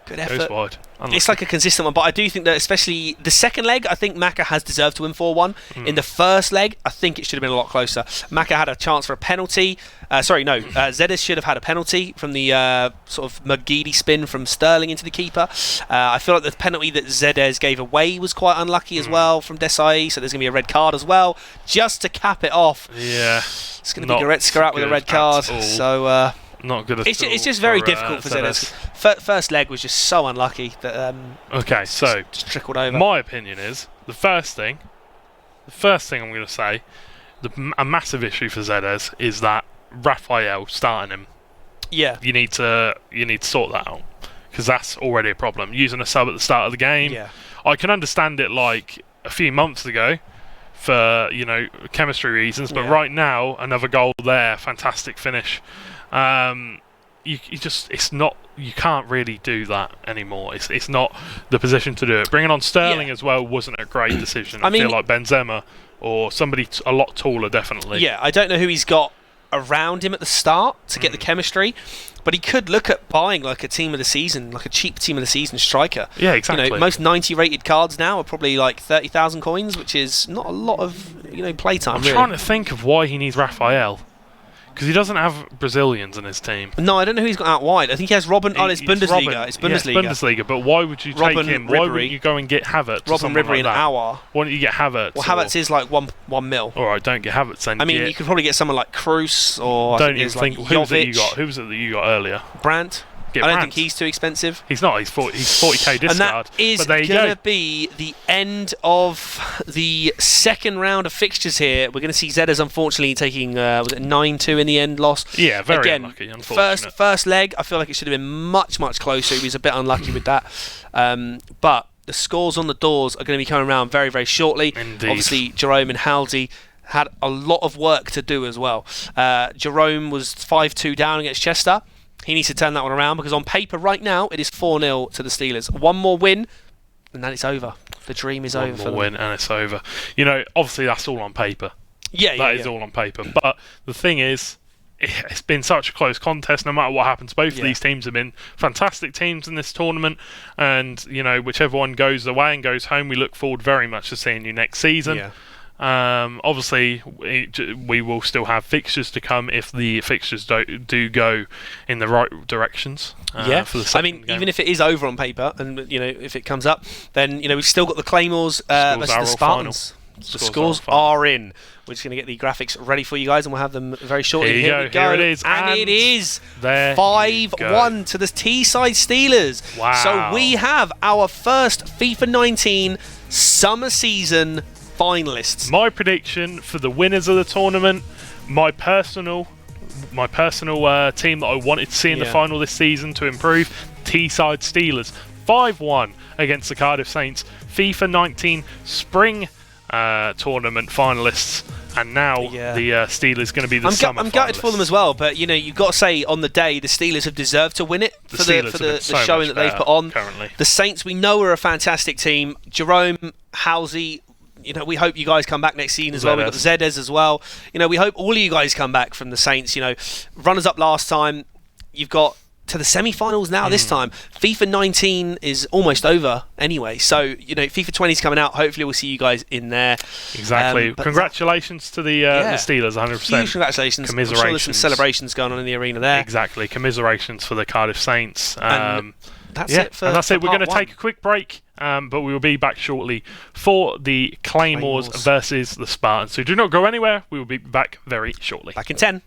Good Goes effort. wide. It's like a consistent one, but I do think that especially the second leg, I think Maka has deserved to win 4-1. In the first leg, I think it should have been a lot closer. Maka had a chance for a penalty. Zedes should have had a penalty from the sort of Magidi spin from Sterling into the keeper. I feel like the penalty that Zedes gave away was quite unlucky as well from Desai, so there's going to be a red card as well, just to cap it off. Yeah. It's going to be Goretzka out with a red card. So not good at all. It's just very difficult for Zedes. First leg was just so unlucky that okay, so just trickled over. My opinion is the first thing I'm going to say, a massive issue for Zedes is that Raphael starting him. Yeah, you need to sort that out because that's already a problem. Using a sub at the start of the game, I can understand it like a few months ago for chemistry reasons, but right now another goal there, fantastic finish. You can't really do that anymore. It's not the position to do it. Bringing on Sterling as well wasn't a great decision. I feel like Benzema or somebody a lot taller, definitely. Yeah, I don't know who he's got around him at the start to get the chemistry, but he could look at buying like a team of the season, like a cheap team of the season striker. Yeah, exactly. Most 90 rated cards now are probably like 30,000 coins, which is not a lot of playtime. I'm trying to think of why he needs Raphael. Because he doesn't have Brazilians in his team. No, I don't know who he's got out wide. I think he has Robin. It's Bundesliga. It's Bundesliga. Yeah, it's Bundesliga, but why would you take him? Why wouldn't you go and get Havertz? Robin Ribery and Aouar. Why don't you get Havertz? Well, Havertz is like 1 mil. Alright, don't get Havertz then. I mean, you could probably get someone like Kroos or don't even think like who was it you got? Who was it that you got earlier? Brandt. I don't think he's too expensive. He's not. He's 40k discard. And that is going to be the end of the second round of fixtures here. We're going to see Zedes unfortunately taking was it 9-2 in the end loss. Yeah, very unlucky. Unfortunate. First leg, I feel like it should have been much closer. He was a bit unlucky with that, but the scores on the doors are going to be coming around very, very shortly. Indeed. Obviously, Jerome and Halsey had a lot of work to do as well. Jerome was 5-2 down against Chester. He needs to turn that one around because on paper right now it is 4-0 to the Steelers. One more win and then it's over. The dream is over. One more win and it's over. Obviously that's all on paper. That is all on paper. But the thing is, it's been such a close contest no matter what happens. Both of these teams have been fantastic teams in this tournament, and whichever one goes away and goes home, we look forward very much to seeing you next season. Yeah. Obviously, we will still have fixtures to come if the fixtures do go in the right directions. For the game. Even if it is over on paper, and if it comes up, then we've still got the Claymores versus the Spartans. The scores are in. We're just going to get the graphics ready for you guys, and we'll have them very shortly. Here we go. Here it is. And it is 5-1 to the Teesside Steelers. Wow. So we have our first FIFA 19 summer season finalists. My prediction for the winners of the tournament, my personal team that I wanted to see in the final this season to improve, Teesside Steelers. 5-1 against the Cardiff Saints. FIFA 19 Spring tournament finalists. And now the Steelers going to be the summer finalists. I'm gutted for them as well, but you've got to say on the day the Steelers have deserved to win it for the showing that they've put on. Currently. The Saints, we know, are a fantastic team. Jerome, Halsey, we hope you guys come back next season as well. We've got Zedes as well. We hope all of you guys come back from the Saints. Runners up last time. You've got to the semi-finals now this time. FIFA 19 is almost over anyway. So, FIFA 20 is coming out. Hopefully we'll see you guys in there. Exactly. Congratulations to the Steelers, 100%. Huge congratulations. Commiserations. I'm sure there's some celebrations going on in the arena there. Exactly. Commiserations for the Cardiff Saints. That's it for that's it. We're going to part take a quick break, but we will be back shortly for the Claymores versus the Spartans. So do not go anywhere. We will be back very shortly. Back in 10.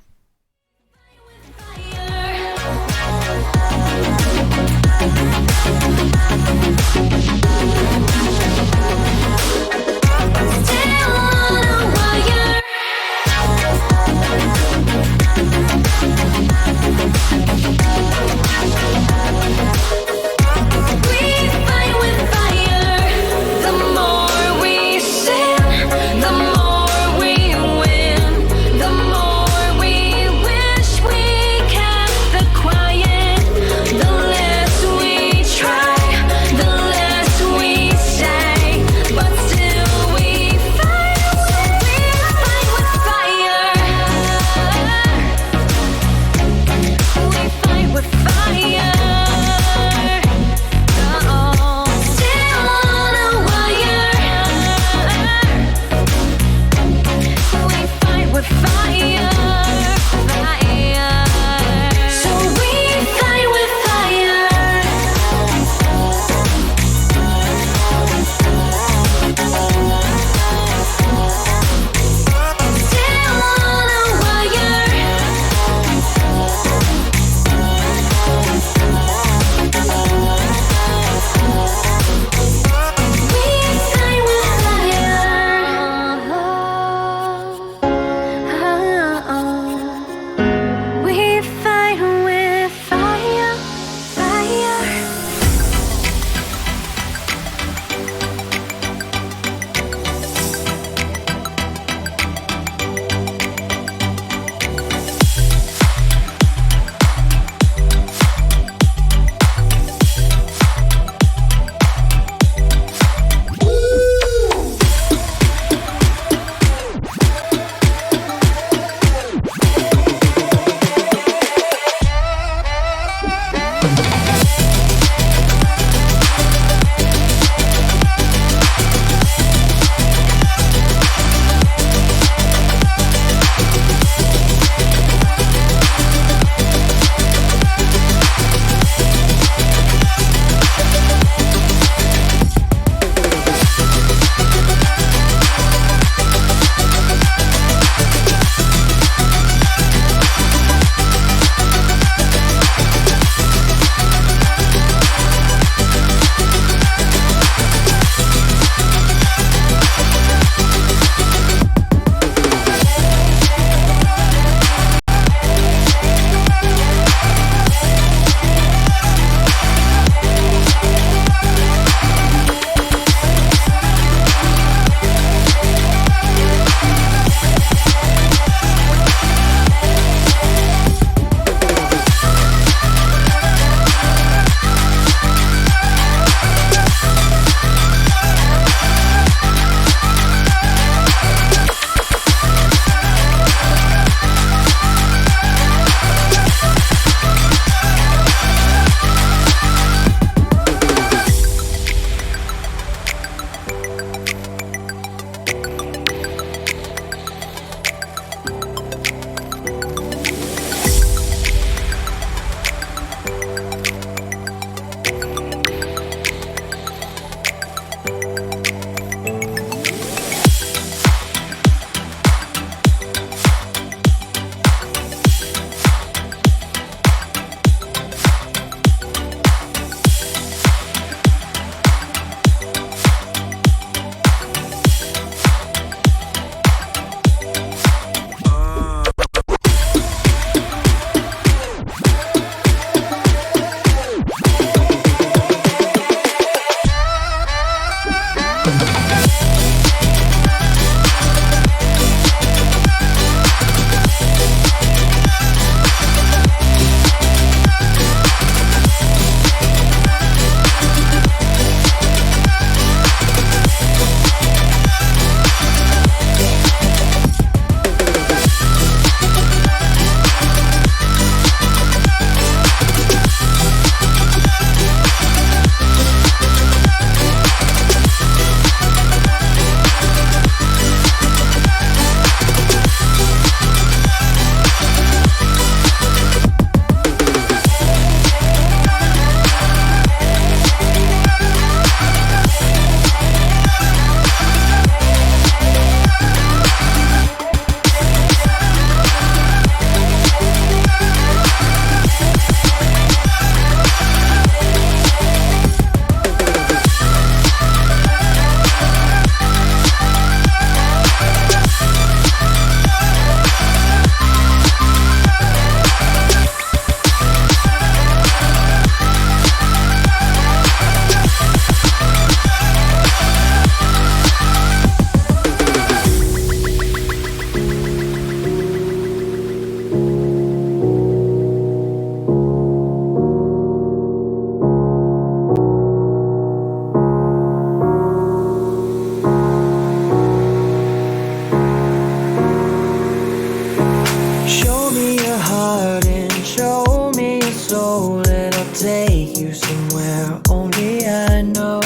I'll take you somewhere only I know.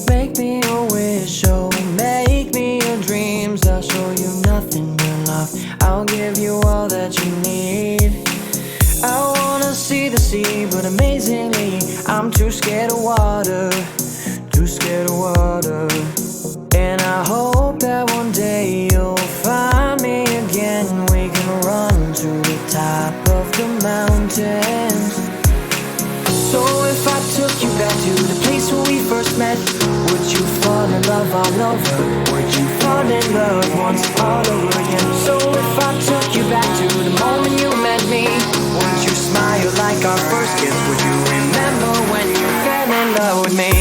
Make me a wish, oh, make me your dreams. I'll show you nothing but love. I'll give you all that you need. I wanna see the sea, but amazingly, I'm too scared of water. Too scared of water. And I hope that one day you'll find me again. We can run to the top of the mountains. So if I took you back to the place where we first met, would you fall in love all over? Would you fall in love once all over again? So if I took you back to the moment you met me, would you smile like our first kiss? Would you remember when you fell in love with me?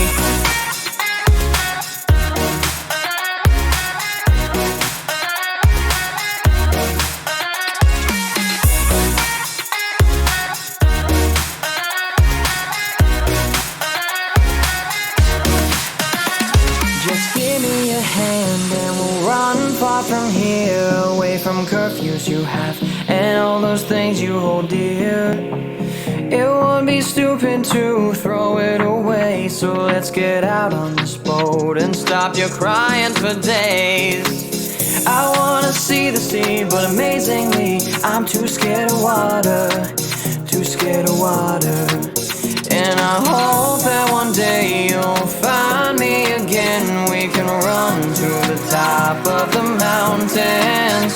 From here, away from curfews you have and all those things you hold dear. It would be stupid to throw it away, so let's get out on this boat and stop your crying for days. I wanna see the sea, but amazingly, I'm too scared of water, too scared of water. And I hope that one day you'll find me again. We can run to the top of the mountains.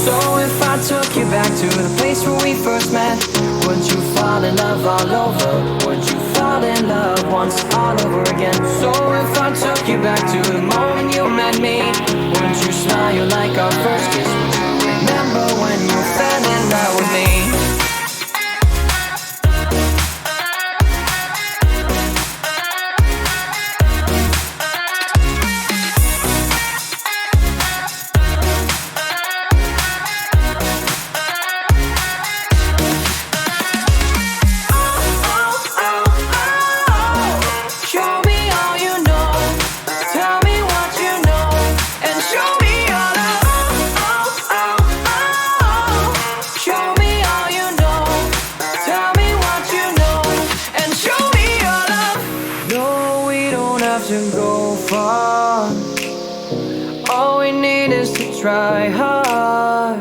So if I took you back to the place where we first met, would you fall in love all over? Would you fall in love once all over again? So if I took you back to the moment you met me, would you smile like our first kiss? Would you remember when you fell in love with me? Try hard.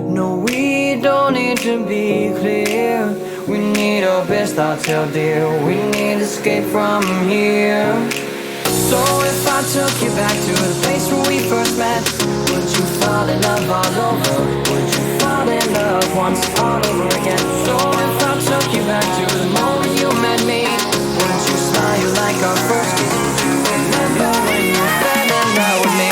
No, we don't need to be clear. We need our best thoughts out there. We need escape from here. So if I took you back to the place where we first met, would you fall in love all over? Would you fall in love once all over again? So if I took you back to the moment you met me, would you smile like our first kiss? Would you remember when you fell in love with me?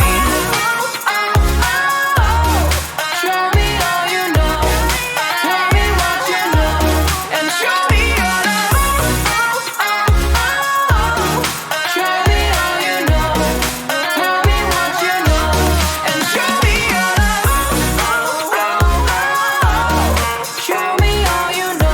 You know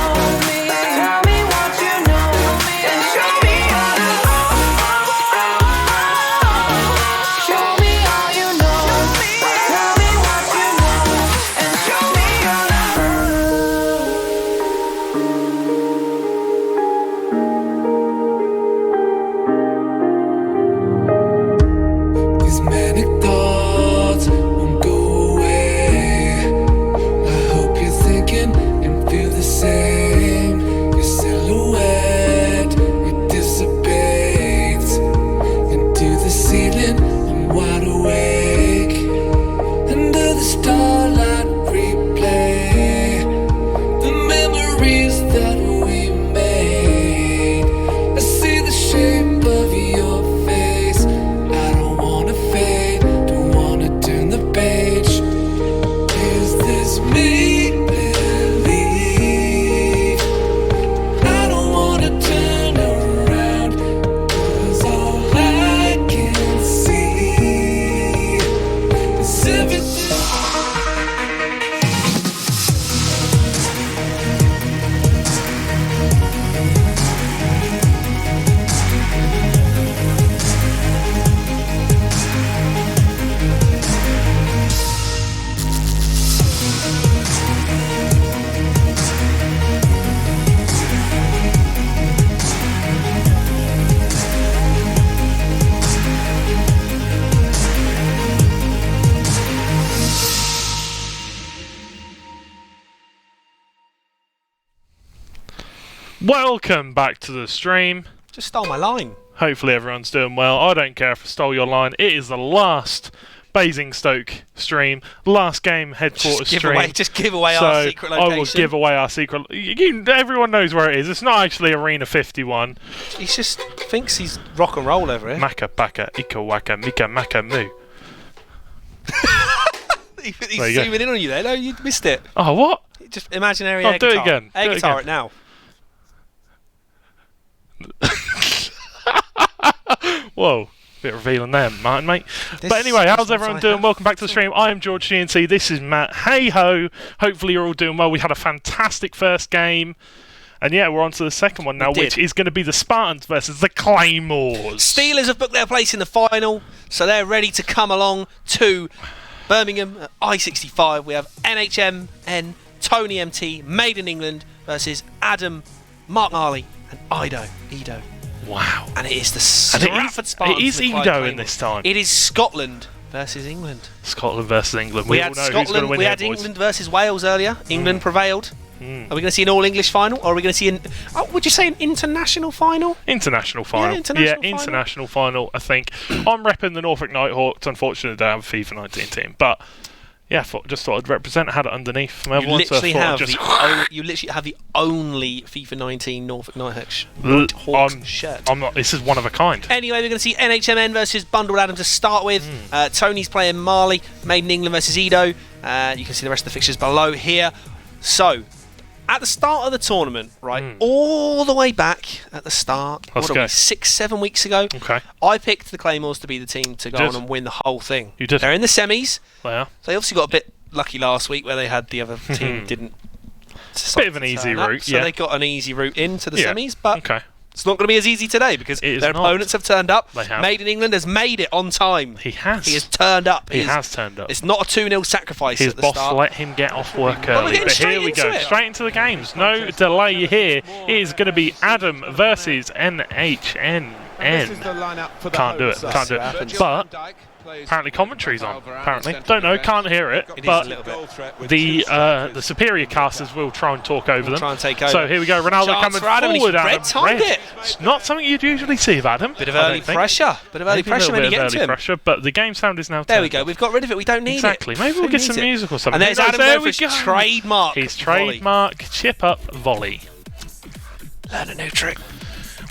Welcome back to the stream. Just stole my line. Hopefully everyone's doing well. I don't care if I stole your line. It is the last Basingstoke stream, last game headquarters stream. Just give away our secret location. I will give away our secret. Everyone knows where it is. It's not actually Arena 51. He just thinks he's rock and roll over here. Maka Baka Ika Waka Mika Maka Moo. He's zooming in on you there. No, you missed it. Oh, what? Just imaginary Oh, air do guitar. it again. Air Do it guitar again. it now. Whoa. Bit revealing there, Martin, mate. But anyway, how's everyone doing? Welcome back to the stream. I am George GNT. This is Matt. Hey ho. Hopefully you're all doing well. We had a fantastic first game. And yeah, we're on to the second one now, which is going to be the Spartans versus the Claymores. Steelers have booked their place in the final, so they're ready to come along to Birmingham at I-65. We have NHMN, Tony MT, Made in England versus Adam, Mark Marley and Edo. Wow. And it is the Stratford Spartans. It is Edo in this time. It is Scotland versus England. Scotland versus England. We had Scotland. We had England versus Wales earlier. England prevailed. Are we going to see an all-English final, or are we going to see would you say an international final? International final. International final, I think. I'm repping the Norfolk Nighthawks. Unfortunately, they have a FIFA 19 team. But, yeah, just thought I'd represent. I had it underneath from everyone. You literally have the only FIFA 19 Norfolk Nighthawks shirt. I'm not. This is one of a kind. Anyway, we're going to see NHMN versus Bundle Adam to start with. Tony's playing Marley, Made in England versus Edo. You can see the rest of the fixtures below here. So, at the start of the tournament, right, all the way back at the start, 6-7 weeks ago, I picked the Claymores to be the team to go on and win the whole thing. You did. They're in the semis. They are. They obviously got a bit lucky last week where they had the other team didn't. Bit of an easy route, so they got an easy route into the semis, but it's not going to be as easy today because their opponents have turned up. They have. Made in England has made it on time. He has. He has turned up. He has turned up. It's not a 2-0 sacrifice His at the boss start. let him get off work early. But here we go. Straight into the games. No delay here. It is going to be Adam versus NHNN. Can't do it. But apparently commentary's on. Apparently. Don't know. Can't hear it. But the superior casters will try and talk over them. Try and take over. So here we go. Ronaldo coming forward. Red-timed it. It's not something you'd usually see of Adam. Bit of early pressure. Bit of early pressure when you get to him. Pressure, but the game sound is now there we go. We've got rid of it. We don't need it. Exactly. Maybe we'll get some music or something. And there's Adam going for his trademark. His trademark chip up volley. Learn a new trick.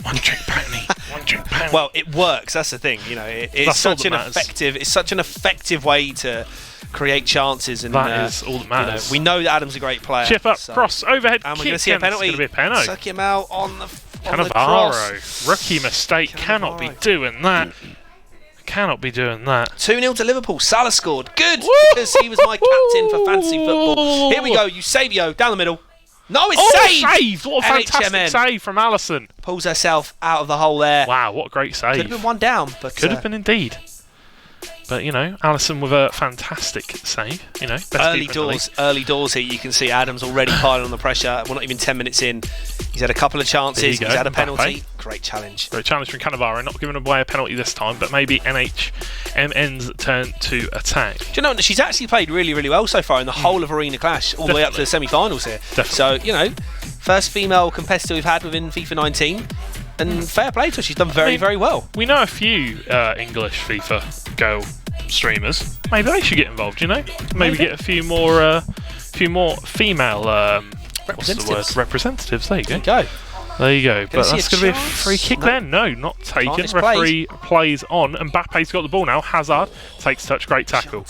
One trick pony. One trick pony. Well, it works. That's the thing. You know, it's such an effective. It's such an effective way to create chances. And that is all that matters. We know that Adam's a great player. Chip up, cross, overhead. And we're going to see a penalty. It's going to be a penalty. Suck him out on the Cannavaro. Rookie mistake. Cannot be doing that. Cannot be doing that. 2-0 to Liverpool. Salah scored. Good, because he was my captain for fantasy football. Here we go. Eusebio down the middle. No, it's saved! What a fantastic save from Alisson. Pulls herself out of the hole there. Wow, what a great save. Could have been one down, but could have been indeed. But, you know, Alisson with a fantastic save. You know, early doors here. You can see Adams already piling on the pressure. We're not even 10 minutes in. He's had a couple of chances. He's had a penalty. Great challenge. Great challenge from Cannavaro. Not giving away a penalty this time, but maybe NHMN's turn to attack. Do you know, she's actually played really, really well so far in the whole of Arena Clash, all the way up to the semi-finals here. Definitely. So, you know, first female competitor we've had within FIFA 19. And fair play to her. She's done very, very well. We know a few English FIFA girl streamers. Maybe they should get involved, you know? Maybe get a few more female representatives. There you go. There you go. But that's going to be a free kick then. No, not taken. Referee plays on. Mbappe's got the ball now. Hazard takes touch. Great tackle.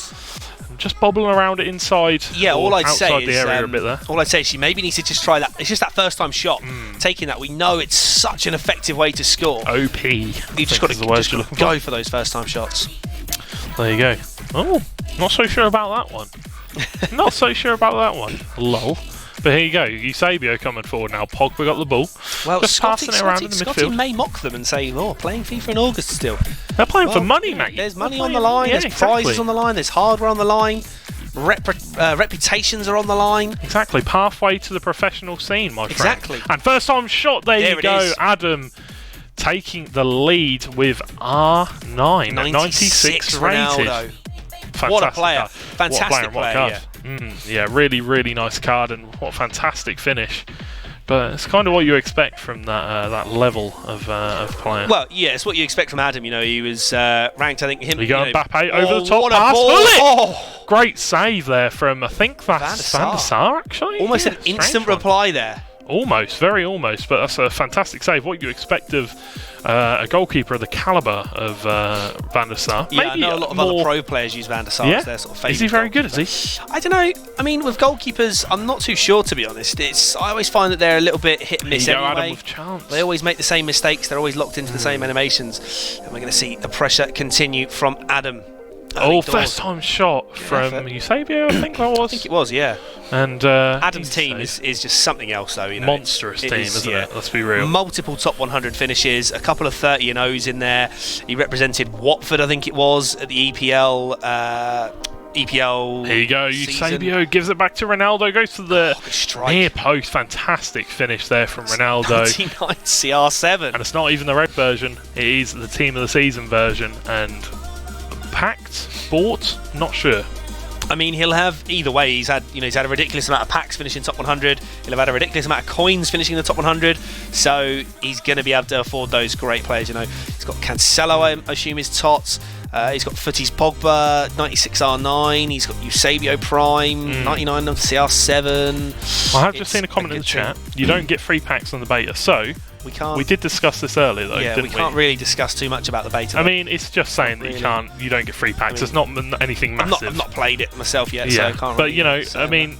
Just bobbling around it inside. Yeah, all I'd say is the area a bit there. All I'd say is she maybe needs to just try that. It's just that first time shot. Taking that, we know it's such an effective way to score. OP. You've just got to go for those first time shots. There you go. Oh, not so sure about that one. Not so sure about that one. Lol. But here you go. Eusebio coming forward now. Pogba got the ball. Well, just passing it around in the midfield. May mock them and say, "Oh, playing FIFA in August still." They're playing for money, mate. There's money on the line. There's prizes on the line. There's hardware on the line. Reputations are on the line. Exactly. Pathway to the professional scene, my friend. Exactly. And first time shot. There you go. Adam taking the lead with R9. 96 rated. Ronaldo. What a player. Fantastic player. Yeah, really, really nice card, and what a fantastic finish. But it's kind of what you expect from that level of player. Well, yeah, it's what you expect from Adam. You know, he was ranked, I think, him. You go Mbappe over the top what pass. a ball. Oh. Great save there from, I think that's Van der Sar, actually. Almost an instant reply there. Almost, very almost, but that's a fantastic save. What you expect of a goalkeeper of the calibre of Van der Sar. Yeah, Maybe I know a lot of other pro players use Van der Sar as their sort of favourite. Is he very good, is he? I don't know. I mean, with goalkeepers, I'm not too sure, to be honest. I always find that they're a little bit hit and miss anyway. Adam with chance. They always make the same mistakes. They're always locked into the same animations. And we're going to see the pressure continue from Adam. First time shot from Eusebio, I think that was. I think it was, yeah. And Adam's team is just something else, though. You know, monstrous team, isn't it? Let's be real. Multiple top 100 finishes, a couple of 30 and O's in there. He represented Watford, I think it was, at the EPL. Here you go. Eusebio gives it back to Ronaldo. Goes to the near post. Fantastic finish there from Ronaldo. 99 CR7. And it's not even the red version. It is the team of the season version. And bought, not sure. I mean, he'll have either way. He's had a ridiculous amount of packs finishing top 100. He'll have had a ridiculous amount of coins finishing in the top 100. So he's going to be able to afford those great players. You know, he's got Cancelo, I assume, is tots. He's got Footy's Pogba, 96 R9. He's got Eusebio Prime, 99 of CR7. I have just seen a comment in the chat. You don't get free packs on the beta, so we can't. We did discuss this earlier, though. Yeah, we can't really discuss too much about the beta. I mean, it's just saying that you don't get free packs. It's not anything massive. I've not played it myself yet, so I can't. But you know, I mean,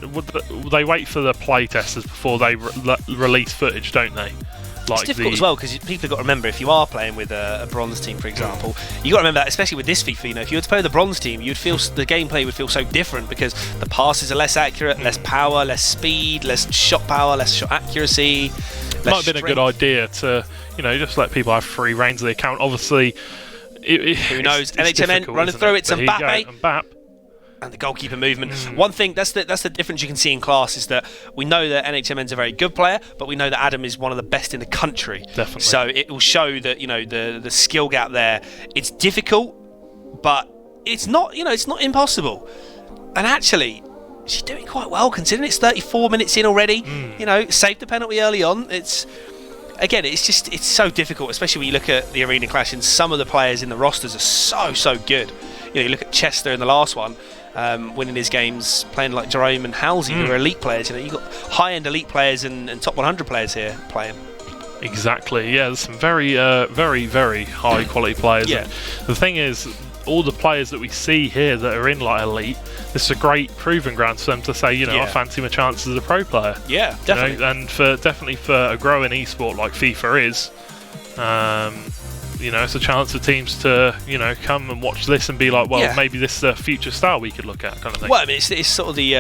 they wait for the play testers before they release footage, don't they? It's difficult as well because people have got to remember, if you are playing with a bronze team, for example, you got to remember that, especially with this FIFA. You know, if you were to play with the bronze team, you'd feel the gameplay would feel so different because the passes are less accurate, less power, less speed, less shot power, less shot accuracy. Might have been a good idea to just let people have free reigns of the account. Obviously, who knows? NHMN running through it. Mbappe. And the goalkeeper movement. One thing, that's the difference you can see in class, is that we know that NHMN's a very good player, but we know that Adam is one of the best in the country. Definitely. So it will show that the skill gap there. It's difficult, but it's not impossible. And actually, she's doing quite well considering it's 34 minutes in already. Saved the penalty early on. It's so difficult, especially when you look at the arena clash, and some of the players in the rosters are so good. You look at Chester in the last one. Winning his games, playing like Jerome and Halsey, who are elite players. You've got high-end elite players and top 100 players here playing. Exactly. Yeah, there's some very, very high-quality players. Yeah. And the thing is, all the players that we see here that are in like elite, this is a great proving ground for them to say, I fancy my chances as a pro player. Yeah, definitely. And definitely for a growing esport like FIFA is. It's a chance for teams to, come and watch this and be like, well, maybe this is a future star we could look at, kind of thing. Well, I mean, it's sort of the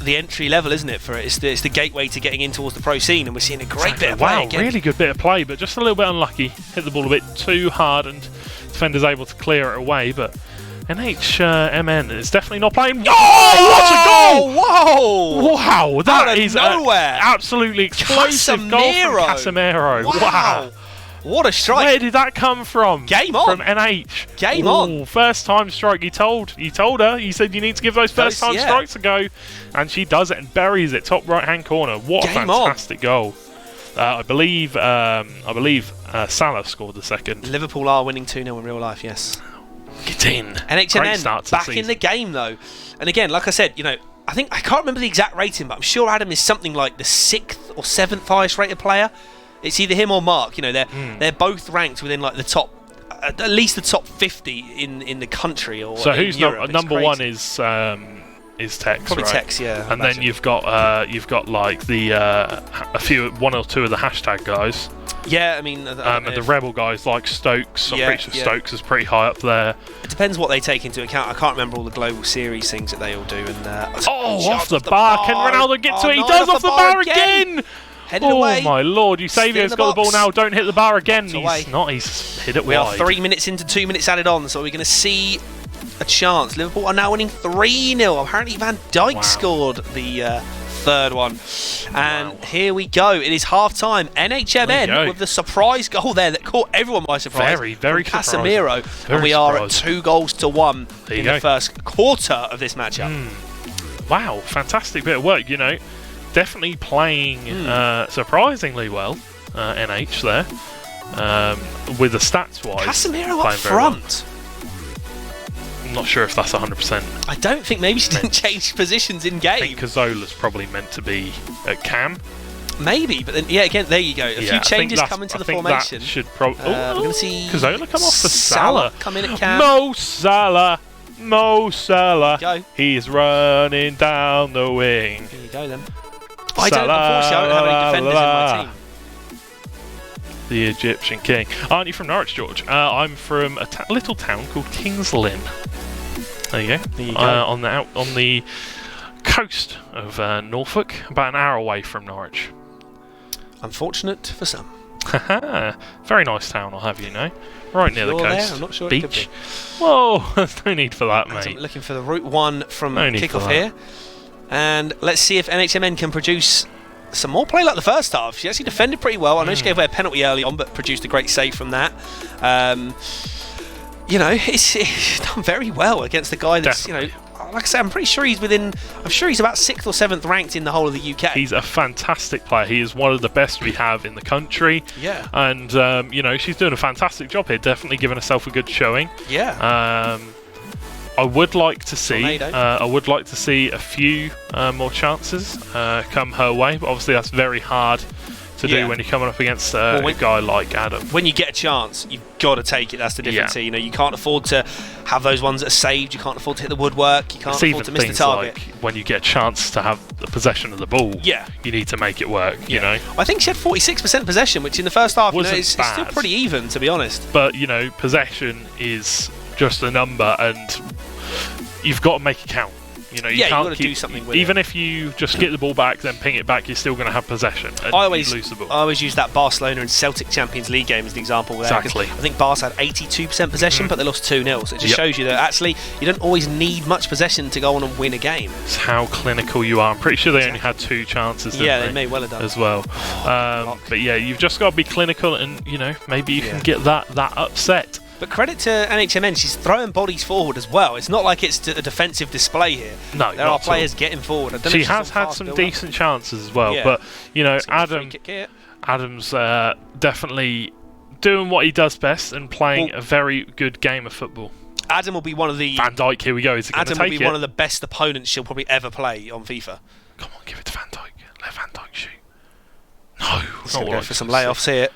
entry level, isn't it? For it, it's the gateway to getting in towards the pro scene, and we're seeing a great bit of play. Wow, really good bit of play, but just a little bit unlucky. Hit the ball a bit too hard, and defender's able to clear it away. But NHMN is definitely not playing. Oh, what a goal! Whoa! Wow, that is nowhere. Absolutely explosive goal from Casemiro. Wow. What a strike! Where did that come from? Game on! From NH. Game on! First time strike. He told her. He said you need to give those first time strikes a go, and she does it and buries it top right hand corner. What a fantastic goal! I believe Salah scored the second. Liverpool are winning 2-0 in real life. Yes. Get in. NHMN back in the game though, and again, like I said, I can't remember the exact rating, but I'm sure Adam is something like the 6th or 7th highest rated player. It's either him or Mark. They're both ranked within like the top, at least the top 50 in the country. Or so who's Europe. number one is Tex, probably right? Tex, yeah. And then you've got like the one or two of the hashtag guys. Yeah, I mean, and the rebel guys like Stokes. I'm pretty sure Stokes is pretty high up there. It depends what they take into account. I can't remember all the global series things that they all do. And off the bar! Can Ronaldo get to it? He does off the bar again. Headed away. My lord, Eusebio's got the ball now. Don't hit the bar again. He's hit it wide. We are 3 minutes into 2 minutes added on, so we're going to see a chance. Liverpool are now winning 3-0. Apparently Van Dijk scored the third one. And here we go. It is half-time. NHMN with the surprise goal there that caught everyone by surprise. Very, very Casemiro. And we are at 2-1 in the first quarter of this matchup. Wow, fantastic bit of work, definitely playing surprisingly well, NH there. With the stats-wise. Casemiro up front. I'm not sure if that's 100%. I don't think maybe she didn't change positions in game. I think Cazorla's probably meant to be at cam. Maybe, but then again, there you go. A few changes come into the formation. That should probably. We're going to see Cazorla come off for Salah. Come in at cam. Mo Salah. Go. He's running down the wing. There you go then. Unfortunately, I don't have any defenders in my team. The Egyptian king. Aren't you from Norwich, George? I'm from a little town called King's Lynn. There you go. There you go. On the coast of Norfolk, about an hour away from Norwich. Unfortunate for some. Very nice town, I'll have you know. Right near the coast. There? I'm not sure Beach. It could be. Whoa, there's no need for that, mate. I'm looking for the Route 1 from No kickoff here. And let's see if NHMN can produce some more play like the first half. She actually defended pretty well. I know she gave away a penalty early on, but produced a great save from that. You know, it's done very well against the guy that's, Definitely. you know, like I said, I'm pretty sure he's within. I'm sure he's about 6th or 7th ranked in the whole of the UK. He's a fantastic player. He is one of the best we have in the country. Yeah. And you know, she's doing a fantastic job here. Definitely giving herself a good showing. Yeah. I would like to see. Tornado. I would like to see a few more chances come her way, but obviously that's very hard to do when you're coming up against a guy like Adam. When you get a chance, you've got to take it. That's the difference. You know, you can't afford to have those ones that are saved. You can't afford to hit the woodwork. You can't afford to miss the target. Like when you get a chance to have the possession of the ball, you need to make it work. You know, I think she had 46% possession, which in the first half, you know, is bad. still pretty even, to be honest. But you know, possession is just a number, and you've got to make it count. You know, you can't got to do something with even it. if you just get the ball back, then ping it back, you're still going to have possession. And I always lose the ball. I always use that Barcelona and Celtic Champions League game as the example. There, Exactly. I think Barca had 82% possession, but they lost 2-0. So it just shows you that actually you don't always need much possession to go on and win a game. It's how clinical you are. I'm pretty sure they only had 2 chances. They may well have done as well. But yeah, you've just got to be clinical, and you know, maybe you can get that upset. But credit to NHMN, she's throwing bodies forward as well. It's not like it's a defensive display here. No, there are players getting forward. I don't know she if has had some decent chances as well. Yeah. But you know, Adam's definitely doing what he does best and playing a very good game of football. Adam will be one of the Van Dijk. Here we go. Is he going to take it? Adam will be one of the best opponents she'll probably ever play on FIFA. Come on, give it to Van Dijk. Let Van Dijk shoot. No, he's going to go for some layoffs here.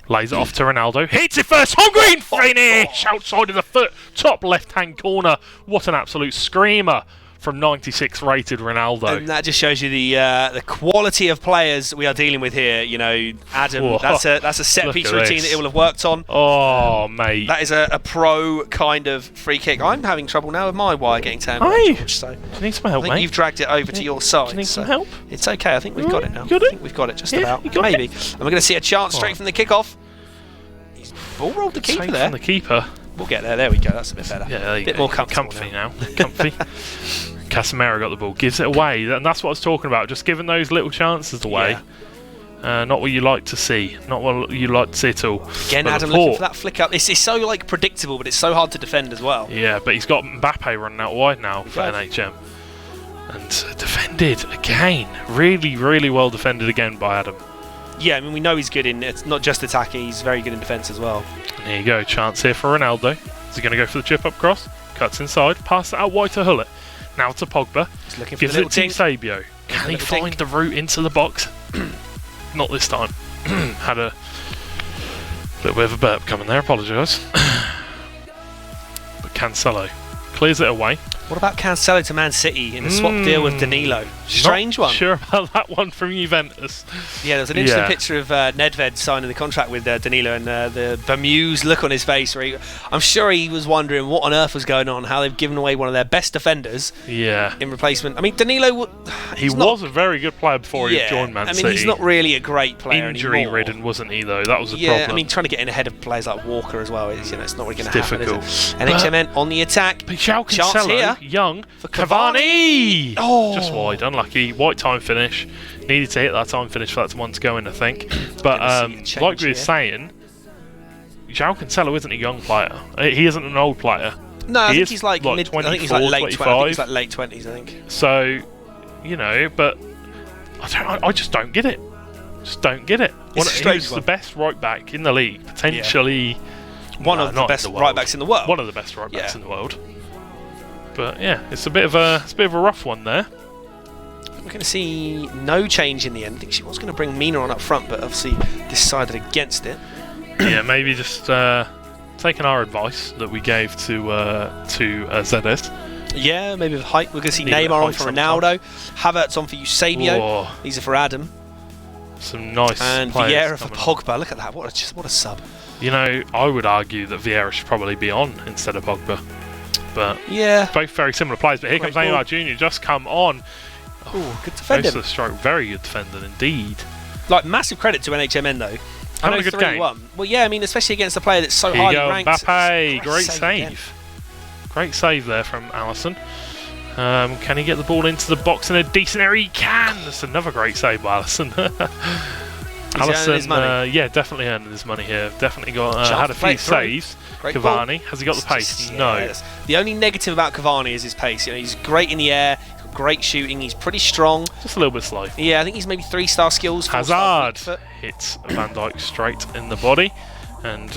Lays it off to Ronaldo. Hits it first. Home green finish outside of the foot. Top left-hand corner. What an absolute screamer from 96 rated Ronaldo. And that just shows you the quality of players we are dealing with here. You know, Adam. That's a set piece routine that he will have worked on. Oh, mate. That is a pro kind of free kick. I'm having trouble now with my wire getting turned. So do you need some help, I think you've dragged it over to your side. Do you need some help? It's okay. I think we've got it now. I think we've got it just about. Maybe. And we're going to see a chance straight from the kickoff. He's ball rolled the keeper there. From the keeper. We'll get there. There we go. That's a bit better. Yeah, there you bit go. more Comfy now. Comfy. Casemiro got the ball, gives it away, and that's what I was talking about. Just giving those little chances away. Not what you like to see. Not what you like to see at all. Again, but Adam looking for that flick up. It's so like predictable, but it's so hard to defend as well. Yeah, but he's got Mbappe running out wide now for NHM. And defended again. Really, really well defended again by Adam. Yeah, I mean, we know he's good in, it's not just attacking, he's very good in defence as well. And here you go, chance here for Ronaldo. Is he going to go for the chip up cross? Cuts inside, pass it out wide to Hullet. Now to Pogba. He's looking for gives the it to Sabio. Can he find the route into the box? Not this time. Had a little bit of a burp coming there, apologise. But Cancelo clears it away. What about Cancelo to Man City in a swap deal with Danilo? Strange one. Sure about that one from Juventus. Yeah, there's an interesting picture of Nedved signing the contract with Danilo, and the bemused look on his face. Where I'm sure he was wondering what on earth was going on, how they've given away one of their best defenders in replacement. I mean, Danilo... He was a very good player before he joined Man City. I mean, he's not really a great player Injury-ridden, wasn't he, though? That was the problem. Yeah, I mean, trying to get in ahead of players like Walker as well, it's not really going to happen, difficult. is it? NHMN on the attack. Chance here. Young for Cavani. Oh, just wide, unlucky. White time finish. Needed to hit that time finish for that one to go in, I think. But like we were saying, João Cancelo isn't a young player. He isn't an old player. No, I think he's like mid, 24, I think he's like late 20s. I think he's like late 20s, I think. So, you know, but I just don't get it. Just don't get it. He's the best right back in the league, potentially. One of the best right backs in the world. One of the best right backs in the world. But yeah, it's a bit of a rough one there. We're going to see no change in the end. I think she was going to bring Mina on up front, but obviously decided against it. Yeah, maybe just taking our advice that we gave to ZS. Yeah, maybe with height. We're going to see Neymar on for Ronaldo. Havertz on for Eusebio. Whoa. These are for Adam. Some nice and Vieira for Pogba. Look at that. What a sub. You know, I would argue that Vieira should probably be on instead of Pogba. But yeah, both very similar players. But here comes Neymar Jr. Just come on. Oh, good defending. Most of the stroke, very good defending indeed. Like, massive credit to NHMN though. Having a good game. Well, yeah, I mean, especially against a player that's so highly ranked. Mbappe, great save. Great save there from Alisson. Can he get the ball into the box in a decent area? He can. That's another great save by Alisson. Alisson, yeah, definitely earning his money here. Definitely got had a few saves. Cavani, has he got the pace? No. Yes. The only negative about Cavani is his pace. You know, he's great in the air. He's got great shooting. He's pretty strong. Just a little bit slow. Yeah, I think he's maybe 3-star skills. Hazard hits Van Dijk straight in the body, and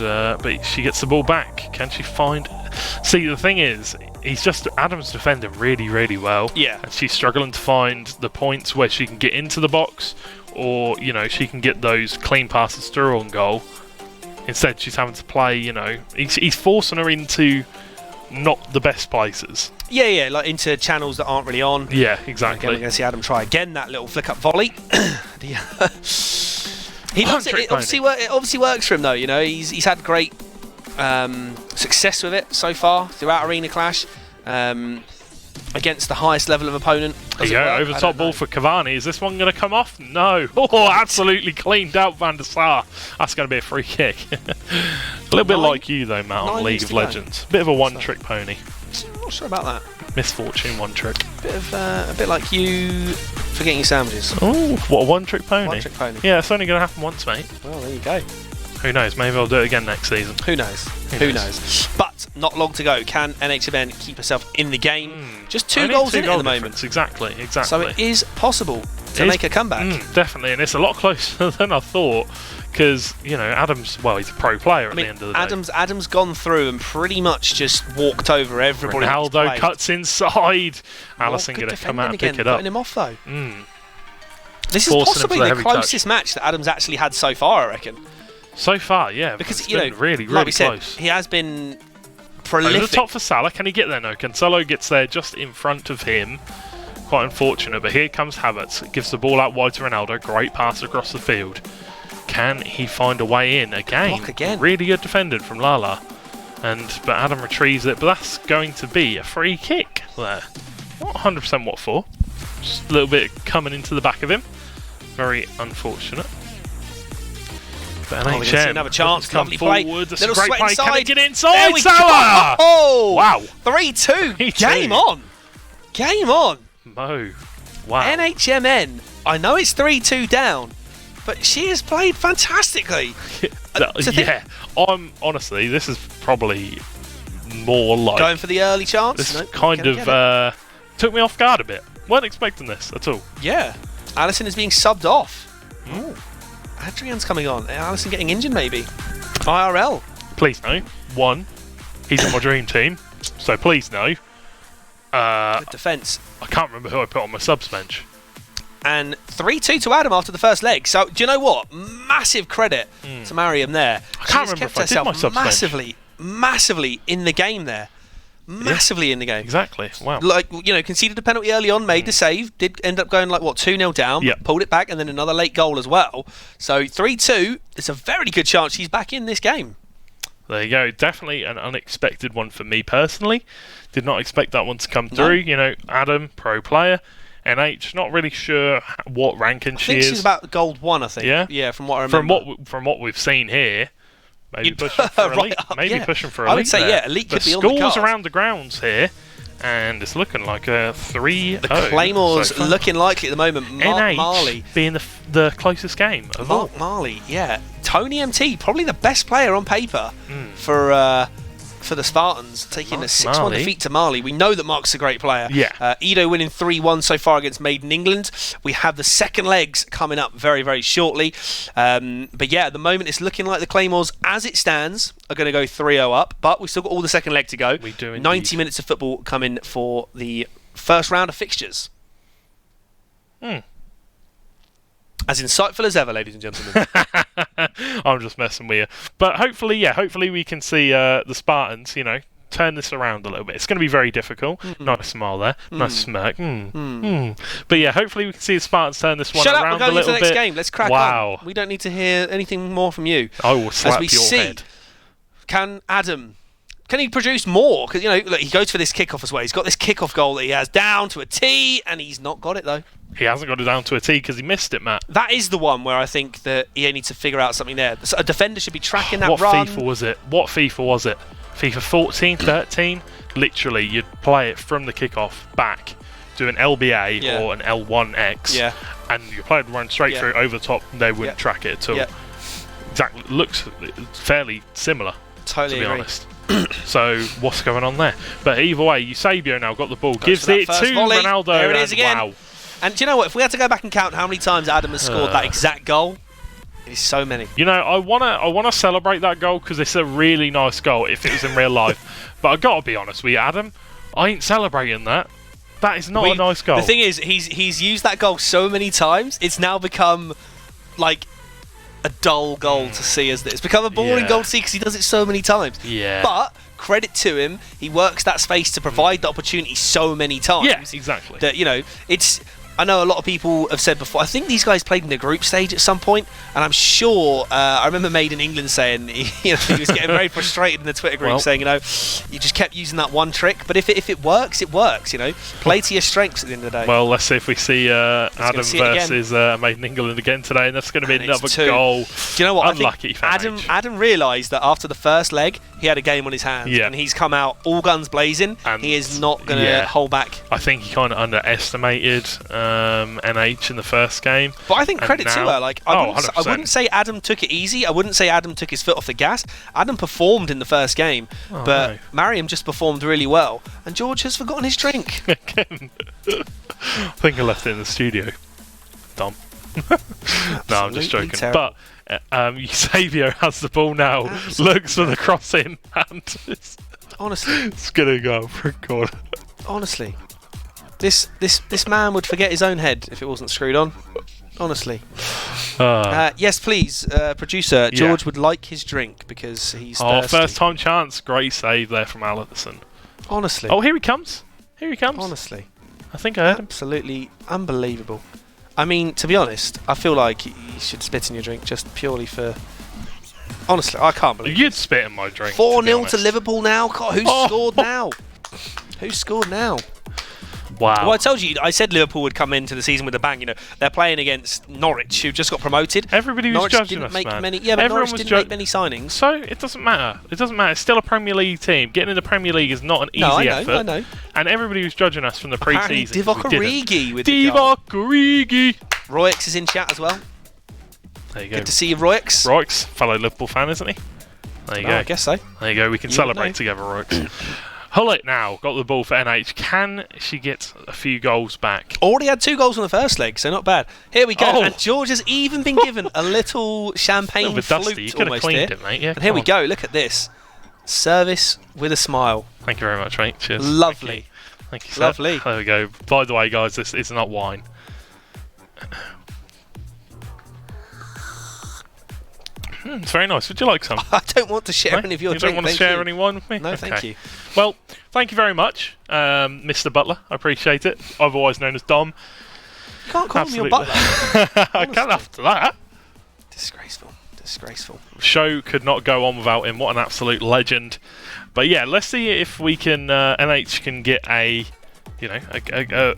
but she gets the ball back. Can she find? See, the thing is, Adam's defending really, really well. Yeah. And she's struggling to find the points where she can get into the box, or she can get those clean passes through on goal. Instead, she's having to play. He's forcing her into not the best places. Yeah, like into channels that aren't really on. Yeah, exactly. Again, we're going to see Adam try again that little flick up volley. He loves it. It obviously works for him though. He's had great success with it so far throughout Arena Clash against the highest level of opponent. Over the top ball for Cavani. Is this one going to come off? No. Oh, absolutely cleaned out Van der Sar. That's going to be a free kick. A little bit like you though, Matt, on League of Legends. Bit of a one-trick pony. I'm not sure about that. Misfortune, one trick. A bit like you forgetting your sandwiches. Oh, what a one-trick pony. One-trick pony. Yeah, it's only going to happen once, mate. Well, there you go. Who knows? Maybe I'll do it again next season. Who knows? Who knows? But not long to go. Can NHMN keep herself in the game? Just two goals in it at the moment. Exactly. So it is possible to make a comeback. Definitely, and it's a lot closer than I thought. Because Adams, he's a pro player at the end of the day. Adam's gone through and pretty much just walked over everybody. Ronaldo cuts inside. Alisson going to come out and pick it up. Putting him off though. This is possibly the closest match that Adam's actually had so far, I reckon. So far, yeah, because it's been really, really close. He has been prolific. Over the top for Salah. Can he get there? No. Cancelo gets there just in front of him. Quite unfortunate, but here comes Havertz. Gives the ball out wide to Ronaldo. Great pass across the field. Can he find a way in again? Block again. Really good defended from Lala. But Adam retrieves it. But that's going to be a free kick there. Not 100% what for. Just a little bit coming into the back of him. Very unfortunate. But NHM, another chance. Lovely play. That's a great play. Can he get inside? Salah! Oh! Wow. 3-2. Game on. Game on. Mo. Wow. NHMN. I know it's 3-2 down, but she has played fantastically. Yeah. Honestly, this is probably more like... Going for the early chance? This kind of took me off guard a bit. Weren't expecting this at all. Yeah. Alisson is being subbed off. Ooh. Adrian's coming on. Alisson getting injured, maybe. IRL. Please no. One, he's on my dream team, so please no. Good defence. I can't remember who I put on my subs bench. And 3-2 to Adam after the first leg. So, do you know what? Massive credit to Mariam there. I can't remember if I did my subs bench. Massively in the game there. Massively in the game. Exactly. Wow. Conceded a penalty early on, made the save, did end up going 2-0 down, pulled it back, and then another late goal as well. So 3-2, it's a very good chance she's back in this game. There you go. Definitely an unexpected one for me personally. Did not expect that one to come through. Adam, pro player. NH, not really sure what ranking she is. I think she's about gold 1, I think. Yeah? Yeah, from what I remember. From what we've seen here. Maybe pushing for elite. Pushing for elite. I would say, there. Elite could but be on the cards. Schools around the grounds here, and it's looking like a 3-0. The Claymores looking likely at the moment. NH Marley being the closest game of all. Marley, yeah. Tony MT, probably the best player on paper for for the Spartans, taking a 6-1 Mali. defeat to Mali. We know that Mark's a great player. Yeah. Edo winning 3-1 so far against Made in England. We have the second legs coming up very, very shortly. But yeah, at the moment it's looking like the Claymores, as it stands, are going to go 3-0 up. But we've still got all the second leg to go. We do indeed. 90 minutes of football coming for the first round of fixtures. As insightful as ever, ladies and gentlemen. I'm just messing with you. But hopefully we can see the Spartans, turn this around a little bit. It's going to be very difficult. Nice smile there. Nice smirk. But yeah, hopefully we can see the Spartans turn this one Shut up, around we're a going into little the next bit. game. Let's crack Wow. on. We don't need to hear anything more from you. I will slap As we your see, head. can Adam... Can he produce more? Because, look, he goes for this kickoff as well. He's got this kickoff goal that he has down to a T, and he's not got it, though. He hasn't got it down to a T because he missed it, Matt. That is the one where I think that he needs to figure out something there. So a defender should be tracking that What run. FIFA was it? FIFA 14, 13? Literally, you'd play it from the kickoff back, do an LBA or an L1X, and your player would run straight through over the top, and they wouldn't track it at all. Exactly. Looks fairly similar, Totally to be agree. honest. So what's going on there? But either way, Eusebio now got the ball, gives for that it to first volley. Ronaldo. There it is again. Wow. And do you know what? If we had to go back and count how many times Adam has scored that exact goal, it is so many. I wanna celebrate that goal because it's a really nice goal if it was in real life. But I gotta be honest with you, Adam, I ain't celebrating that. That is not a nice goal. The thing is, he's used that goal so many times, it's now become like a dull goal to see, isn't it? It's become a boring goal to see because he does it so many times. Yeah. But credit to him, he works that space to provide the opportunity so many times. Yeah, exactly. That it's. I know a lot of people have said before, I think these guys played in the group stage at some point, and I'm sure, I remember Made in England saying, he was getting very frustrated in the Twitter group saying, you just kept using that one trick, but if it works, it works, Play to your strengths at the end of the day. Well, let's see if we see Adam versus Made in England again today, and that's going to be another goal. Do you know what? Unlucky for Adam realised that after the first leg, he had a game on his hands, and he's come out all guns blazing, and he is not going to hold back. I think he kind of underestimated NH in the first game. But I think credit to her. I 100%. wouldn't say Adam took it easy. I wouldn't say Adam took his foot off the gas. Adam performed in the first game, but Mariam just performed really well. And George has forgotten his drink. Again. I think I left it in the studio. Dumb. No, I'm just joking. Terrible. But Eusebio has the ball now, looks for the crossing, and Honestly. It's going to go for a corner. Honestly. This man would forget his own head if it wasn't screwed on. Honestly. Yes, please, producer. George would like his drink because he's thirsty. First time chance. Great save there from Allison. Honestly. Oh, here he comes. Honestly. I think I heard him. Absolutely unbelievable. I mean, to be honest, I feel like you should spit in your drink just purely for... Honestly, I can't believe You'd spit in my drink. 4-0 to Liverpool now. God, who scored now? Who scored now? Wow. Well, I told you, I said Liverpool would come into the season with a bang. They're playing against Norwich, who just got promoted. Everybody was Norwich judging didn't us, make man. many. Yeah, but Everyone Norwich was didn't make many signings. So it doesn't matter. It's still a Premier League team. Getting in the Premier League is not an easy effort. I know. And everybody was judging us from the pre-season. Divock Origi with the goal. Divock Origi. Royx is in chat as well. There you go. Good to see you, Royx. Royx, fellow Liverpool fan, isn't he? There you go. I guess so. There you go. We can celebrate together, Royx. Hullet now got the ball for NH. Can she get a few goals back? Already had 2 goals on the first leg, so not bad. Here we go. And George has even been given a little champagne flute You could have cleaned it, mate. Yeah, and here we go. Look at this. Service with a smile. Thank you very much, mate. Cheers. Lovely. Thank you, sir. Lovely. There we go. By the way, guys, this is not wine. It's very nice. Would you like some? I don't want to share any of your drink. drink. You don't want to share any wine with me? No, thank you. Well, thank you very much, Mr. Butler. I appreciate it. Otherwise known as Dom. You can't call me your butler. I can't after that. Disgraceful. Show could not go on without him. What an absolute legend. But yeah, let's see if we can NH can get a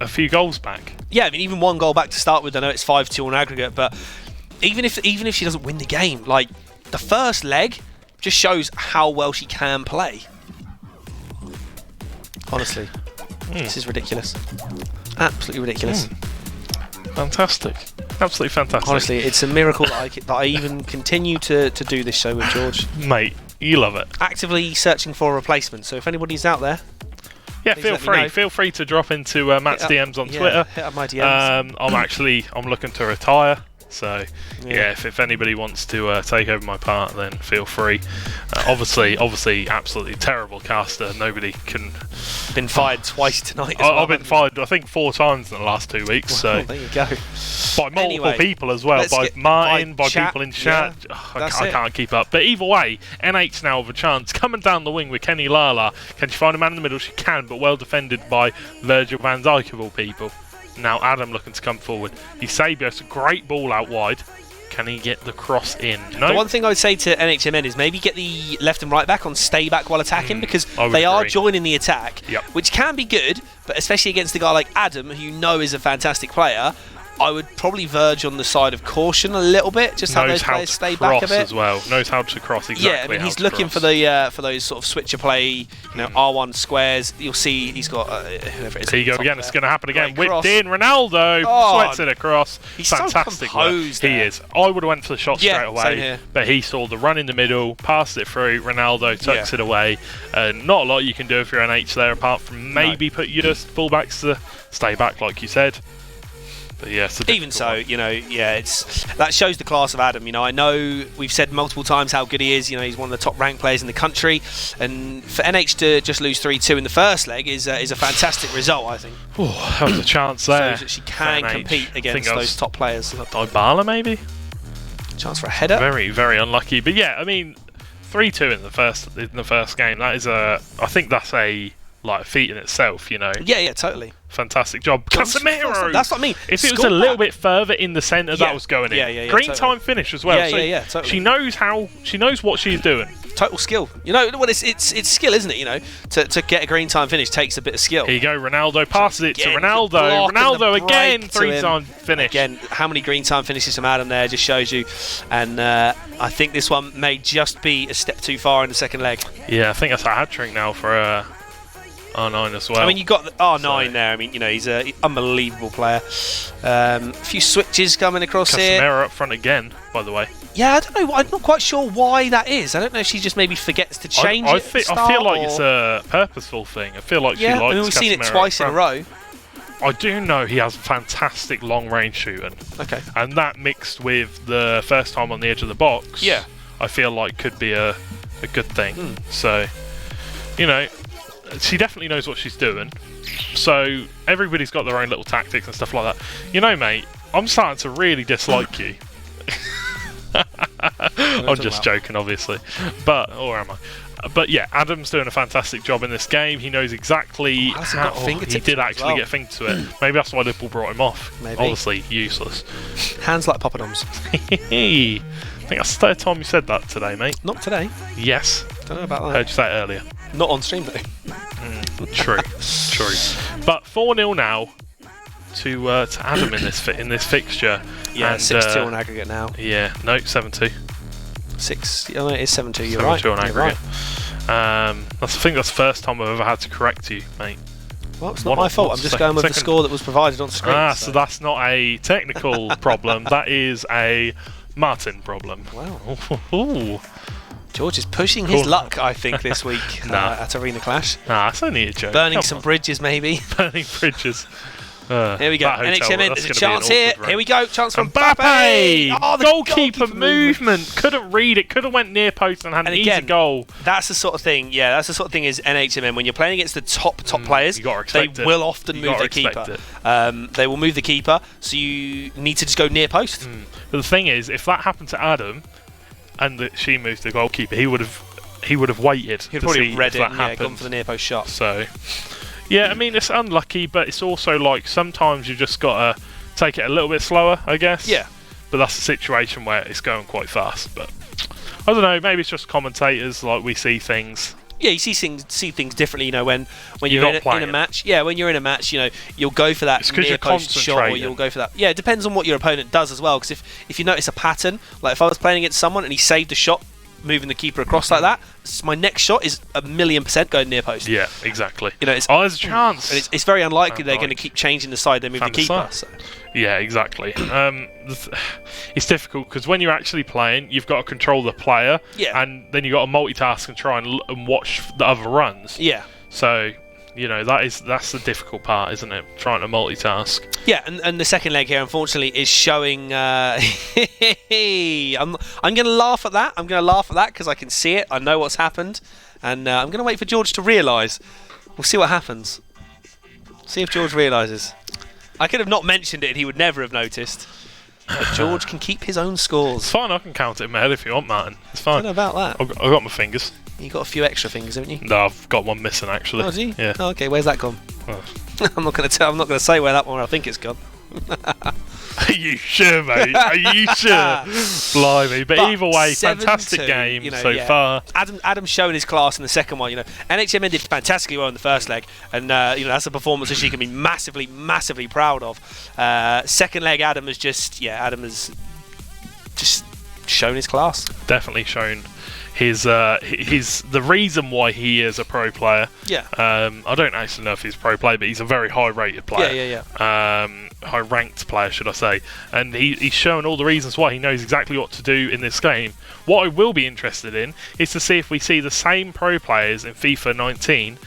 few goals back. Yeah, I mean, even 1 goal back to start with. I know it's 5-2 on aggregate, but even if she doesn't win the game, like the first leg just shows how well she can play. Honestly, this is ridiculous. Absolutely ridiculous. Fantastic. Absolutely fantastic. Honestly, it's a miracle that I even continue to do this show with George. Mate, You love it. Actively searching for a replacement. So if anybody's out there, yeah, please feel let me free. know. Feel free to drop into Matt's DMs on Yeah, Twitter. hit up my DMs. I'm looking to retire. So yeah, if anybody wants to take over my part, then feel free. Obviously, absolutely terrible caster. Nobody can. Been fired twice tonight. I've been fired, I think, 4 times in the last 2 weeks. Well, So there you go. by multiple people as well, by Martin, by people in chat. Yeah, I can't keep up. But either way, NH now have a chance. Coming down the wing with Kenny Lala. Can she find a man in the middle? She can, but well defended by Virgil van Dijk of all people. Now Adam looking to come forward. Eusebius, a great ball out wide. Can he get the cross in? No. The one thing I would say to NHMN is maybe get the left and right back on stay back while attacking, because they are joining the attack, which can be good, but especially against a guy like Adam, who you know is a fantastic player. I would probably verge on the side of caution a little bit, just have those players stay back a bit. As well. Knows how to cross exactly. Yeah, I mean he's looking for the for those sort of switcher play, you know, R1 squares. You'll see he's got whoever it is. Here you go again. It's going to happen again. Great Whipped in, Ronaldo sweats it across. He's fantastic so composed work. He is. I would have went for the shot straight away, same here. but he saw the run in the middle, passed it through. Ronaldo tucks it away. Not a lot you can do if you're NH there, apart from maybe put your fullbacks to stay back, like you said. But yeah, even so, you know, that shows the class of Adam. You know, I know we've said multiple times how good he is. You know, he's one of the top ranked players in the country, and for NH to just lose 3-2 in the first leg is a fantastic result, I think. Oh, that was a chance there. Shows that she can compete against those top players. Dybala maybe. Chance for a header. Very, very unlucky. But yeah, I mean, 3-2 in the first game. That is I think that's a feat in itself. You know. Yeah, totally. Fantastic job, Casemiro. That's what I mean. If it was a little bit further in the centre, that was going in. Yeah, Green totally. time finish as well. Totally. She knows what she's doing. Total skill. You know, well, it's skill, isn't it? You know, to get a green time finish takes a bit of skill. Here you go, Ronaldo passes it to Ronaldo. Ronaldo again, 3-time finish. Again, how many green time finishes from Adam there just shows you. And I think this one may just be a step too far in the second leg. Yeah, I think that's a hat trick now for R9 as well. I mean, you got the R9 there. I mean, you know, he's an unbelievable player. A few switches coming across here. Casemiro up front again, by the way. Yeah, I don't know. I'm not quite sure why that is. I don't know if she just maybe forgets to change it. I feel like it's a purposeful thing. I feel like she likes Casemiro. We've seen it twice in a row. I do know he has fantastic long-range shooting. Okay. And that mixed with the first time on the edge of the box, I feel like could be a good thing. So, you know, she definitely knows what she's doing. So everybody's got their own little tactics and stuff like that. You know, mate, I'm starting to really dislike you. I'm just joking, obviously. Or am I? But yeah, Adam's doing a fantastic job in this game. He knows exactly how he did actually get fingered to it. Maybe that's why Liverpool brought him off. Maybe. Obviously, useless. Hands like poppadoms. I think that's the third time you said that today, mate. Not today. Yes. Don't know about that. Heard you say it earlier. Not on stream, though. True. But 4-0 now to Adam in this fixture. Yeah, 6-2 on aggregate now. Yeah, no, 7-2. 6. Oh, no, it is 7-2. You're right. 7-2 on aggregate. Right. I think that's the first time I've ever had to correct you, mate. Well, it's not my fault. I'm just going with the score that was provided on screen. So that's not a technical problem. That is a Martin problem. Wow. Ooh. George is pushing his luck, I think, this week at Arena Clash. Nah, it's only a joke. Burning some bridges, maybe. Burning bridges. Here we go. NHMN, there's a chance here. Here we go. Chance from Mbappe. Oh, the goalkeeper movement. Couldn't read it. Could have went near post and had an easy goal. That's the sort of thing. Yeah, that's the sort of thing is NHMN. When you're playing against the top players, they will often move the keeper. They will move the keeper, so you need to just go near post. But the thing is, if that happened to Adam, and she moved the goalkeeper, he would have waited. He'd probably read it. Gone for the near post shot. So. Yeah, I mean, it's unlucky, but it's also like sometimes you've just got to take it a little bit slower, I guess. Yeah. But that's a situation where it's going quite fast. But I don't know, maybe it's just commentators, like we see things. Yeah, you see things differently, you know, when you're in a match. Yeah, when you're in a match, you know, you'll go for that near post shot, or you'll go for that. Yeah, it depends on what your opponent does as well, because if you notice a pattern, like if I was playing against someone and he saved a shot, moving the keeper across like that, my next shot is 1,000,000% going near post. Yeah, exactly. You know, there's a chance. And it's very unlikely they're going to keep changing the side they move the keeper. So. Yeah, exactly. It's difficult because when you're actually playing, you've got to control the player, and then you've got to multitask and try and watch the other runs. Yeah. So, that's the difficult part, isn't it? Trying to multitask. Yeah, and the second leg here, unfortunately, is showing... I'm going to laugh at that. I'm going to laugh at that because I can see it. I know what's happened. And I'm going to wait for George to realise. We'll see what happens. See if George realises. I could have not mentioned it and he would never have noticed. But George can keep his own scores. It's fine, I can count it in my head if you want, Martin. It's fine. I don't know about that. I've got my fingers. You've got a few extra fingers, haven't you? No, I've got one missing, actually. Oh, do you? Yeah. Oh, okay, where's that gone? Oh. I'm not going to say where that one I think it's gone. Are you sure, mate? Are you sure? Blimey. But either way, fantastic game so far. Adam's shown his class in the second one. NHM did fantastically well in the first leg, and that's a performance that she can be massively, massively proud of. Second leg, Adam has just shown his class. Definitely shown his the reason why he is a pro player. Yeah. I don't actually know if he's a pro player, but he's a very high rated player. Yeah. High ranked player, should I say? And he's shown all the reasons why. He knows exactly what to do in this game. What I will be interested in is to see if we see the same pro players in FIFA 19, in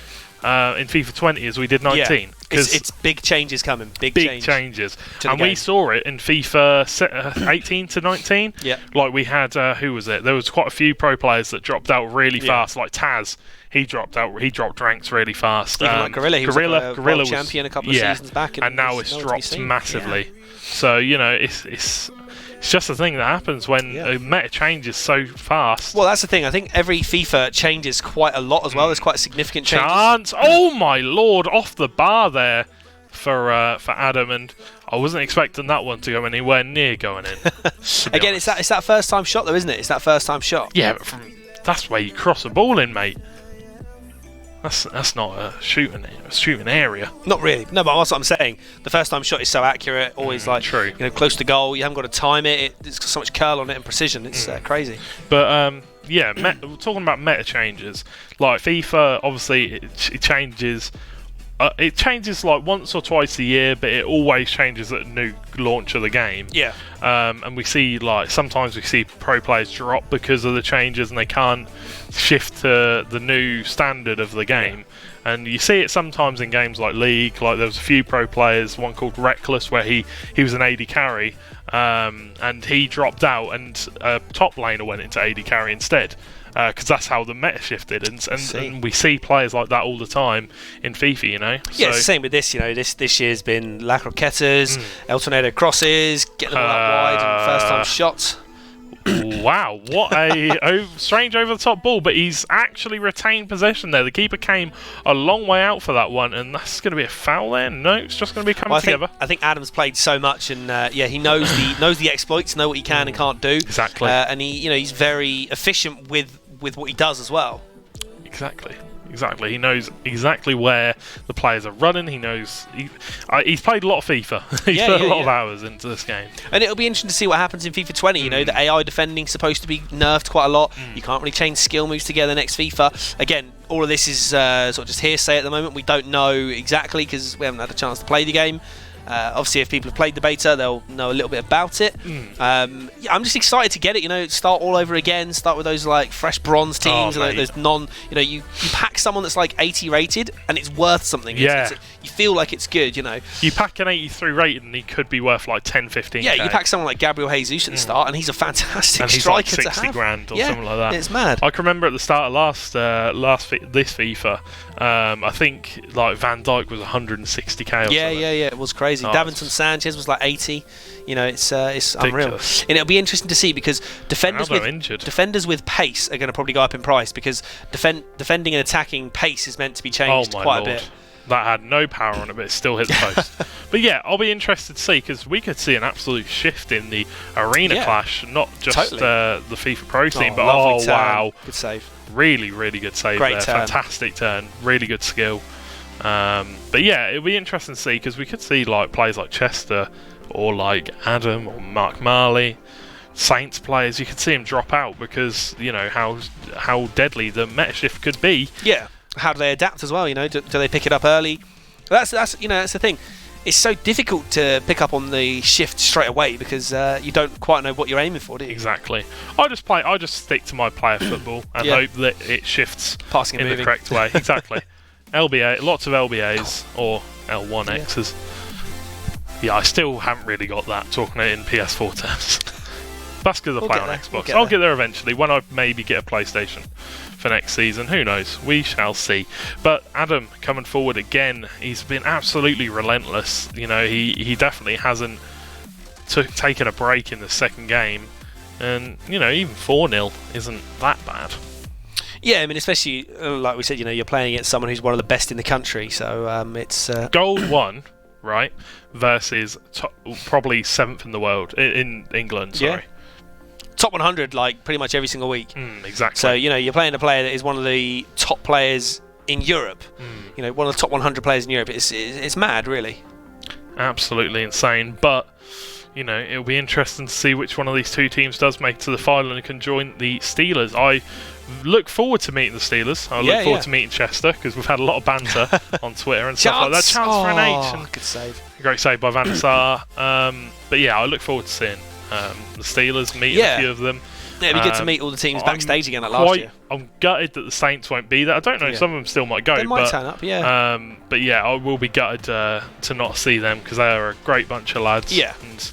FIFA 20 as we did 19. Because it's big changes coming. Big changes. And we saw it in FIFA 18 to 19. Yeah. Like we had, who was it? There was quite a few pro players that dropped out really fast, like Taz. He dropped ranks really fast. Even like Gorilla, he was like a Gorilla world champion a couple of seasons back. And now it's dropped massively. Yeah. So, it's just the thing that happens when a meta changes so fast. Well, that's the thing. I think every FIFA changes quite a lot as well. There's quite significant changes. Oh my lord, off the bar there for Adam, and I wasn't expecting that one to go anywhere near going in. Again, it's that first time shot though, isn't it? It's that first time shot. Yeah, but that's where you cross a ball in, mate. That's not a shooting area. Not really. No, but that's what I'm saying. The first time shot is so accurate, always true. Close to goal. You haven't got to time it. It's got so much curl on it and precision. It's crazy. But talking about meta changes, like FIFA, obviously it changes. It changes like once or twice a year, but it always changes at a new launch of the game. Yeah. And we see sometimes we see pro players drop because of the changes and they can't shift to the new standard of the game. Yeah. And you see it sometimes in games like League. Like there was a few pro players, one called Reckless, where he was an AD carry, and he dropped out, and top laner went into AD carry instead. Because that's how the meta shifted, and we see players like that all the time in FIFA, Yeah, it's the same with this, this year's been La Croquetas, El Tornado crosses, get them all out wide, and first time shots. Wow, what a strange over-the-top ball, but he's actually retained possession there. The keeper came a long way out for that one, and that's going to be a foul there. No, it's just going to be coming together. I think Adam's played so much, and he knows the exploits, know what he can and can't do. Exactly. And he's very efficient with what he does as well. Exactly. He knows exactly where the players are running. He knows he's played a lot of FIFA. He's put a lot of hours into this game. And it'll be interesting to see what happens in FIFA 20. The AI defending's supposed to be nerfed quite a lot. You can't really change skill moves together next FIFA. Again, all of this is sort of just hearsay at the moment. We don't know exactly because we haven't had a chance to play the game. Obviously, if people have played the beta, they'll know a little bit about it. I'm just excited to get it. Start all over again. Start with those fresh bronze teams. There's you pack someone that's 80 rated, and it's worth something. Yeah. You feel like it's good. You pack an 83 rated, and he could be worth 10, 15. Yeah, you pack someone like Gabriel Jesus at the start, and he's a fantastic striker to have. 60 grand or something like that. It's mad. I can remember at the start of this FIFA, I think Van Dijk was 160k. Or something. Yeah, it was crazy. Davinson Sanchez was 80. It's unreal. And it'll be interesting to see because defenders with pace are going to probably go up in price because defending and attacking pace is meant to be changed quite a bit. That had no power on it, but it still hit the post. But yeah, I'll be interested to see because we could see an absolute shift in the arena clash, not just the FIFA Pro team, but wow, good save. Really, really good save there. Turn. Fantastic turn. Really good skill. But yeah, it'll be interesting to see because we could see players like Chester or Adam or Mark Marley, Saints players. You could see him drop out because how deadly the meta shift could be. Yeah. How do they adapt as well? Do they pick it up early? That's the thing. it's so difficult to pick up on the shift straight away because you don't quite know what you're aiming for, do you? Exactly. I just stick to my player football and hope that it shifts Passing and in moving. the correct way. Exactly. LBA, lots of LBAs or L1Xs. Yeah, I still haven't really got that, talking it in PS4 terms. That's because I play on Xbox. I'll get there eventually when I maybe get a PlayStation for next season. Who knows? We shall see. But Adam coming forward again, he's been absolutely relentless. You know, he definitely hasn't taken a break in the second game. And, you know, even 4-0 isn't that bad. Yeah, I mean, especially, like we said, you know, you're playing against someone who's one of the best in the country. So it's... Gold 1, right, versus probably 7th in the world, in England, sorry. Yeah. Top 100, like, pretty much every single week. Exactly. So, you know, you're playing a player that is one of the top players in Europe. You know, one of the top 100 players in Europe. It's mad, really. Absolutely insane. But, you know, it'll be interesting to see which one of these two teams does make it to the final and can join the Steelers. I look forward to meeting the Steelers. I look forward to meeting Chester because we've had a lot of banter on Twitter and stuff like that. Chance for an H. And good save. Great save by Van der Sar. But yeah, I look forward to seeing the Steelers, meeting a few of them. Yeah, it'd be good to meet all the teams backstage again like last year. I'm gutted that the Saints won't be there. I don't know, some of them still might go. They might turn up, But yeah, I will be gutted to not see them because they are a great bunch of lads. Yeah. And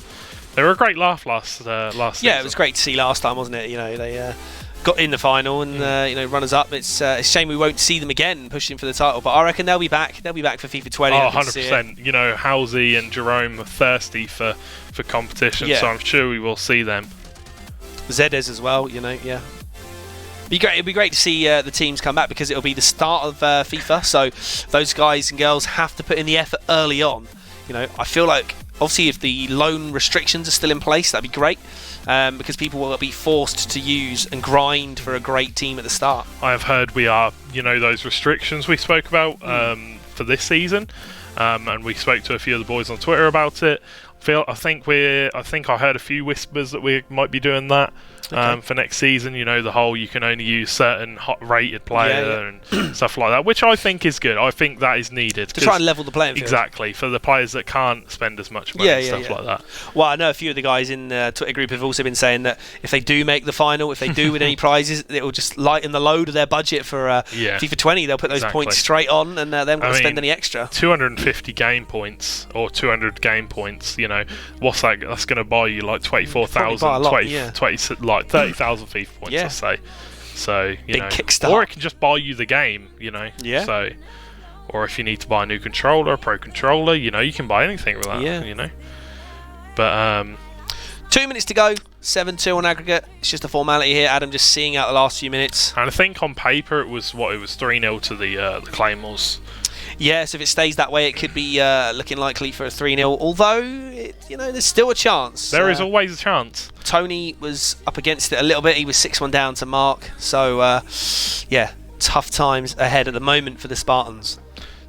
they were a great laugh last season. Yeah, it was great to see last time, wasn't it? You know, they got in the final and you know, runners up. It's a shame we won't see them again pushing for the title, but I reckon they'll be back. They'll be back for FIFA 20. Oh, 100%. You know, Halsey and Jerome are thirsty for competition, so I'm sure we will see them. Zedez as well, you know, It'd be great to see the teams come back because it'll be the start of FIFA, so those guys and girls have to put in the effort early on. You know, I feel like, obviously, if the loan restrictions are still in place, that'd be great. Because people will be forced to use and grind for a great team at the start. I have heard we are, you know, those restrictions we spoke about for this season, and we spoke to a few of the boys on Twitter about it. I think I heard a few whispers that we might be doing that for next season. You know, the whole you can only use certain hot rated player and stuff like that, which I think is good. I think that is needed to try and level the playing field. Exactly, for the players that can't spend as much money and stuff like that. Well, I know a few of the guys in the Twitter group have also been saying that if they do make the final, if they do win any prizes, it will just lighten the load of their budget for FIFA 20. They'll put those points straight on and they haven't got to spend any extra. 250 game points or 200 game points, you know, what's that? That's going to buy you like 24,000, 20, like 30,000 FIFA points, let's say. So, you know, kickstart. Or it can just buy you the game, you know. Yeah. So, or if you need to buy a new controller, a pro controller, you know, you can buy anything with that, you know. But 2 minutes to go, 7-2 on aggregate. It's just a formality here. Adam just seeing out the last few minutes. And I think on paper it was 3-0 to the Claymores. Yeah, so if it stays that way, it could be looking likely for a 3-0. Although, you know, there's still a chance. There is always a chance. Tony was up against it a little bit. He was 6-1 down to Mark. So, yeah, tough times ahead at the moment for the Spartans.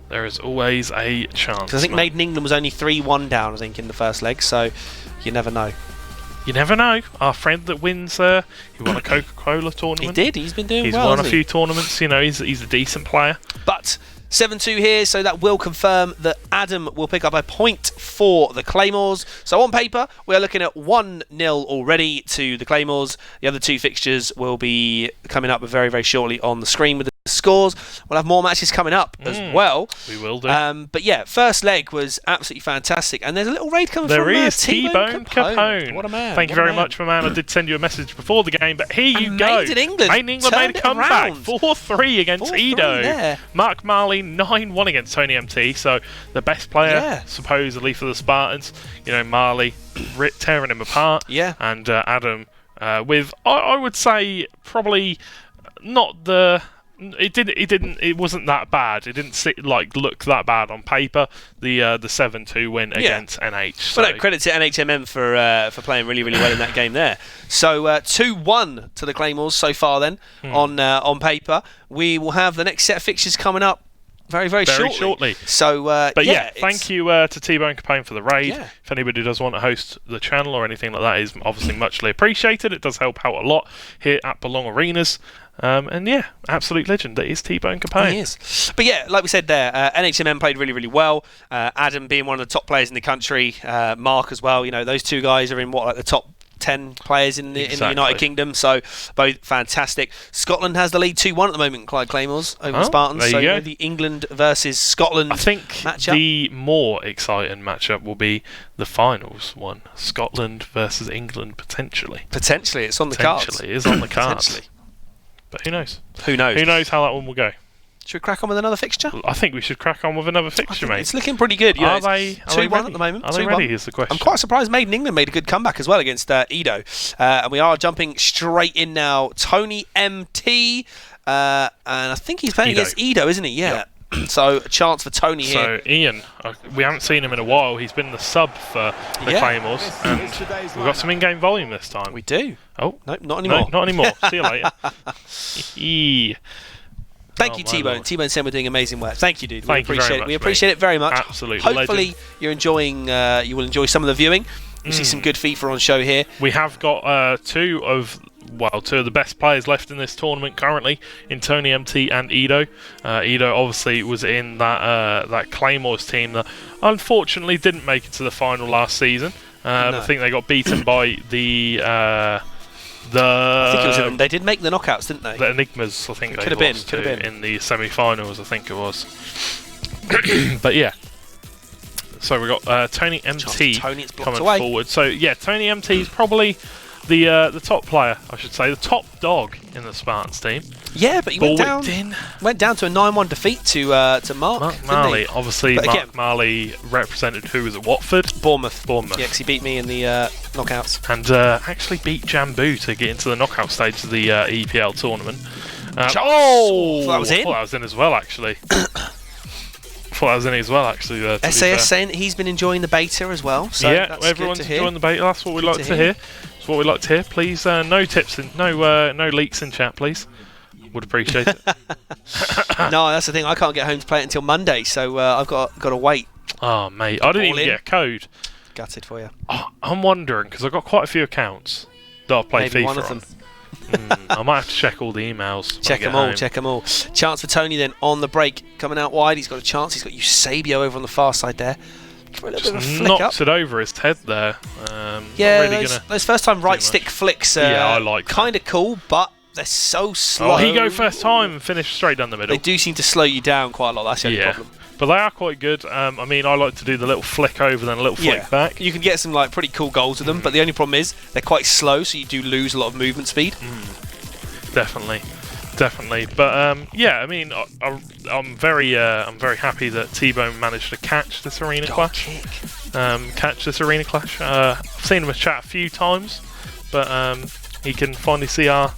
There is always a chance. I think Made in England was only 3-1 down, I think, in the first leg. So, you never know. You never know. Our friend that wins, he won a Coca-Cola tournament. He did. He's been doing well. He's won a few tournaments. You know, he's a decent player. But 7-2 here, so that will confirm that Adam will pick up a point for the Claymores. So on paper, we are looking at 1-0 already to the Claymores. The other two fixtures will be coming up very, very shortly on the screen with the scores. We'll have more matches coming up as well. We will do. But yeah, first leg was absolutely fantastic. And there's a little raid coming from T-Bone Capone. What a man. Thank you very much, my man. I did send you a message before the game, but here you go. Made in England. Made in England made a comeback. 4-3 against 4-3 Edo. there. Mark Marley 9-1 against Tony MT. So the best player, supposedly, for the Spartans. You know, Marley tearing him apart. Yeah. And Adam with, I would say, probably not the... It wasn't that bad. It didn't look that bad on paper. The 7-2 win against NH. So. Well, no, credit to NHMM for playing really, really well in that game there. So 2-1 to the Claymores so far. Then on paper, we will have the next set of fixtures coming up very, very, shortly. So, but thank you to T-Bone Capone for the raid. Yeah. If anybody does want to host the channel or anything like that, is obviously muchly appreciated. It does help out a lot here at Belong Arenas. And yeah, absolute legend. That is T-Bone Capone. He is. But yeah, like we said there, NHMM played really, really well. Adam being one of the top players in the country, Mark as well. You know, those two guys are in the top 10 players in the United Kingdom, so both fantastic. Scotland has the lead 2-1 at the moment, Clyde Claymores over the Spartans. There you go. The England versus Scotland I think matchup. The more exciting matchup will be the finals one. Scotland versus England, potentially. Potentially, it's on the cards. Potentially, it is on the cards. But who knows? Who knows? Who knows how that one will go? Should we crack on with another fixture? I think we should crack on with another fixture, mate. It's looking pretty good. Are they 2-1 at the moment? Are they ready is the question. I'm quite surprised Made in England made a good comeback as well against Edo. And we are jumping straight in now. Tony MT. And I think he's playing against Edo, isn't he? Yeah. Yep. So a chance for Tony here. So Ian, we haven't seen him in a while. He's been the sub for the Claymores. And we've got some in-game volume this time. We do. Oh. Nope, not anymore. No, not anymore. See you later. Thank you, T-Bone. T-Bone saying we're doing amazing work. Thank you, dude. We appreciate it. We appreciate it very much. Absolutely. Hopefully, you're enjoying. You will enjoy some of the viewing. You see some good FIFA on show here. We have got two of the best players left in this tournament currently, in Tony MT and Edo. Edo obviously was in that Claymores team that unfortunately didn't make it to the final last season. I think they got beaten by I think it was they did make the knockouts, didn't they? The Enigmas, I think could they have lost been in the semi-finals, I think it was. But yeah, so we got Tony MT coming forward. So yeah, Tony MT is probably the top player, I should say, the top dog in the Spartans team. Yeah, but he went down to a 9-1 defeat to Mark Marley. Obviously, Mark Marley represented who was at Watford? Bournemouth. Yeah, because he beat me in the knockouts. And actually beat Jambu to get into the knockout stage of the EPL tournament. That was in? I thought that was in as well, actually. SAS saying that he's been enjoying the beta as well. So yeah, everyone's enjoying the beta. That's what we like to hear. That's what we like to hear. Please, no tips, no leaks in chat, please. Would appreciate it. No, that's the thing. I can't get home to play it until Monday, so I've got to wait. Oh, mate, I didn't even get a code. Gutted for you. I'm wondering because I've got quite a few accounts that I've played FIFA one of them. I might have to check all the emails. Check them all. Chance for Tony then on the break, coming out wide. He's got a chance. He's got Eusebio over on the far side there. For a little bit of a flick knocks it over his head there. Those first time right stick flicks. I like kind of cool, but they're so slow. Oh, he go first time and finish straight down the middle. They do seem to slow you down quite a lot. That's the only problem. But they are quite good. I mean, I like to do the little flick over, then a little flick back. You can get some pretty cool goals with them, but the only problem is they're quite slow, so you do lose a lot of movement speed. Definitely. But I mean, I'm very happy that T-Bone managed to catch this arena clash. I've seen him chat a few times, but he can finally see our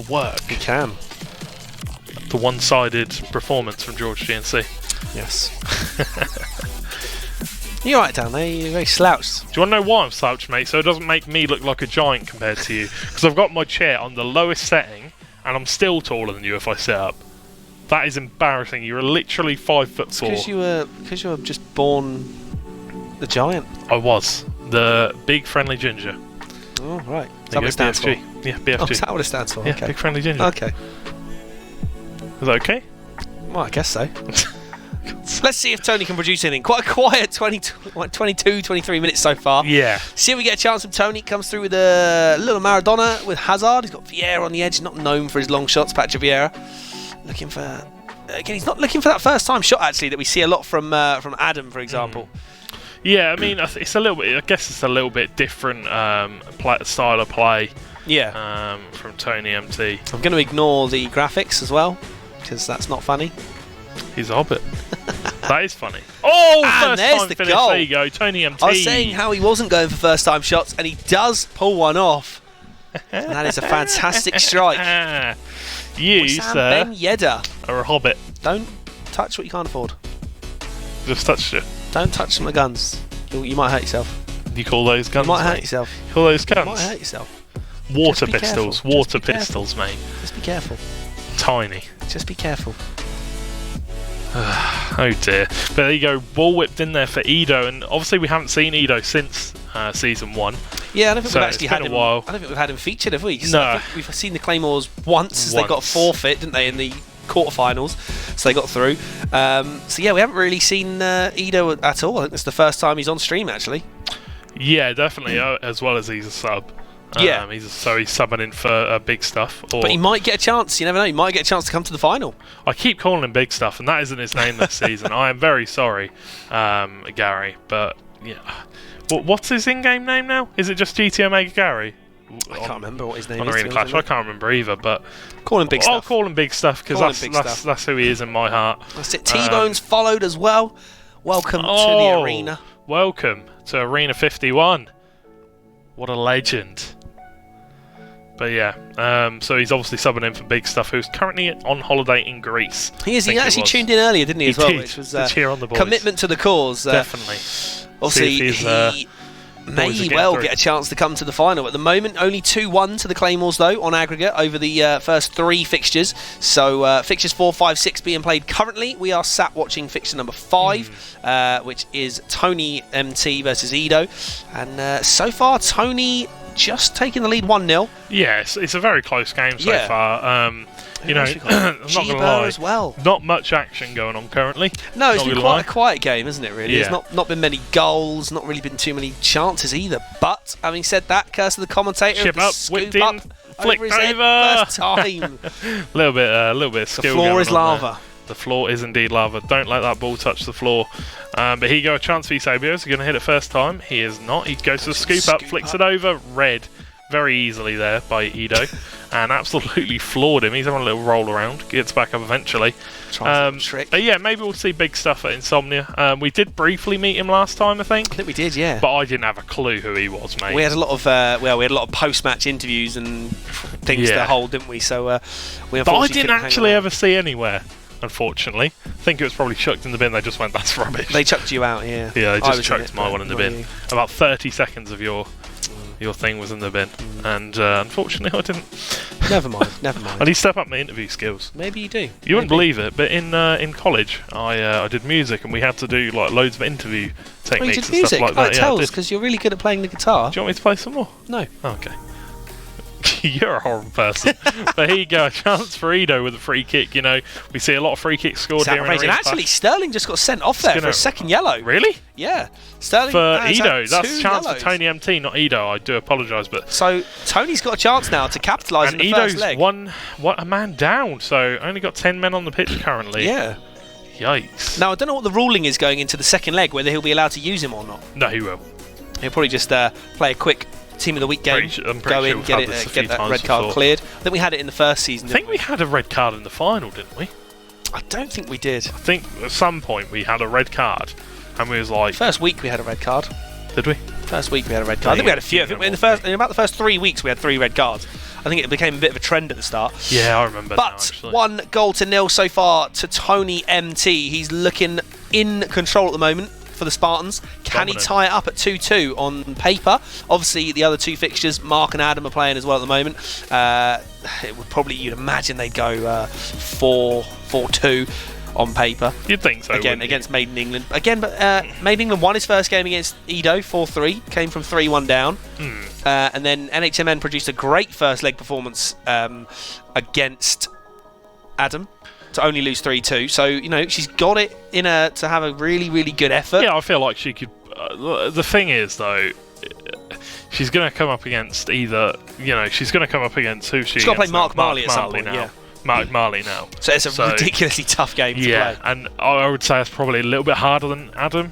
work. He can. The one-sided performance from George GNC. Yes. You're right down there. You're very slouched. Do you want to know why I'm slouched, mate? So it doesn't make me look like a giant compared to you. Because I've got my chair on the lowest setting, and I'm still taller than you if I sit up. That is embarrassing. You're literally 5'4". Because you were just born a giant. I was the big friendly ginger. Oh right. Is that what it stands for? Yeah, BFG. Oh, is that what it stands for? Yeah, okay. Big friendly ginger. Okay. Is that okay? Well, I guess so. Let's see if Tony can produce anything. Quite a quiet 22, 23 minutes so far. Yeah. See if we get a chance from Tony. Comes through with a little Maradona with Hazard. He's got Vieira on the edge, not known for his long shots, Patrick Vieira. Looking for... Again, he's not looking for that first-time shot, actually, that we see a lot from Adam, for example. Yeah, I mean, it's a little bit... I guess it's a little bit different style of play. Yeah. From Tony MT. I'm going to ignore the graphics as well, because that's not funny. He's a hobbit. That is funny. Oh, and there's time the finish. goal. There you go, Tony MT. I was saying how he wasn't going for first-time shots, and he does pull one off. And that is a fantastic strike. You, Sam sir, Ben Yedder, are a hobbit. Don't touch what you can't afford. Just touched it. Don't touch my guns. You might hurt yourself. You call those guns? You might hurt yourself. You call those guns? You might hurt yourself. Water pistols. Water pistols, mate. Just be careful. Tiny. Just be careful. Oh dear. But there you go, ball whipped in there for Edo, and obviously we haven't seen Edo since season 1. Yeah, I don't think we've actually had been him. a while. I don't think we've had him featured, have we? 'Cause No. I think we've seen the Claymores once. They got a forfeit, didn't they, in the quarterfinals? So they got through. So yeah, we haven't really seen Edo at all. I think it's the first time he's on stream actually. Yeah, definitely. As well as he's a sub. Yeah. He's subbing in for big stuff. But he might get a chance. You never know. He might get a chance to come to the final. I keep calling him Big Stuff, and that isn't his name this season. I am very sorry, Gary. But yeah, what's his in-game name now? Is it just GT Omega Gary? I can't remember what his name on is. Arena Clash. I can't remember either. But call him Big Stuff. I'll call him Big Stuff because that's who he is in my heart. That's it. T-Bone's followed as well. Welcome to the arena. Welcome to Arena 51. What a legend. But yeah, so he's obviously subbing in for Big Stuff, who's currently on holiday in Greece. He is. He actually tuned in earlier, didn't he? As well, did. Which was to cheer on the boys. Commitment to the cause. Definitely. Obviously, he may well get a chance to come to the final. At the moment, only 2-1 to the Claymores, though, on aggregate over the first 3 fixtures. So fixtures 4, 5, 6 being played currently. We are sat watching fixture number 5, which is Tony MT versus Edo, and so far Tony just taking the lead 1-0. Yes, it's a very close game so far. You know, I'm not going to lie, as well. Not much action going on currently. No, it's been quite a quiet game, isn't it, really? Yeah. There's not been many goals, not really been too many chances either. But, having said that, curse of the commentator, Chip up, whipped in, flicked over his head over. first time. A little bit of skill. The floor is lava. There. The floor is indeed lava. Don't let that ball touch the floor. But here you go, a chance for Eusebio. Is he going to hit it first time? He is not. He goes to the scoop up, flicks it over. Red. Very easily there by Edo. And absolutely floored him. He's having a little roll around. Gets back up eventually. Trick. But yeah, maybe we'll see Big Stuff at Insomnia. We did briefly meet him last time, I think. I think we did, yeah. But I didn't have a clue who he was, mate. We had a lot of post-match interviews and things to hold, didn't we? So we unfortunately But I didn't actually ever ever see anywhere. Unfortunately, I think it was probably chucked in the bin. They just went, "That's rubbish." They chucked you out, yeah. Yeah, they just chucked my one in the bin. You. About 30 seconds of your thing was in the bin, and unfortunately, I didn't. Never mind. I need to step up my interview skills. Maybe you do. You wouldn't believe it, but in college, I did music, and we had to do like loads of intervio techniques and music? stuff like that. It tells because you're really good at playing the guitar. Do you want me to play some more? No. Okay. You're a horrible person. But here you go, a chance for Edo with a free kick. You know, we see a lot of free kicks scored here in Arena Clash. Actually, Sterling just got sent off there for a second yellow. Really? Yeah. Sterling for Edo. That's a chance yellows. for Tony MT, not Edo. I do apologise, but so Tony's got a chance now to capitalise in the first leg. And Edo's a man down, so only got 10 men on the pitch currently. Yeah. Yikes. Now I don't know what the ruling is going into the second leg, whether he'll be allowed to use him or not. No, he will. He'll probably just play a quick Team of the Week game, go in, get that red card cleared. I think we had it in the first season. I think we had a red card in the final, didn't we? I don't think we did. I think at some point we had a red card, and we was like... First week we had a red card. Did we? First week we had a red card. I think we had a few. I think in about the first 3 weeks we had 3 red cards. I think it became a bit of a trend at the start. Yeah, I remember. But 1-0 so far to Tony MT. He's looking in control at the moment for the Spartans. Can he tie it up at 2-2 on paper? Obviously, the other 2 fixtures, Mark and Adam, are playing as well at the moment. It would probably, you'd imagine they'd go 4-2 on paper. You'd think so. Again, against Made in England. Again, but Made in England won his first game against Edo, 4-3. Came from 3-1 down. And then NHMN produced a great first leg performance against Adam, to only lose 3-2. So, you know, she's got it in her to have a really, really good effort. Yeah, I feel like she could... the thing is, though, she's going to come up against either... You know, she's going to come up against who she's got to play Mark Marley at some point, now. Yeah. Mark Marley now. So it's a ridiculously tough game to play. Yeah, and I would say it's probably a little bit harder than Adam.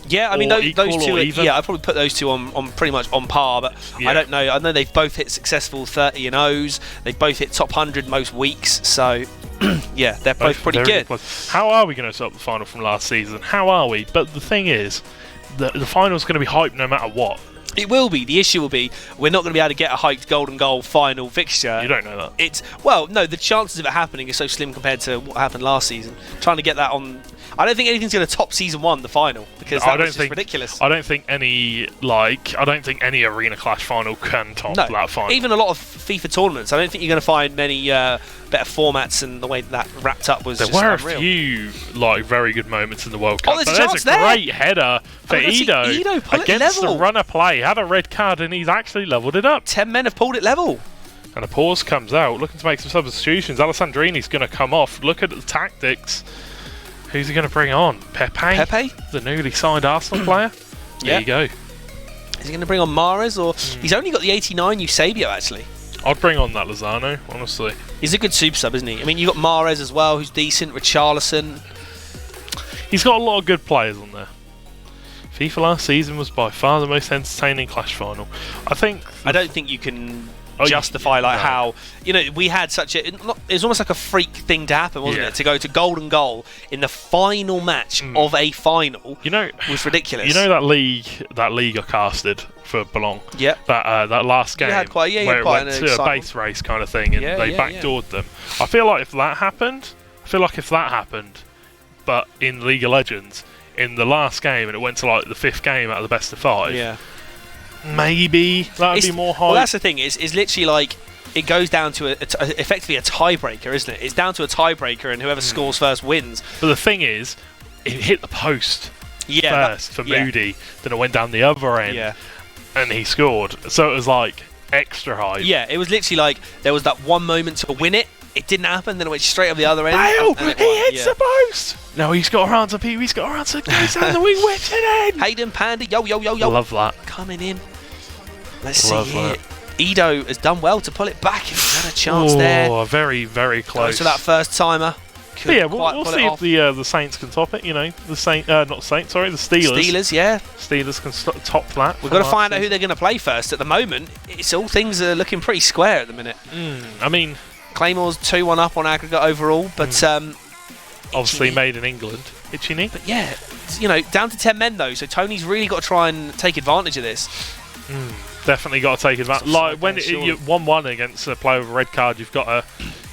Yeah, I mean those two. Yeah, I'd probably put those two on pretty much on par. But I don't know. I know they've both hit successful 30 and O's. They've both hit top 100 most weeks. So yeah, they're both pretty good. How are we going to set up the final from last season? How are we? But the thing is, the final's going to be hyped no matter what. It will be. The issue will be we're not going to be able to get a hyped golden goal final fixture. You don't know that. The chances of it happening are so slim compared to what happened last season. Trying to get that on. I don't think anything's going to top season 1, the final, because that was just ridiculous. I don't think any Arena Clash final can top that final. Even a lot of FIFA tournaments. I don't think you're going to find many better formats, and the way that wrapped up was there just were unreal. a few like very good moments in the World Cup. there's But a chance a there. great header for Edo pull it against level. the runner play. Had a red card and he's actually levelled it up. 10 men have pulled it level. And a pause comes out, looking to make some substitutions. Alessandrini's going to come off. Look at the tactics. Who's he going to bring on? Pepe, the newly signed Arsenal player. There you go. Is he going to bring on Mahrez, or he's only got the 89 Eusebio actually? I'd bring on that Lozano, honestly. He's a good super sub, isn't he? I mean, you got Mahrez as well, who's decent. Richarlison. He's got a lot of good players on there. FIFA last season was by far the most entertaining clash final. I don't think you can justify how we had such a. It was almost like a freak thing to happen, wasn't it? To go to golden goal in the final match of a final. Was ridiculous. You know that league I casted for Boulogne. Yeah. That last game where it went to a base race kind of thing, and they backdoored them. I feel like if that happened, but in League of Legends, in the last game, and it went to like the 5th game out of the best of 5. Yeah. Maybe that would be more hype. Well, that's the thing. It's literally like it goes down to effectively a tiebreaker, isn't it? It's down to a tiebreaker, and whoever scores first wins. But the thing is, it hit the post first for Moody, then it went down the other end, and he scored. So it was like extra hype. Yeah, it was literally like there was that one moment to win it. It didn't happen, then it went straight up the other end. Bale! He hits the post! No, he's got a answer, Pete. He's got a answer. Goes down the wing, whips it in! Hayden Pandy, yo. Love that. Coming in. Let's see here. Edo has done well to pull it back. He's had a chance there. Oh, very, very close. Goes to that first timer. Yeah, we'll see if the Saints can top it. The Steelers. Steelers can top that. We've got to find out who they're going to play first. At the moment, it's all things are looking pretty square at the minute. I mean, Claymore's 2-1 up on aggregate overall, but obviously made in England. Itchy knee. But yeah, down to 10 men though, so Tony's really got to try and take advantage of this. Definitely got to take advantage. Like when you're 1-1 against a player with a red card, you've got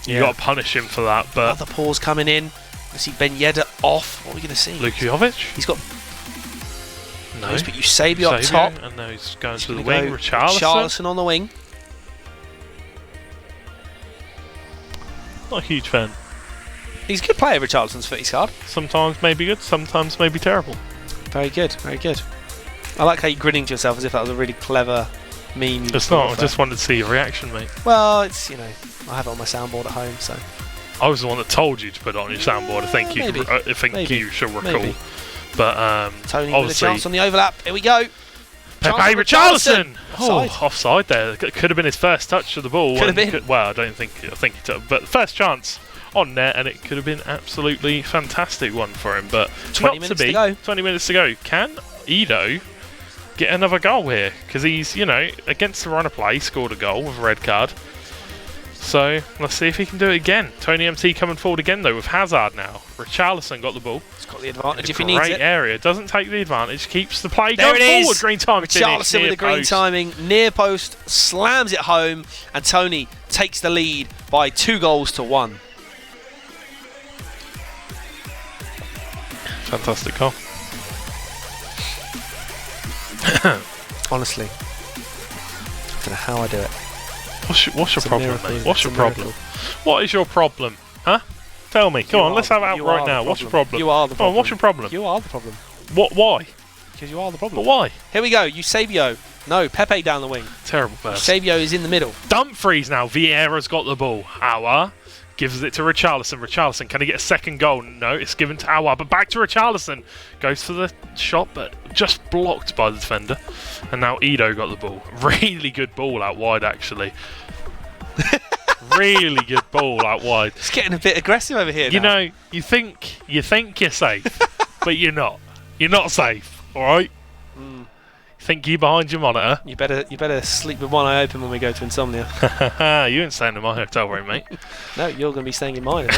to punish him for that. But another pause coming in. I see Ben Yedder off. What are we going to see? Luka Jovic. He's got. No, he's put Eusebio up top. And now he's going to the wing. Richarlison on the wing. Not a huge fan. He's a good player, Richarlison's footies card. Sometimes maybe good, sometimes maybe terrible. Very good, very good. I like how you're grinning to yourself as if that was a really clever meme. It's not, I just wanted to see your reaction, mate. Well, it's, I have it on my soundboard at home, so. I was the one that told you to put it on your soundboard. I think you should recall. Maybe. But Tony with a chance on the overlap. Here we go. Pepe Richarlison! Offside there. Could have been his first touch of the ball. Could have been. I think he took. But first chance on net, and it could have been absolutely fantastic one for him. But 20 minutes to go. 20 minutes to go. Can Edo get another goal here? Because he's, against the runner play, scored a goal with a red card. So let's see if he can do it again. Tony MT coming forward again though with Hazard now. Richarlison got the ball. He's got the advantage if he needs it. Great area. Doesn't take the advantage. Keeps the play going forward. Green timing. Richarlison with the green timing. Near post. Slams it home. And Tony takes the lead by 2-1. Fantastic goal. Honestly. I don't know how I do it. What's your problem, mate? What's your problem? What is your problem? Huh? Tell me. Come on, let's have it out right now. What's your problem? You are the problem. Come on, what's your problem? You are the problem. What? Why? Because you are the problem. But why? Here we go. Eusebio. No, Pepe down the wing. Terrible pass. Eusebio is in the middle. Dumfries now. Vieira's got the ball. Aouar gives it to Richarlison. Richarlison, can he get a second goal? No, it's given to Aouar. But back to Richarlison. Goes for the shot, but just blocked by the defender. And now Edo got the ball. Really good ball out wide, actually. Really good ball out wide. It's getting a bit aggressive over here now. You think you're safe, but you're not. You're not safe, all right? Think you behind your monitor. You better sleep with one eye open when we go to Insomnia. You ain't staying in my hotel room, mate. No, you're going to be staying in mine.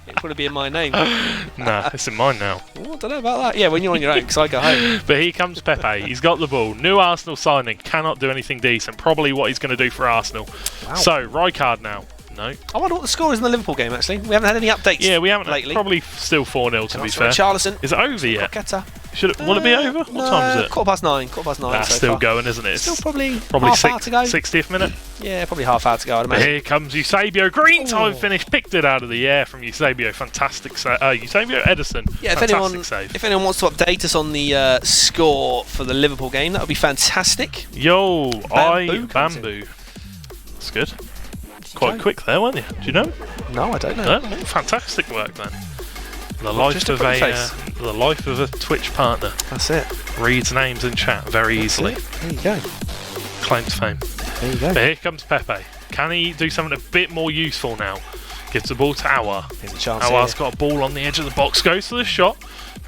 It'll probably be in my name. Nah, it's in mine now. Well, I don't know about that. Yeah, when you're on your own, because I go home. But here comes Pepe. He's got the ball. New Arsenal signing. Cannot do anything decent. Probably what he's going to do for Arsenal. Wow. So, Rijkaard now. No. I wonder what the score is in the Liverpool game, actually. We haven't had any updates. Yeah, we haven't. Lately. Probably still 4-0, to be fair. Richarlison. Is it over yet? Paqueta. Will it be over? What time is it? 9:15. That's so still far. going, isn't it? Still probably half hour to go. 60th minute. Yeah, probably half hour to go, I'd But imagine. here comes Eusebio. Green time finish. Picked it out of the air from Eusebio. Fantastic save. Eusebio Edison. Yeah, Fantastic save. if anyone wants to update us on the score for the Liverpool game, that would be fantastic. Yo, Bamboo comes Bamboo. That's good. Quite quick there, weren't you? Do you know? No, I don't know. Fantastic work then. The Just the life of a Twitch partner. That's it. Reads names in chat very easily. There you go. Claims fame. There you go. But here comes Pepe. Can he do something a bit more useful now? Gives the ball to Aouar. Here's a chance Aouar's here. got a ball on the edge of the box. Goes for the shot.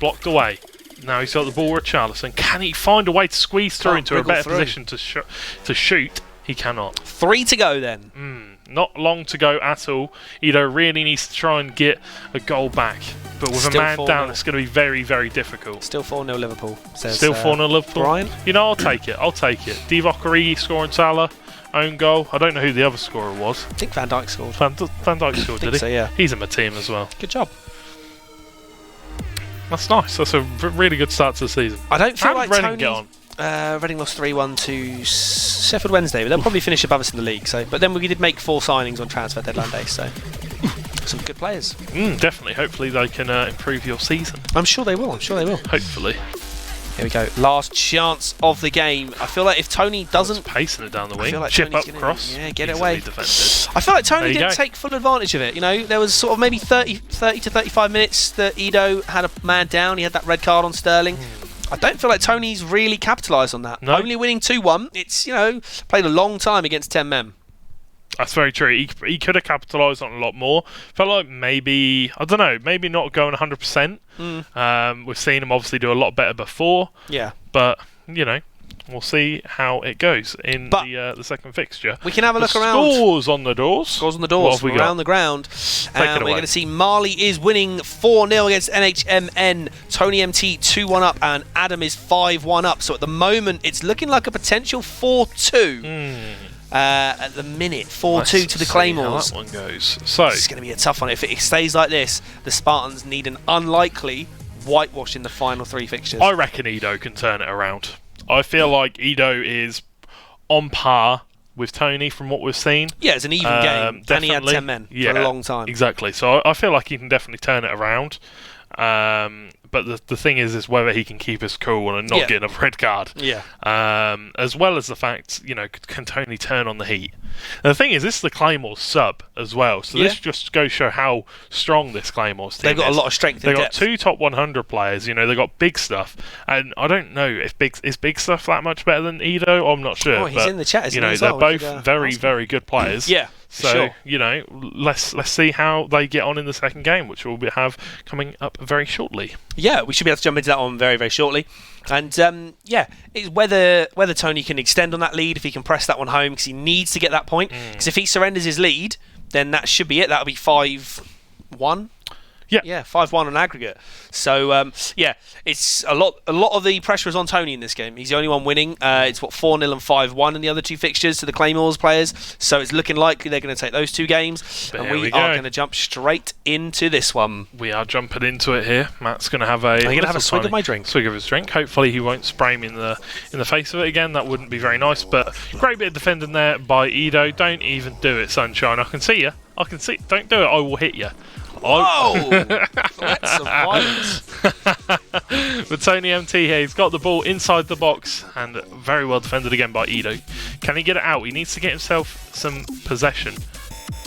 Blocked away. Now he's got the ball with Charlison. Can he find a way to squeeze through into a better position to shoot? He cannot. 3 to go then. Not long to go at all. Ido really needs to try and get a goal back. But with Still a man 4-0. down, it's going to be very, very difficult. Still 4-0 Liverpool. Says, Still 4-0 Liverpool. Brian? You know, I'll take it. Divock Origi scoring Salah. Own goal. I don't know who the other scorer was. I think Van Dijk scored. Van Dijk scored, did he? so, yeah. He's in my team as well. Good job. That's nice. That's a really good start to the season. I don't feel How like did Reading Tony... get on? Reading lost 3-1 to Sheffield Wednesday, but they'll probably finish above us in the league. So, but then we did make 4 signings on transfer deadline day, so some good players. Definitely. Hopefully they can improve your season. I'm sure they will. Hopefully. Here we go. Last chance of the game. I feel like if Tony doesn't Pacing it down the wing. feel like Chip Tony's up gonna- cross. yeah, get it Easily away. defended. I feel like Tony There you didn't go. take full advantage of it. You know, there was sort of maybe 30 to 35 minutes that Ido had a man down. He had that red card on Sterling. I don't feel like Tony's really capitalised on that. No. Only winning 2-1. It's, you know, played a long time against 10 men. That's very true. He could have capitalised on a lot more. Felt like maybe, I don't know, maybe not going 100%. We've seen him obviously do a lot better before. Yeah. But, you know, we'll see how it goes in the second fixture. We can have a look around. Scores on the doors. Scores on the What doors have from we got? around the ground. it And we're away. going to see Marley is winning 4-0 against NHMN. Tony MT 2-1 up and Adam is 5-1 up. So at the moment, it's looking like a potential 4-2. At the minute, 4-2 to the Claymores. How that one goes. So, It's going to be a tough one. If it stays like this, the Spartans need an unlikely whitewash in the final 3 fixtures. I reckon Ido can turn it around. I feel like Ido is on par with Tony from what we've seen. Yeah, it's an even game. And he had Definitely. 10 men for a long time. Exactly. So I feel like he can definitely turn it around. But the thing is whether he can keep his cool and not get a red card. Yeah. As well as the fact, you know, can Tony turn on the heat? And the thing is, this is the Claymore sub as well. So this just goes to show how strong this Claymore's team is. They've got a lot of strength They've and got depth. 2 top 100 players. You know, they've got big stuff. And I don't know if big stuff that much better than Ido. I'm not sure. Oh, he's but, in the chat, isn't you know, he, as they're well? We both could, very, ask him. very good players. Yeah. So, sure. you know, let's see how they get on in the second game, which we'll have coming up very shortly. Yeah, we should be able to jump into that one very, very shortly. And it's whether Tony can extend on that lead, if he can press that one home, because he needs to get that point. Because if he surrenders his lead, then that should be it. That'll be 5-1. Yeah, 5-1 on aggregate. So it's a lot of the pressure is on Tony in this game. He's the only one winning. It's 4-0 and 5-1 in the other 2 fixtures to the Claymores players. So it's looking likely they're going to take those 2 games, and we are going to jump straight into this one. We are jumping into it here. Matt's going to have a swig of my drink. Swig of his drink. Hopefully he won't spray me in the face of it again. That wouldn't be very nice. But great bit of defending there by Ido. Don't even do it, Sunshine. I can see you. Don't do it. I will hit you. Oh, threats of violence. But Tony MT here, he's got the ball inside the box and very well defended again by Ido. Can he get it out? He needs to get himself some possession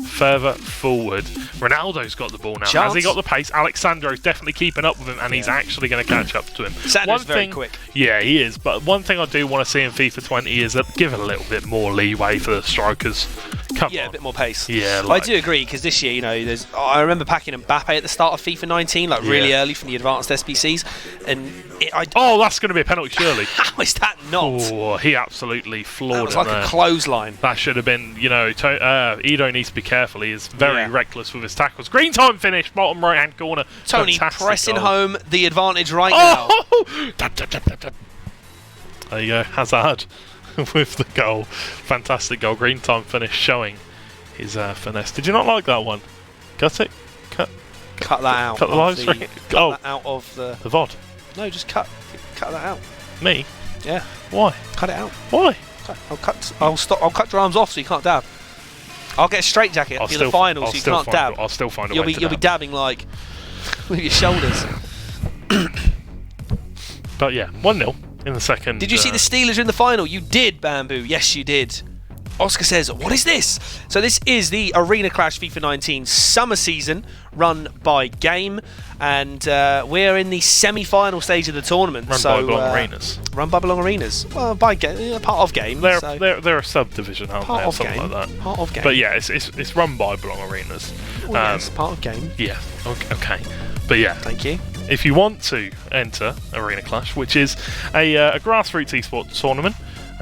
further forward. Ronaldo's got the ball now. Has he got the pace? Alexandro's definitely keeping up with him, and he's actually going to catch up to him. Sandro's very quick. Yeah, he is. But one thing I do want to see in FIFA 20 is give it a little bit more leeway for the strikers. Come on. A bit more pace. Yeah, I do agree, because this year, you know, I remember packing Mbappe at the start of FIFA 19, like really early from the advanced SBCs, and that's going to be a penalty, surely. How is that not? Oh, he absolutely floored That was him like there. a clothesline. That should have been, you know, Ido needs to be careful. He is very reckless with his tackles. Green time finish, bottom right-hand corner. Tony Fantastic pressing goal. home the advantage right now. There you go, Hazard with the goal. Fantastic goal. Green time finish showing his finesse. Did you not like that one? Cut it? Cut Cut that out. the live stream. Cut that out of the VOD. No, just cut Cut that out. Me? Yeah. Why? Cut it out. Why? I'll cut your arms off so you can't dab. I'll get a straight jacket for the final so you can't dab. I'll still find a way to You'll be dabbing like with your shoulders. But yeah, 1-0 in the second. Did you see the Steelers in the final? You did, Bamboo. Yes, you did. Oscar says, what is this? So this is the Arena Clash FIFA 19 summer season run by Game, and we're in the semi-final stage of the tournament. Run by Belong Arenas. Run by Belong Arenas. Well, by Game, part of Game. They're a subdivision, aren't part they? Of something Game. like that. Part of Game. But yeah, it's run by Belong Arenas. Yes, part of Game. Yeah. Okay. But yeah. Thank you. If you want to enter Arena Clash, which is a grassroots esports tournament,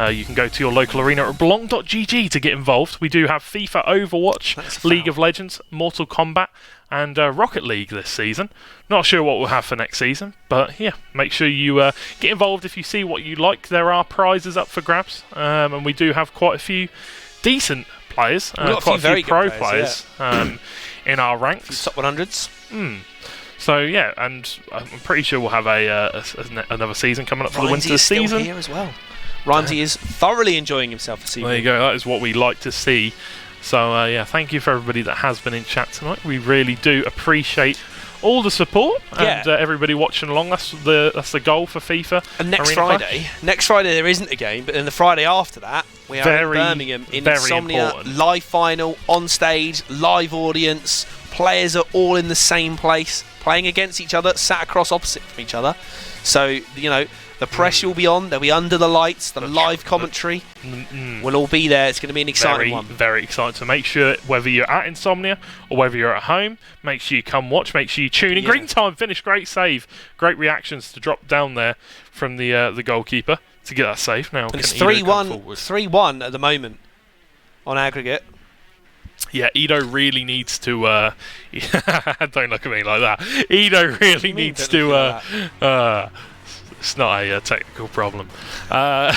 you can go to your local arena at belong.gg to get involved. We do have FIFA, Overwatch, League of Legends, Mortal Kombat, and Rocket League this season. Not sure what we'll have for next season, but yeah, make sure you get involved if you see what you like. There are prizes up for grabs, and we do have quite a few decent players, quite a few pro players in our ranks. Top 100s. So yeah, and I'm pretty sure we'll have another season coming up for the winter season. Still here as well. Rhymesy is thoroughly enjoying himself this evening. There you go. That is what we like to see. So yeah, thank you for everybody that has been in chat tonight. We really do appreciate all the support and everybody watching along. That's the goal for FIFA. And next Friday there isn't a game, but then the Friday after that we are in Birmingham in Insomnia, live final, on stage, live audience. Players are all in the same place, playing against each other, sat across opposite from each other. So the pressure will be on. They'll be under the lights. The live commentary will all be there. It's going to be an exciting one. Very exciting. So make sure, whether you're at Insomnia or whether you're at home, make sure you come watch. Make sure you tune in. Green time finish. Great save. Great reactions to drop down there from the goalkeeper to get that save. Now and it's 3-1 at the moment on aggregate. Yeah, Edo really needs to. Don't look at me like that. Edo really needs to. It's not a technical problem. Oh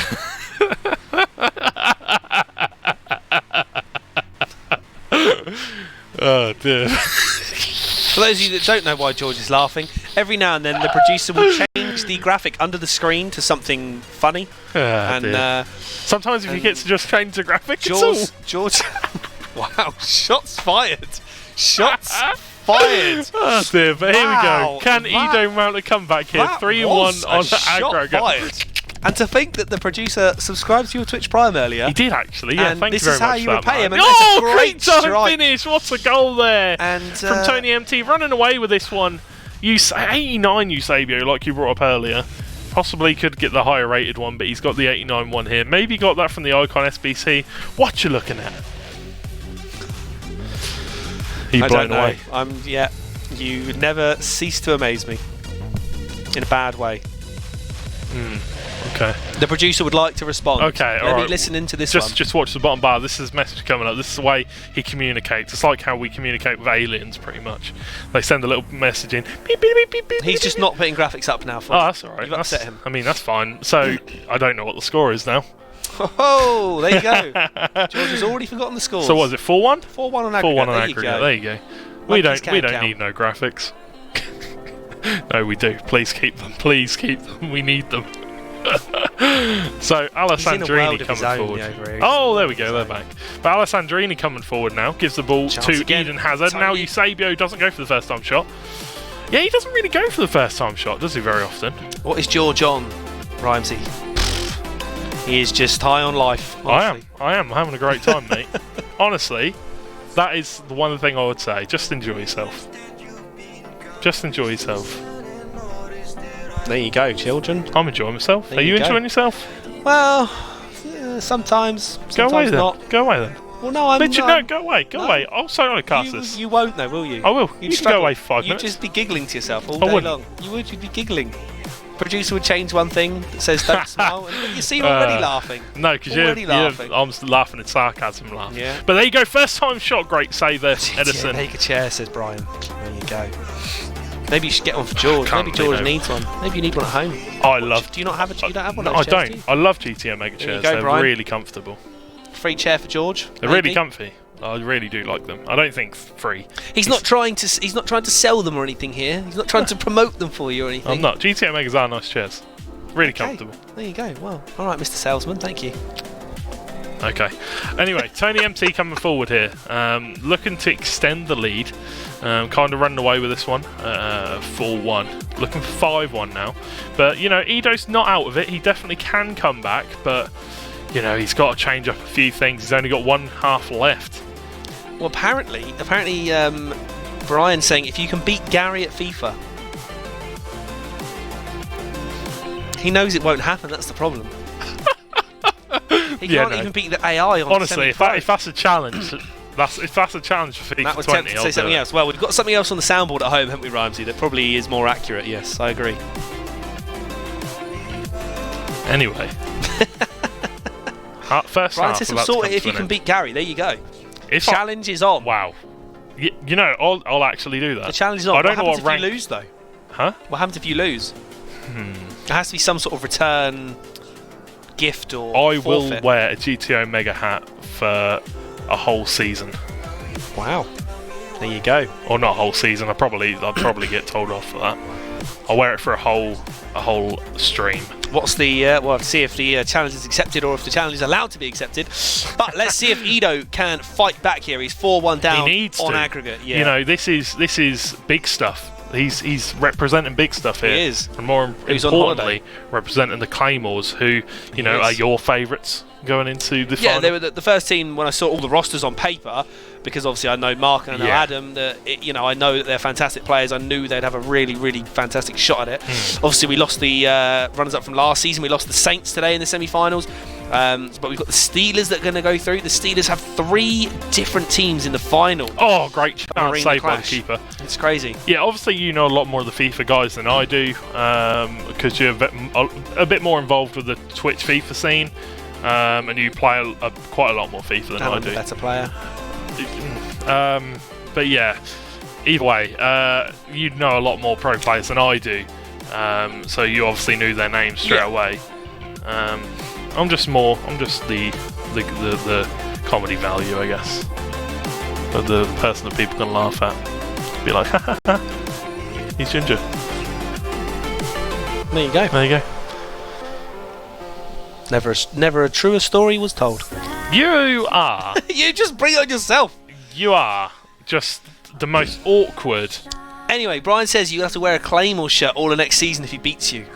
dear. For those of you that don't know why George is laughing, every now and then the producer will change the graphic under the screen to something funny. Sometimes if you get to just change the graphic, George. Wow! Shots fired. Shots fired. Oh dear! But here we go. Can Edo mount a comeback here? 3-1 on aggregate. And to think that the producer subscribed to your Twitch Prime earlier. He did actually, yeah. Thank you very much. This is how you repay him. And great time finish! What a goal there! And from Tony MT, running away with this one. 89 Eusebio, like you brought up earlier. Possibly could get the higher rated one, but he's got the 89 one here. Maybe got that from the Icon SBC. What you looking at? I don't know. You never cease to amaze me. In a bad way. Okay. The producer would like to respond. Okay, Let me listen into this one. Just watch the bottom bar. This is message coming up. This is the way he communicates. It's like how we communicate with aliens, pretty much. They send a little message in. Beep, beep, beep, beep, beep, He's just not putting graphics up now. That's all right. You've upset him. I mean, that's fine. So, I don't know what the score is now. Oh, there you go. George has already forgotten the scores. So what is it? 4-1? 4-1 on aggregate. 4-1 on aggregate. There you go. We don't need no graphics. No, we do. Please keep them. Please keep them. We need them. So Alessandrini coming forward. Oh, there we go. They're back. But Alessandrini coming forward now. Gives the ball to Eden Hazard. Now Eusebio doesn't go for the first time shot. Yeah, he doesn't really go for the first time shot, does he, very often? What is George on, Rhymesy? He is just high on life. Honestly. I am. I'm having a great time, mate. Honestly, that is the one thing I would say. Just enjoy yourself. Just enjoy yourself. There you go, children. I'm enjoying myself. Are you enjoying yourself? Well, sometimes. Go away then. Not. Go away then. Well, no, I'm not. No, go away. Go away. I'll cast this. You won't, though, will you? I will. You can go away for 5 minutes. You'd just be giggling to yourself all day long. You would. You'd be giggling. Producer would change one thing that says don't smile, and you see you're already laughing. No, because I'm laughing in sarcasm. Yeah. But there you go. First time shot. Great save there, Edison. Take a chair, says Brian. There you go. Maybe you should get one for George. Maybe George needs one. Maybe you need one at home. Do you not have a? You don't have one. No, I don't. I love GTO Mega chairs. They're really comfortable. Free chair for George. They're really comfy. I really do like them. I don't think free. He's not trying to sell them or anything here. He's not trying to promote them for you or anything. I'm not. GTO Megas are nice chairs. Really comfortable. There you go. Well, all right, Mr. Salesman, thank you. Okay. Anyway, Tony MT coming forward here, looking to extend the lead. Kind of running away with this one, 4-1. Looking for 5-1 now. But, you know, Ido's not out of it. He definitely can come back, but, you know, he's got to change up a few things. He's only got one half left. Well, apparently, Brian's saying if you can beat Gary at FIFA, he knows it won't happen. That's the problem. He can't even beat the AI on honestly, if that's a challenge, if that's a challenge for FIFA that would 20, tempt to say something else. Well, we've got something else on the soundboard at home, haven't we, Rhymesy? That probably is more accurate. Yes, I agree. Anyway, first Brian half. says sort it if you can beat Gary. There you go. Challenge is on. Wow. You know, I'll actually do that. The challenge is on. I don't know what what happens if you lose, though? Huh? What happens if you lose? There has to be some sort of return gift or I forfeit. will wear a GTO Mega hat for a whole season. Wow. There you go. Or not a whole season. I'll probably get told off for that. I'll wear it for a whole stream. What's the we'll have to see if the challenge is accepted or if the challenge is allowed to be accepted. But let's see if Ido can fight back here. He's 4-1 down on aggregate. Yeah. You know, this is big stuff. He's representing big stuff here. He is. And more importantly, representing the Claymores, who, you know, are your favourites going into the final. Yeah, they were the first team when I saw all the rosters on paper, because obviously I know Mark and I know Adam, I know that they're fantastic players. I knew they'd have a really, really fantastic shot at it. Obviously, we lost the runners-up from last season. We lost the Saints today in the semi-finals. But we've got the Steelers that are going to go through. The Steelers have 3 different teams in the final. Oh, great chance saved by the keeper. It's crazy. Yeah, obviously you know a lot more of the FIFA guys than I do, because you're a bit more involved with the Twitch FIFA scene, and you play quite a lot more FIFA than I do. I'm a better player. But yeah, either way, you know a lot more pro players than I do, so you obviously knew their names straight away. I'm just the comedy value, I guess. But the person that people can laugh at. Be like, ha ha ha, he's Ginger. There you go. There you go. Never a truer story was told. You are. You just bring it on yourself. You are just the most awkward. Anyway, Brian says you have to wear a Claymore shirt all the next season if he beats you.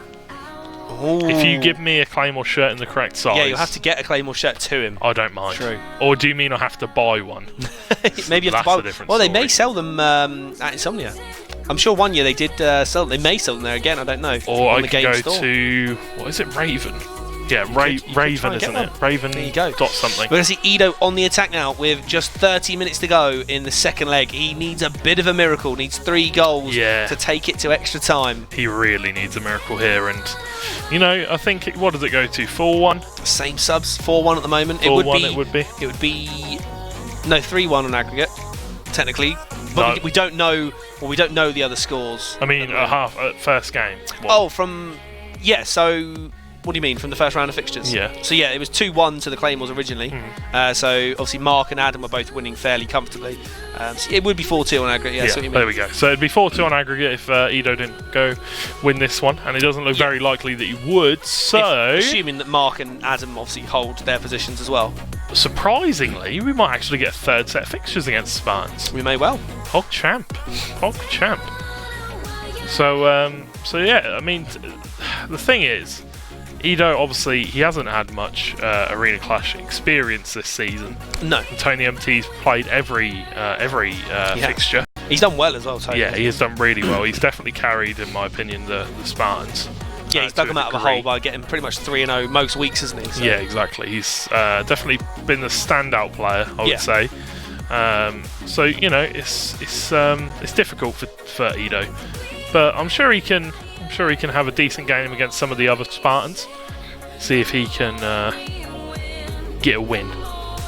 Ooh. If you give me a Claymore shirt in the correct size. Yeah, you'll have to get a Claymore shirt to him. I don't mind. True. Or do you mean I have to buy one? Maybe you have to buy one. Well, they may sell them at Insomnia. I'm sure one year they did sell them. They may sell them there again, I don't know. Or I could go to, what is it, Raven? Yeah, Raven, isn't it? Raven. There you go. Dot something. We're going to see Ido on the attack now with just 30 minutes to go in the second leg. He needs a bit of a miracle. Needs 3 goals to take it to extra time. He really needs a miracle here. And, you know, I think, what does it go to? 4-1? Same subs, 4-1 at the moment. 4-1 it would be. It would be, no, 3-1 on aggregate, technically. But no. we don't know, well, we don't know the other scores. I mean, first game. What? Oh, so... What do you mean, from the first round of fixtures? Yeah. So yeah, it was 2-1 to the Claymores originally. So obviously Mark and Adam were both winning fairly comfortably. So it would be 4-2 on aggregate. Yeah, there we go. So it'd be 4-2 on aggregate if Ido didn't go win this one, and it doesn't look very likely that he would. So assuming that Mark and Adam obviously hold their positions as well. Surprisingly, we might actually get a third set of fixtures against the Spartans. We may well. Hog champ. So yeah, I mean, the thing is, Ido, obviously, he hasn't had much Arena Clash experience this season. No. And Tony MT's played every fixture. He's done well as well, Tony. Yeah, he has done really well. He's definitely carried, in my opinion, the Spartans. Yeah, he's dug them out of a hole by getting pretty much 3-0 most weeks, hasn't he? So. Yeah, exactly. He's definitely been the standout player, I would say. So, you know, it's difficult for Ido. But I'm sure he can have a decent game against some of the other Spartans. See if he can get a win.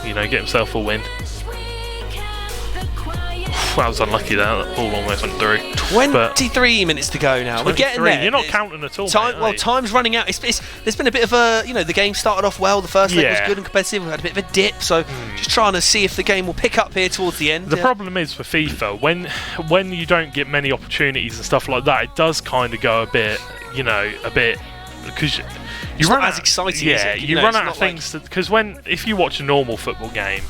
You know, get himself a win. That was unlucky there. That ball almost went through. 23 minutes to go now. We're getting there. You're not counting at all, mate, time's running out. There's been a bit of a, you know, the game started off well. The first leg was good and competitive. We had a bit of a dip. So just trying to see if the game will pick up here towards the end. The problem is for FIFA, when you don't get many opportunities and stuff like that, it does kind of go a bit because It's not as exciting, is it? You run out of things because if you watch a normal football game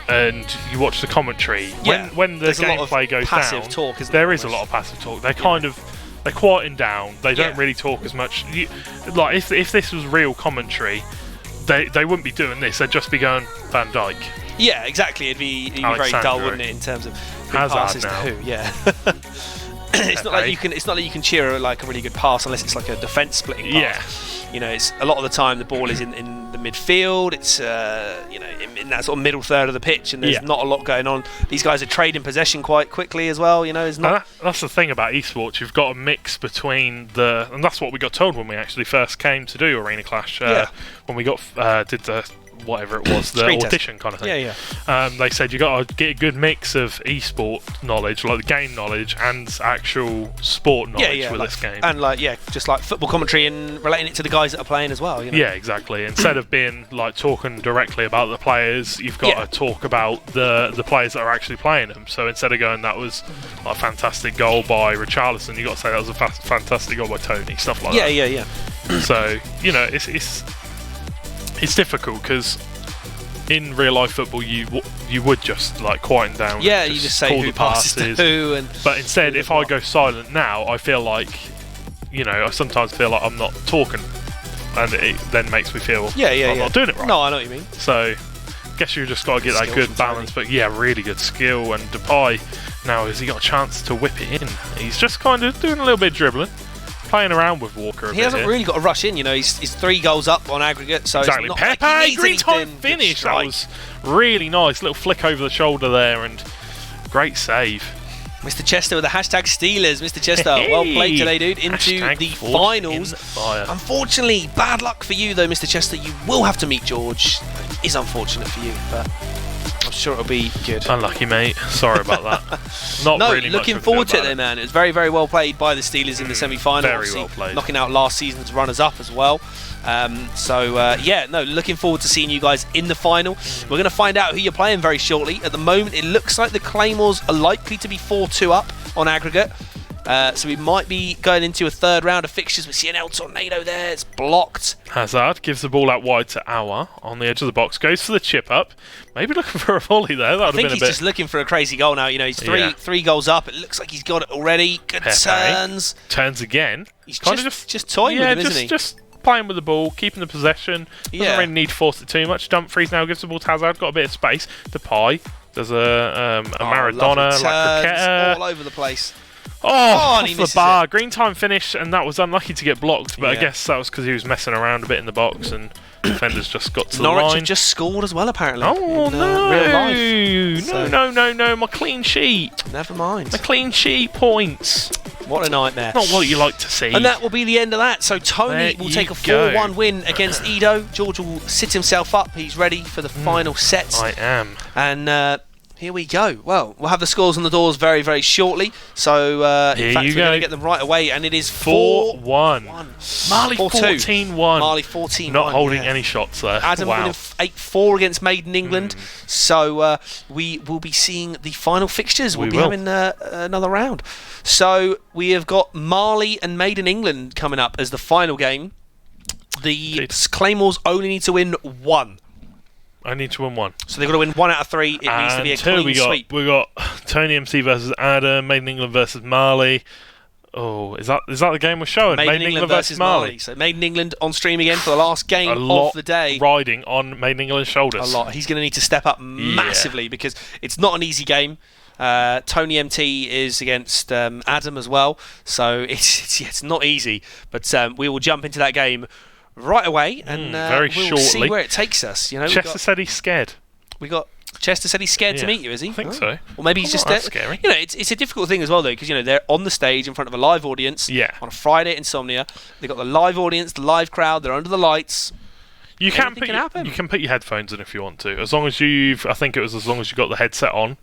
and you watch the commentary, when the gameplay goes down, there is a lot of passive talk. They're quieting down. They don't really talk as much. Like if this was real commentary, they wouldn't be doing this. They'd just be going Van Dijk. Yeah, exactly. It'd be very dull, wouldn't it, in terms of who passes to who? Yeah. It's not like you can cheer like a really good pass unless it's like a defence splitting pass. Yeah. You know, it's a lot of the time the ball is in the midfield. It's in that sort of middle third of the pitch, and there's not a lot going on. These guys are trading possession quite quickly as well. You know, it's not. That's the thing about esports. You've got a mix between and that's what we got told when we actually first came to do Arena Clash. When we did the whatever it was, the audition kind of thing. They said you got to get a good mix of esport knowledge, like the game knowledge, and actual sport knowledge with this game. And just like football commentary and relating it to the guys that are playing as well. You know? Yeah, exactly. Instead of being like talking directly about the players, you've got to talk about the players that are actually playing them. So instead of going, that was a fantastic goal by Richarlison, you got to say that was a fantastic goal by Tony. Stuff like that. Yeah. So it's difficult because in real life football you would just like quieten down. Yeah, you just say who passes to who. But instead, if I go silent now, I feel like I sometimes feel like I'm not talking, and it then makes me feel I'm not doing it right. No, I know what you mean. So I guess you just got to get that good balance. But really good skill. And Depay now has he got a chance to whip it in? He's just kind of doing a little bit of dribbling. Playing around with Walker he hasn't really got to rush in, he's 3 goals up on aggregate, so exactly. It's not Pepe, like he green needs time finish. That was really nice. Little flick over the shoulder there, and great save. Mr. Chester with the hashtag Steelers. Mr. Chester, well played today, dude. Into the finals. Unfortunately, bad luck for you, though, Mr. Chester. You will have to meet George. It is unfortunate for you, but I'm sure it'll be good. Unlucky, mate. Sorry about that. Looking forward to it, though, man. It was very, very well played by the Steelers in the semi-final. Very well played. Knocking out last season's runners-up as well. Looking forward to seeing you guys in the final. We're going to find out who you're playing very shortly. At the moment, it looks like the Claymores are likely to be 4-2 up on aggregate. So we might be going into a third round of fixtures. We see an El Tornado there. It's blocked. Hazard gives the ball out wide to Aouar on the edge of the box. Goes for the chip up. Maybe looking for a volley there. That would have been a bit. I think he's just looking for a crazy goal now. He's three goals up. It looks like he's got it already. Good turns. Turns again. He's kind of just toying with him, isn't he? Just playing with the ball, keeping the possession. Doesn't really need to force it too much. Dumfries now gives the ball to Hazard. Got a bit of space. Depay. There's a Maradona, like Raqueta. All over the place. Off the bar. Green time finish, and that was unlucky to get blocked, but I guess that was because he was messing around a bit in the box and defenders just got to the line. Norwich had just scored as well, apparently. Oh, no. Real life. No, my clean sheet. Never mind. My clean sheet points. What a nightmare. Not what you like to see. And that will be the end of that. So Tony will take a 4-1 win against Edo. George will sit himself up. He's ready for the final sets. I am. And here we go. Well, we'll have the scores on the doors very, very shortly. So, in fact, we're going to get them right away. And it is 4-1. Marley 14-1. Marley 14-1. Not holding any shots there. Adam winning 8-4 against Made in England. So, we will be seeing the final fixtures. We'll be having another round. So, we have got Marley and Made in England coming up as the final game. The Claymores only need to win 1. I need to win 1. So they've got to win 1 out of 3. It needs to be a clean sweep. We got Tony MC versus Adam, Made in England versus Marley. Oh, is that the game we're showing? Made in England versus Marley. So Made in England on stream again for the last game of the day. Riding on Made in England's shoulders. A lot. He's going to need to step up massively because it's not an easy game. Tony MT is against Adam as well. So it's not easy. But we will jump into that game right away, and we'll see where it takes us. Chester said he's scared. Chester said he's scared to meet you, is he? I think so. Or maybe he's just scary. It's a difficult thing as well, though, because they're on the stage in front of a live audience on a Friday at Insomnia. They've got the live audience, the live crowd. They're under the lights. You can put your headphones in if you want to, as long as I think it was as long as you got the headset on.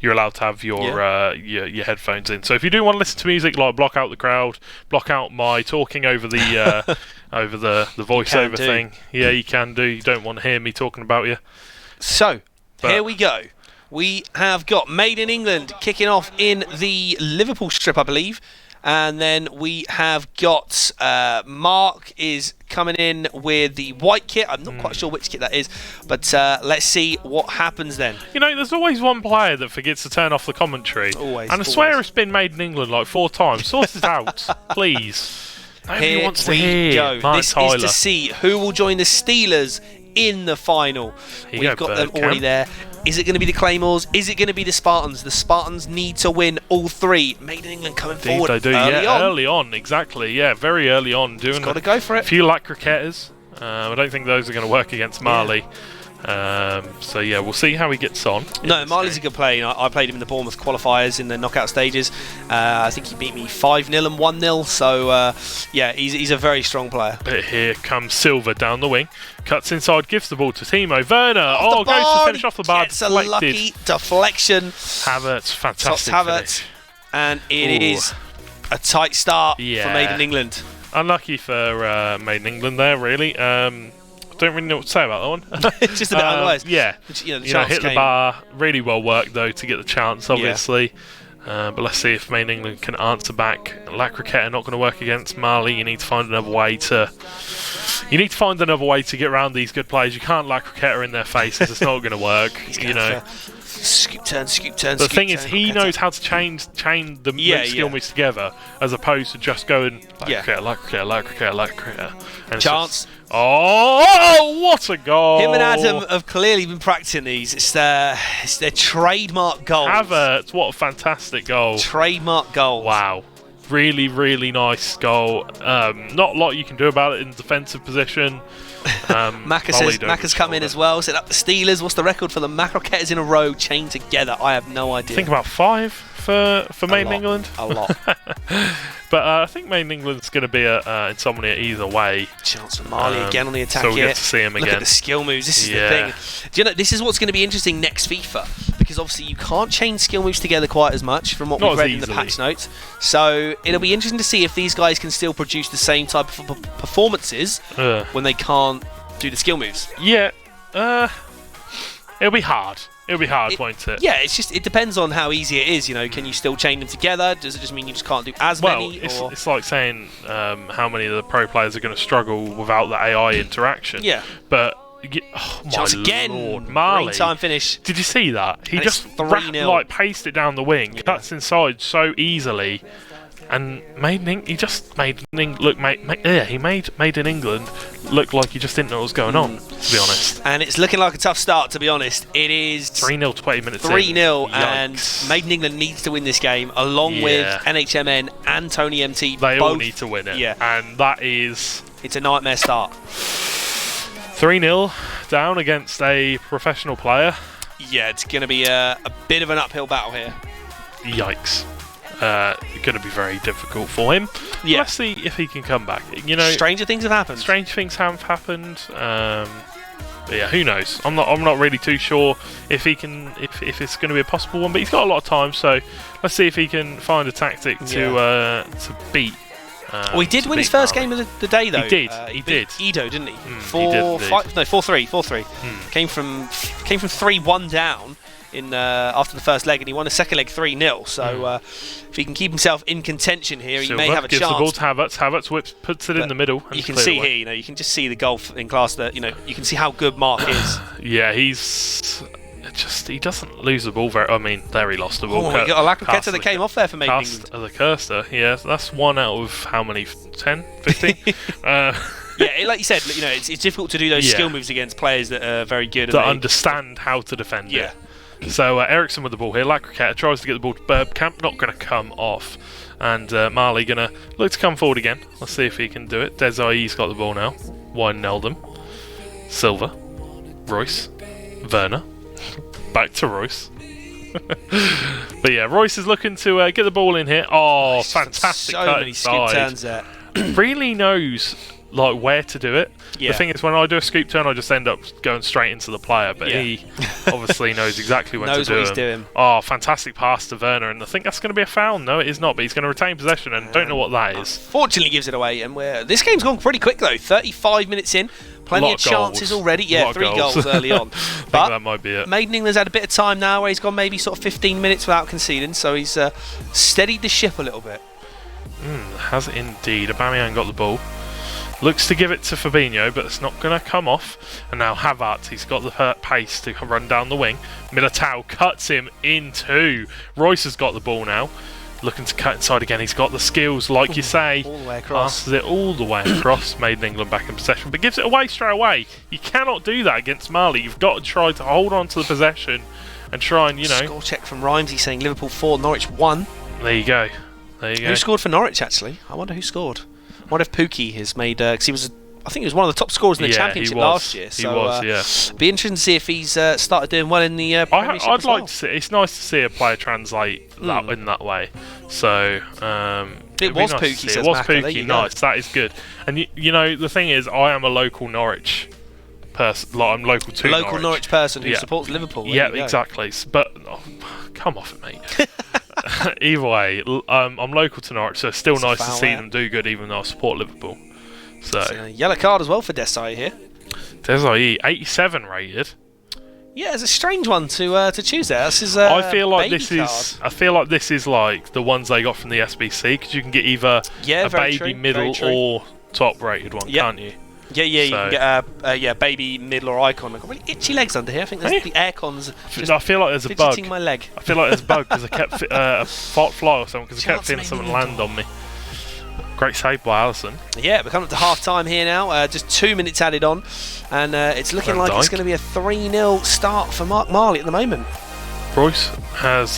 You're allowed to have your headphones in. So if you do want to listen to music, like block out the crowd, block out my talking over the over the voiceover thing. Yeah, you can do. You don't want to hear me talking about you. So here we go. we have got Made in England kicking off in the Liverpool strip, I believe. And then we have got Mark is coming in with the white kit. I'm not quite sure which kit that is, but let's see what happens then. You know, there's always one player that forgets to turn off the commentary. Always. And I swear it's been Made in England like 4 times. Sort it out, please. Nobody Here wants to we hear go. Mark This Tyler. is to see who will join the Steelers in the final. We've got them already there. Is it going to be the Claymores? Is it going to be the Spartans? The Spartans need to win all 3. Made in England coming forward They do, early on, exactly. Yeah, very early on. Got to go for it. A few light cricketers. I don't think those are going to work against Marley. So yeah, we'll see how he gets on. No, Marley's a good player. I played him in the Bournemouth qualifiers in the knockout stages. I think he beat me 5-0 and 1-0. So yeah, he's a very strong player. But here comes Silva down the wing, cuts inside, gives the ball to Timo Werner. Goes to finish off the bar. Gets a lucky deflection. Havertz, fantastic Havertz, and it is a tight start for Made in England. Unlucky for Made in England there, really. Don't really know what to say about that one. It's just a bit otherwise. Yeah, the hit the bar. Really well worked though to get the chance, obviously. But let's see if Made in England can answer back. La Croquette are not going to work against Mali. You need to find another way to. You need to find another way to get around these good players. You can't La Croquette in their faces. It's not going to work. Scoop turn. The thing is, he knows how to chain the skill moves together, as opposed to just going La Croquette. Chance. Oh, what a goal! Him and Adam have clearly been practicing these. It's their trademark goals. Havertz, what a fantastic goal! Trademark goal. Wow, really, really nice goal. Not a lot you can do about it in defensive position. Macca's come in as well. Set up the Steelers. What's the record for the Macroquettes in a row chained together? I have no idea. I think about 5 for Made in England. A lot. But I think Made in England's going to be Insomnia either way. Chance for Marley again on the attack so we'll here. Get to see him Look again. at the skill moves. This is the thing. Do you know, this is what's going to be interesting next FIFA, because obviously you can't chain skill moves together quite as much from what we've read in the patch notes. So it'll be interesting to see if these guys can still produce the same type of performances when they can't do the skill moves. Yeah. It'll be hard. It'll be hard, won't it? Yeah, it depends on how easy it is. Can you still chain them together? Does it just mean you just can't do as many? It's like saying how many of the pro players are going to struggle without the AI interaction. Yeah. But chance again, Lord, Marley. Time finish. Did you see that? He just 3-0. paced it down the wing, cuts inside so easily. And he just made Made in England look like he just didn't know what was going on, to be honest. And it's looking like a tough start, to be honest. It is 3-0, 20 minutes 3-0, in. and Made in England needs to win this game, along with NHMN and Tony MT. They all need to win it. Yeah. And it's a nightmare start. 3-0 down against a professional player. Yeah, it's going to be a bit of an uphill battle here. Yikes. Going to be very difficult for him. Yeah. Let's see if he can come back. Stranger things have happened. Strange things have happened. But yeah, who knows? I'm not really too sure if he can, if it's going to be a possible one. But he's got a lot of time, so let's see if he can find a tactic to beat. He did win his first game of the day, though. He did. Edo, didn't he? 4-3. 4-3. Came from 3-1 down after the first leg, and he won the second leg 3-0. So if he can keep himself in contention here, he may have a gives chance. The ball to Havertz. Havertz puts it in the middle. You can see here, you can just see the golf in class. That you can see how good Mark is. Yeah, he doesn't lose the ball very. I mean, there he lost the ball. We got a lack of Keta that came off there for Made in England. The Kirster, yeah, that's 1 out of how many? 10, 15. Yeah, like you said, it's difficult to do those skill moves against players that are very good. That understand how to defend it. So Ericsson with the ball here. Lacroquette tries to get the ball to Bergkamp, not going to come off. And Marley going to look to come forward again. Let's see if he can do it. Desai's got the ball now. 1-0 them. Silva. Royce. Werner. Back to Royce. But yeah, Royce is looking to get the ball in here. Oh, fantastic so many skip turns there. Really knows like where to do it. Yeah. The thing is, when I do a scoop turn, I just end up going straight into the player. But he obviously knows exactly when to do it. Knows what he's doing. Oh, fantastic pass to Werner, and I think that's going to be a foul. No, it is not, but he's going to retain possession, and don't know what that is. Fortunately, gives it away, and this game's gone pretty quick though. 35 minutes in, plenty of chances goals. already. Yeah, 3 goals early on. But that might be it. Maiden England's had a bit of time now where he's gone maybe sort of 15 minutes without conceding, so he's steadied the ship a little bit. Has indeed. Aubameyang got the ball. Looks to give it to Fabinho, but it's not going to come off. And now Havertz, he's got the pace to run down the wing. Militao cuts him in two. Royce has got the ball now. Looking to cut inside again. He's got the skills, like you say. All the way across. Passes it all the way across. Maiden England back in possession, but gives it away straight away. You cannot do that against Mali. You've got to try to hold on to the possession and try and, Score check from Rhymesy saying Liverpool 4, Norwich 1. There you go. Who scored for Norwich, actually? I wonder who scored. I wonder if Pookie has made... Because I think he was one of the top scorers in the Championship last year. So, he was, yeah. Be interesting to see if he's started doing well in the Premiership I'd like to see... It's nice to see a player translate that in that way. So... it was nice Pookie, says It was Macca. Pookie, nice. That is good. And, the thing is, I am a local Norwich person. Like, I'm local to Local Norwich person who supports Liverpool. Yeah, exactly. But... come off it, mate. Either way, I'm local to Norwich, so it's still nice to see them do good, even though I support Liverpool. So yellow card as well for Desai here. Desai, 87 rated. Yeah, it's a strange one to choose there. This is I feel like this is like the ones they got from the SBC, because you can get either a baby, middle, or top rated one, can't you? Yeah, you can get a baby, middle, or icon. I've got really itchy legs under here. I think there's the aircons. I feel like there's a bug. My leg. I feel like there's a bug because I kept a fly or something, because I kept feeling something land on me. Great save by Alisson. Yeah, we're coming up to half time here now. Just 2 minutes added on, and it's looking like it's going to be a 3-0 start for Mark Marley at the moment. Royce has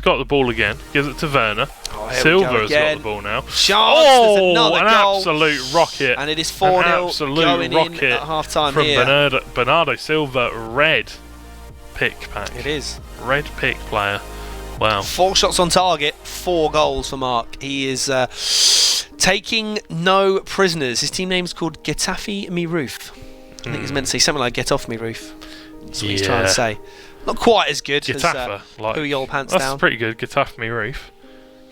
got the ball again. Gives it to Werner. Silva has got the ball now. Another an goal. Absolute rocket. And it is 4-0 going in at half time from here. Bernardo Silva, red pick pack. It is. Red pick player. Wow. 4 shots on target, 4 goals for Mark. He is taking no prisoners. His team name is called Getafe Me Roof. I think he's meant to say something like "Get off me roof." That's what he's trying to say. Not quite as good as Puyol Pants That's Down. pretty good. Getafe Me Roof.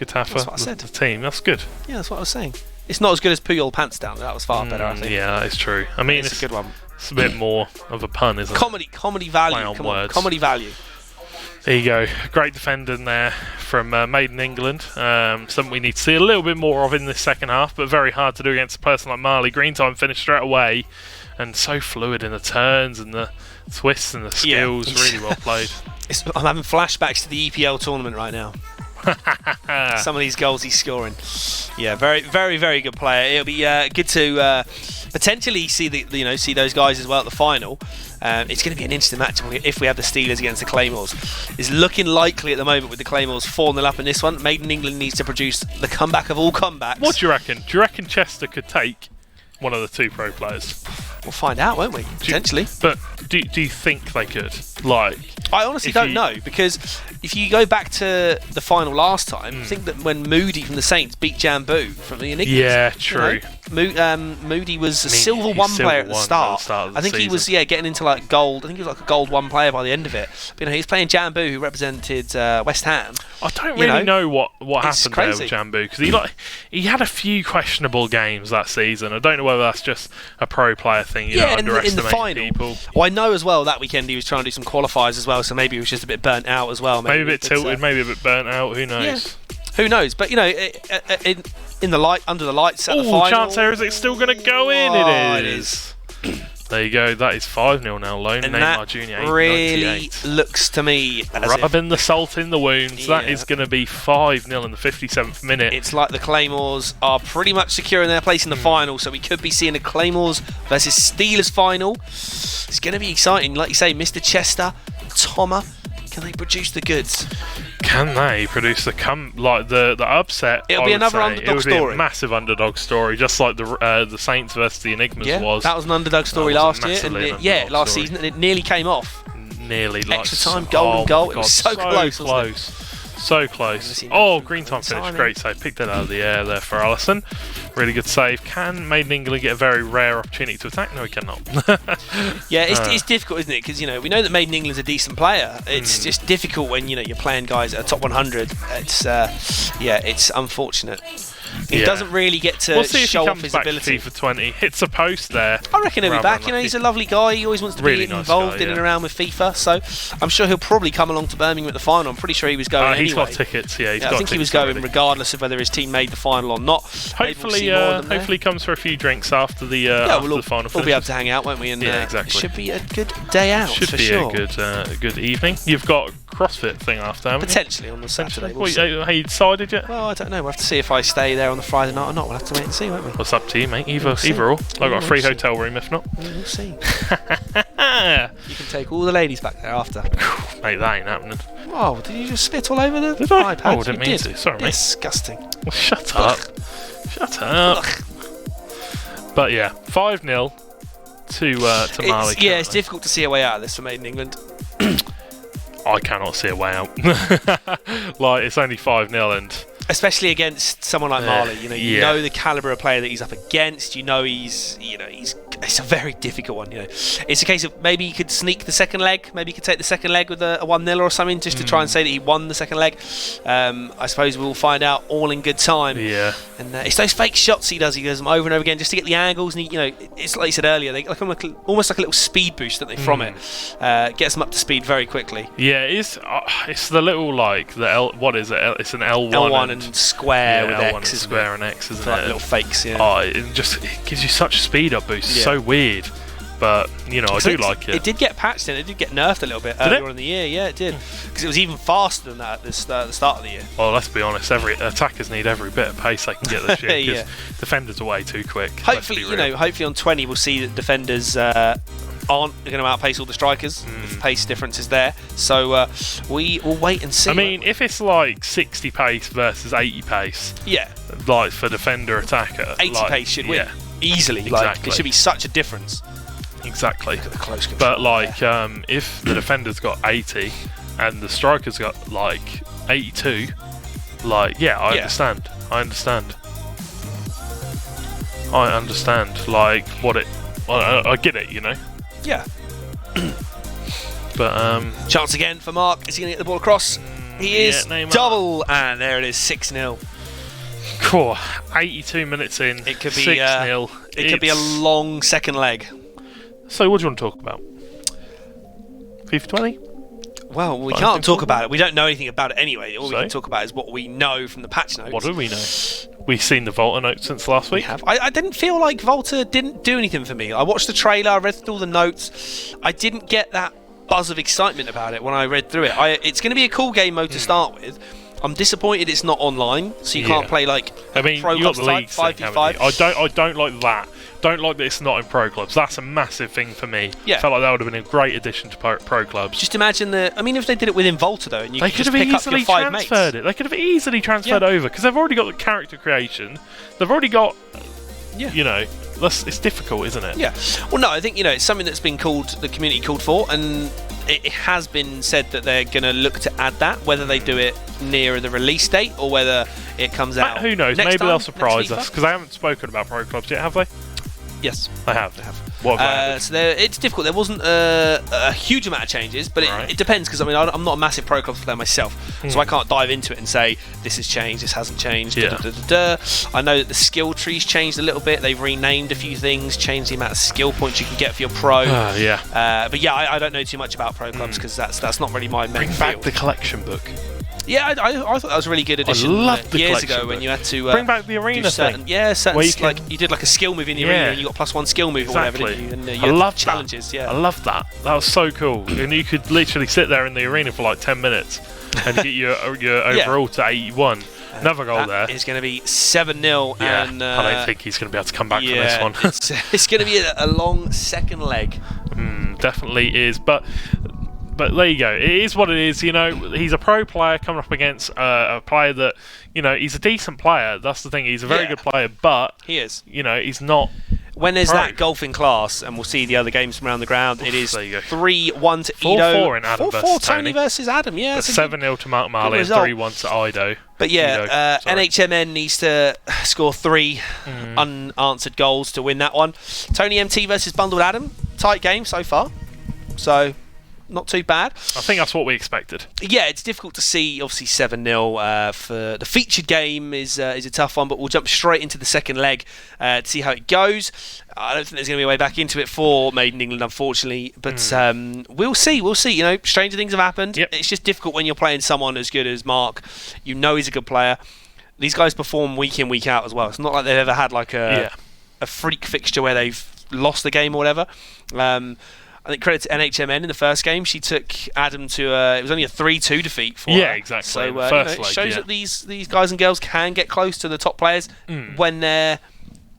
Getafe. That's what I said. The team. That's good. Yeah, that's what I was saying. It's not as good as Puyol Pants Down. That was far better, I think. Yeah, that is true. I mean, it's a good one. It's a bit more of a pun, isn't it? Comedy value. Come on, comedy value. There you go. Great defender in there from Maiden England. Something we need to see a little bit more of in this second half, but very hard to do against a person like Marley. Green time finished straight away, and so fluid in the turns and the twists and the skills. Really well played. I'm having flashbacks to the EPL tournament right now. Some of these goals he's scoring. Yeah, very, very, very good player. It'll be good to potentially see those guys as well at the final. It's going to be an interesting match if we have the Steelers against the Claymores. It's looking likely at the moment with the Claymores 4-0 up in this one. Maiden England needs to produce the comeback of all comebacks. What do you reckon? Do you reckon Chester could take one of the 2 pro players? We'll find out, won't we? Potentially. But do you think they could? I honestly don't know, because if you go back to the final last time, I think that when Moody from the Saints beat Jambu from the Enigmas. Yeah, true. Moody was a silver 1 player at the start. I think he was getting into like gold. I think he was like a gold 1 player by the end of it. But he was playing Jambu, who represented West Ham. I don't really know what happened there with Jambu, because he had a few questionable games that season. I don't know whether that's just a pro player thing. In the final. People. Well, I know as well that weekend he was trying to do some qualifiers as well, so maybe he was just a bit burnt out as well. Maybe a bit tilted, maybe a bit burnt out. Who knows? Yeah. Who knows? But in the light, under the lights at the final. Chance there, is it still going to go in? It is. There you go. That is 5-0 now. Lone Neymar Jr. Really looks to me as rubbing the salt in the wounds. That is going to be 5-0 in the 57th minute. It's like the Claymores are pretty much securing their place in the final, so we could be seeing a Claymores versus Steelers final. It's going to be exciting. Like you say, Mr. Chester, Toma, can they produce the goods? Can they produce the upset? It'll be another underdog story. It would be a massive underdog story, just like the Saints versus the Enigmas was. That was an underdog story last year, and last season, and it nearly came off. Extra time, golden goal. It was so close. So close. Oh, green time finish. Great save. Picked it out of the air there for Alisson. Really good save. Can Made in England get a very rare opportunity to attack? No, he cannot. Yeah, it's difficult, isn't it? Because we know that Made in England's a decent player. It's just difficult when you're playing guys at a top 100. It's unfortunate. He doesn't really get to show off his ability. FIFA 20 hits a post there. I reckon he'll be back. He's a lovely guy. He always wants to be involved in and around with FIFA. So I'm sure he'll probably come along to Birmingham at the final. I'm pretty sure he was going anyway. He's got tickets. Yeah, I think he was going regardless of whether his team made the final or not. Hopefully, he comes for a few drinks after the the final. We'll be able to hang out, won't we? And exactly. It should be a good day out. Should be a good evening. You've got CrossFit thing after, haven't you? Potentially on the Saturday. Have you decided yet? Well, I don't know. We'll have to see if I stay there on the Friday night or not. We'll have to wait and see, won't we? Well, it's up to you, mate. Either or. I've got a free hotel room if not. We'll see. You can take all the ladies back there after. Mate, that ain't happening. Oh, did you just spit all over the did I? iPad? Oh, I didn't mean to. Sorry, mate. Disgusting. Well, shut up. Shut up. But yeah, 5-0 to Mali. It's difficult to see a way out of this for Made in England. I cannot see a way out. It's only 5-0 and... Especially against someone like Mali, you know the caliber of player that he's up against. It's a very difficult one. It's a case of maybe he could sneak the second leg. Maybe he could take the second leg with a 1-0 or something, just to try and say that he won the second leg. I suppose we'll find out all in good time. Yeah. And it's those fake shots he does. He does them over and over again just to get the angles. And it's like you said earlier, they almost like a little speed boost, don't they, from it? Gets them up to speed very quickly. Yeah, it's the little what is it? It's an L1 and square with L1 X, and square and X, isn't it? Like little fakes. Yeah. Oh, it gives you such a speed up boost. It's so weird. But, I do like it. It did get patched in. It did get nerfed a little bit earlier on in the year. Yeah, it did. Because it was even faster than that at the start of the year. Well, let's be honest. Attackers need every bit of pace they can get this year. Because defenders are way too quick. Hopefully, hopefully on 20 we'll see that defenders aren't going to outpace all the strikers. The pace difference is there. So we will wait and see. I mean, if it's like 60 pace versus 80 pace, like for defender attacker, 80 pace should win easily. Exactly. It should be such a difference. Exactly. Look at the close control. But if the defender's got 80 and the striker's got 82, I understand. I understand. I get it, Yeah. But chance again for Mark. Is he going to get the ball across? He is. Double, and there it is, 6-0. Cool. 82 minutes in. It could be 6-0. It could be a long second leg. So, what do you want to talk about? FIFA 20? Well, we can't talk about it. We don't know anything about it anyway. All we can talk about is what we know from the patch notes. What do we know? We've seen the Volta notes since last week. We have. I didn't feel like Volta didn't do anything for me. I watched the trailer, I read through all the notes. I didn't get that buzz of excitement about it when I read through it. It's going to be a cool game mode to start with. I'm disappointed it's not online, so you can't play you got the league 5v5. I don't like that. Don't like that it's not in pro clubs. That's a massive thing for me. Yeah. I felt like that would have been a great addition to pro clubs. Just imagine if they did it within Volta though, and you they could have pick up your 5 mates. They could have easily transferred over because they've already got the character creation. They've already got, it's difficult, isn't it? Yeah. Well, no, I think it's something that's been the community called for, and it has been said that they're going to look to add that, whether they do it nearer the release date or whether it comes out. Who knows? Maybe they'll surprise us because they haven't spoken about pro clubs yet, have they? Yes, they have. What have so it's difficult. There wasn't a huge amount of changes, but it depends because I'm not a massive pro clubs player myself, so I can't dive into it and say this has changed, this hasn't changed. Yeah. I know that the skill tree's changed a little bit. They've renamed a few things, changed the amount of skill points you can get for your pro. But I don't know too much about pro clubs because that's not really my main field. Bring back the collection book. Yeah, I thought that was a really good addition. I loved the years ago when you had to bring back the arena thing. Yeah, you did like a skill move in the arena, and you got +1 skill move or whatever. Didn't you? And I love challenges. That. Yeah, I love that. That was so cool, and you could literally sit there in the arena for like 10 minutes and get your overall to 81. Another goal there. It's going to be 7-0, and I don't think he's going to be able to come back from this one. It's going to be a long second leg. Definitely is, but there you go. It is what it is. He's a pro player coming up against a player that, he's a decent player. That's the thing. He's a very good player, but he is. He's not when there's that golfing class, and we'll see the other games from around the ground, it is 3-1 to 4-4 in Adam 4-4 versus Tony versus Adam, yeah. 7-0 to Mark Marley and 3-1 to Ido. But yeah, NHMN needs to score 3 unanswered goals to win that one. Tony MT versus Bundled Adam, tight game so far. So, not too bad. I think that's what we expected. Yeah, it's difficult to see. Obviously, 7-0 for the featured game is a tough one, but we'll jump straight into the second leg to see how it goes. I don't think there's going to be a way back into it for Made in England, unfortunately, but we'll see. We'll see. You know, stranger things have happened. Yep. It's just difficult when you're playing someone as good as Mark. You know he's a good player. These guys perform week in, week out as well. It's not like they've ever had like a freak fixture where they've lost the game or whatever. I think credit to NHMN in the first game. She took Adam to it was only a 3-2 defeat for her. Yeah, exactly. So first it shows that these guys and girls can get close to the top players when they're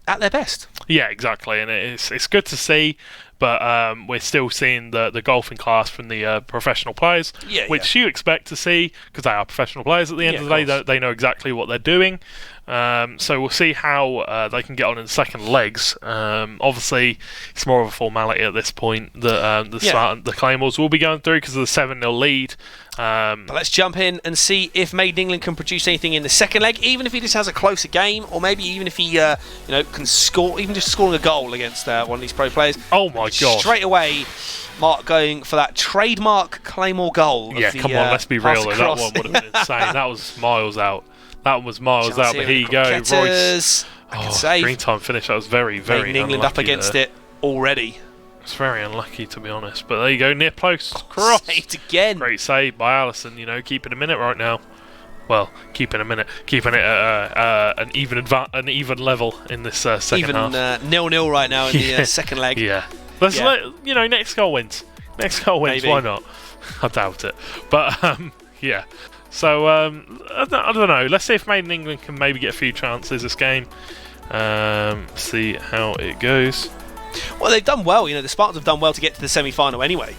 at their best. Yeah, exactly, and it's good to see. But we're still seeing the golfing class from the professional players, which you expect to see because they are professional players at the end of the day. They know exactly what they're doing. So we'll see how they can get on in the second legs. Obviously, it's more of a formality at this point that the Claymores will be going through because of the 7-0 lead. But let's jump in and see if Made in England can produce anything in the second leg, even if he just has a closer game, or maybe even if he can score, even just scoring a goal against one of these pro players. Oh my God! Straight away, Mark going for that trademark Claymore goal. Yeah, come on, let's be real. That one would have been insane. That was miles out. But here you go, Royce. Green time finish. That was very, very Made in England up against it already. It's very unlucky, to be honest. But there you go, near post. Cross. Saved again. Great save by Allison, keeping a minute right now. Well, keeping it at an even level in this second half. Even 0-0 right now in the second leg. Yeah. Let's next goal wins. Next goal wins, maybe. Why not? I doubt it. But, yeah. So, I don't know. Let's see if Made in England can maybe get a few chances this game. See how it goes. Well, they've done well. The Spartans have done well to get to the semi-final anyway.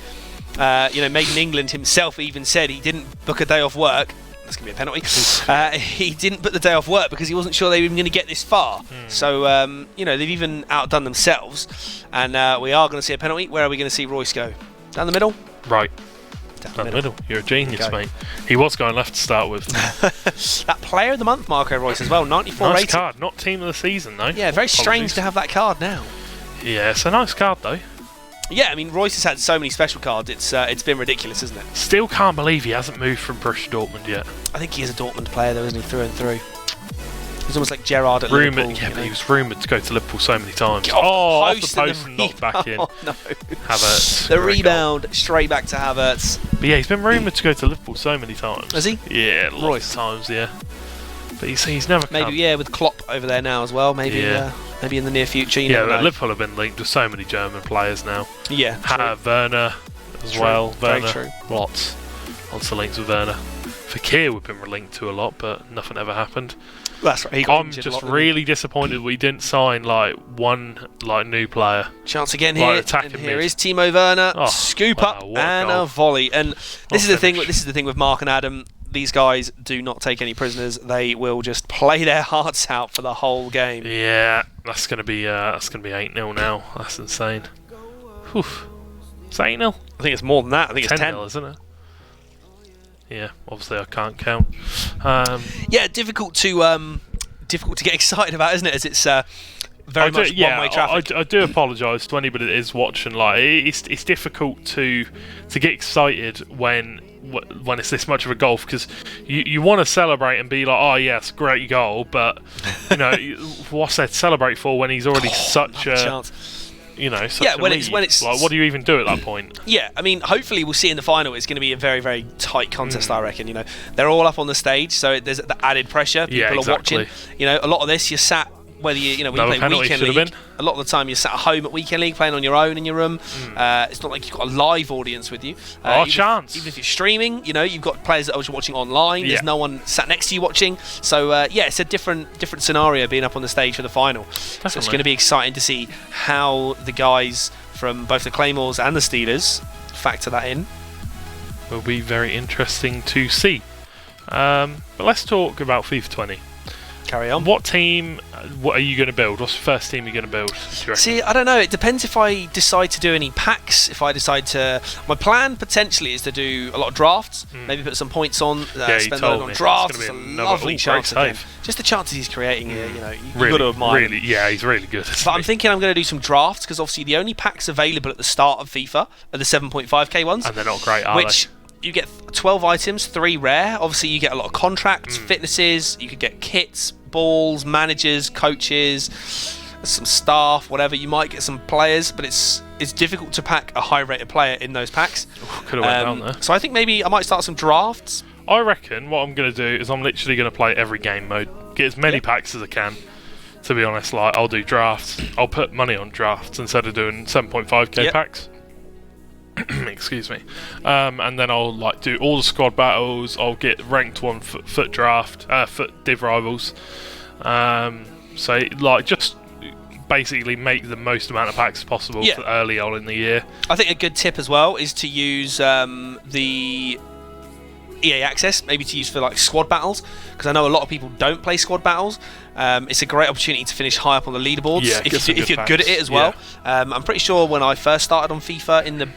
Made in England himself even said he didn't book a day off work. That's going to be a penalty. He didn't book the day off work because he wasn't sure they were even going to get this far. So, they've even outdone themselves. And we are going to see a penalty. Where are we going to see Royce go? Down the middle? Right. Down the middle. You're a genius, mate. He was going left to start with. That player of the month, Marco Royce, as well. 94 nice rating. Card. Not team of the season, though. Yeah, very strange to have that card now. Yeah, it's a nice card, though. Yeah, I mean, Royce has had so many special cards. It's been ridiculous, isn't it? Still can't believe he hasn't moved from Borussia Dortmund yet. I think he is a Dortmund player, though, isn't he, through and through? He's almost like Gerrard at Liverpool. Yeah, but he was rumoured to go to Liverpool so many times. Off the post and knocked back in. Oh, no. Havertz. The rebound, straight back to Havertz. But yeah, he's been rumoured to go to Liverpool so many times. Has he? Yeah, lots of times, yeah. But he's never come. Maybe, with Klopp over there now as well. Maybe in the near future. But Liverpool have been linked with so many German players now. Yeah. Werner as well. Very Werner. true. Lots of links with Werner. Fakir we've been linked to a lot, but nothing ever happened. That's right. I'm just really disappointed we didn't sign one new player. Chance again here. Attacking and here is Timo Werner. Scoop up and a volley. And this is the thing. This is the thing with Mark and Adam. These guys do not take any prisoners. They will just play their hearts out for the whole game. Yeah, that's gonna be 8-0 now. That's insane. Whew. Is that 8-0? I think it's more than that. I think it's 10, isn't it? Yeah, obviously I can't count. Difficult to get excited about, isn't it? As it's very much one-way traffic. I do apologise to anybody that is watching. It's difficult to get excited when it's this much of a goal, because you want to celebrate and be like, oh yes, great goal, but what's there to celebrate for when he's already such a chance. When it's like, what do you even do at that point? Yeah, I mean, hopefully we'll see in the final. It's going to be a very, very tight contest, I reckon. They're all up on the stage, so there's the added pressure. People are watching. A lot of this you're sat. Whether you play weekend league, a lot of the time you're sat at home at weekend league playing on your own in your room. It's not like you've got a live audience with you. Chance. Even if you're streaming, you've got players that are watching online. There's no one sat next to you watching. So it's a different scenario being up on the stage for the final. Definitely. So it's going to be exciting to see how the guys from both the Claymores and the Steelers factor that in. Will be very interesting to see. But let's talk about FIFA 20. Carry on. What team What are you going to build? What's the first team you're going to build? See, I don't know. It depends if I decide to do any packs. If I decide to... My plan potentially is to do a lot of drafts. Maybe put some points on. Spend money on drafts. It's a lovely chance of him. Just the chances he's creating here, you know, you've got to admire him. Yeah, he's really good. But I'm thinking I'm going to do some drafts because obviously the only packs available at the start of FIFA are the 7.5k ones. And they're not great, are they? You get 12 items, 3 rare. Obviously, you get a lot of contracts, fitnesses. You could get kits, balls, managers, coaches, some staff, whatever. You might get some players, but it's difficult to pack a high-rated player in those packs. Could have went down there. So I think maybe I might start some drafts. I reckon what I'm going to do is I'm literally going to play every game mode. Get as many packs as I can. To be honest, like I'll do drafts. I'll put money on drafts instead of doing 7.5k packs. Excuse me. And then I'll like do all the squad battles. I'll get ranked 1 foot draft, foot div rivals. So like just basically make the most amount of packs possible for early on in the year. I think a good tip as well is to use the EA Access, maybe to use for like squad battles, because I know a lot of people don't play squad battles. It's a great opportunity to finish high up on the leaderboards if you're good at it as well. I'm pretty sure when I first started on FIFA in the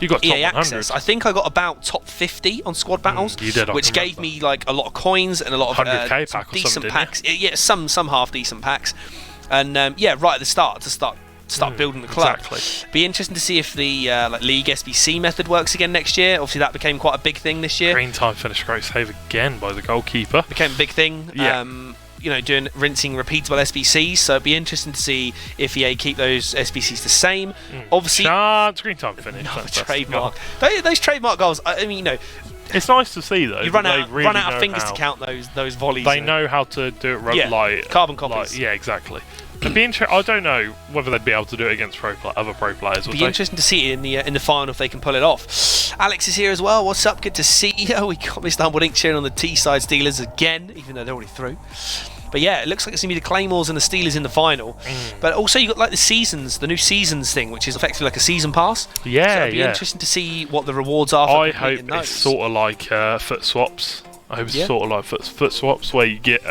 you got EA top Access, I think I got about top 50 on squad battles, you did, which gave me like a lot of coins and a lot of 100k pack decent packs. Yeah, some half decent packs, and right at the start to start building the club. Exactly. Be interesting to see if the like League SBC method works again next year. Obviously, that became quite a big thing this year. Green time finished great save again by the goalkeeper. Became a big thing. Yeah. Doing rinsing repeatable SBCs. So it'd be interesting to see if EA keep those SBCs the same. Obviously, green time finish. Trademark. Those trademark goals. I mean, it's nice to see though. You run out of fingers to count those volleys. They know how to do it. Like carbon copies. Yeah, exactly. I don't know whether they'd be able to do it against other pro players. It'd be interesting to see in the final if they can pull it off. Alex is here as well. What's up? Good to see you. We got Mr. Humble Inc cheering on the T-side Steelers again, even though they're already through. But yeah, it looks like it's going to be the Claymores and the Steelers in the final. But also you got like the new seasons thing, which is effectively like a season pass. Yeah, so it'd be interesting to see what the rewards are for completing those. I hope it's sort of like foot swaps. I hope it's sort of like foot swaps where you get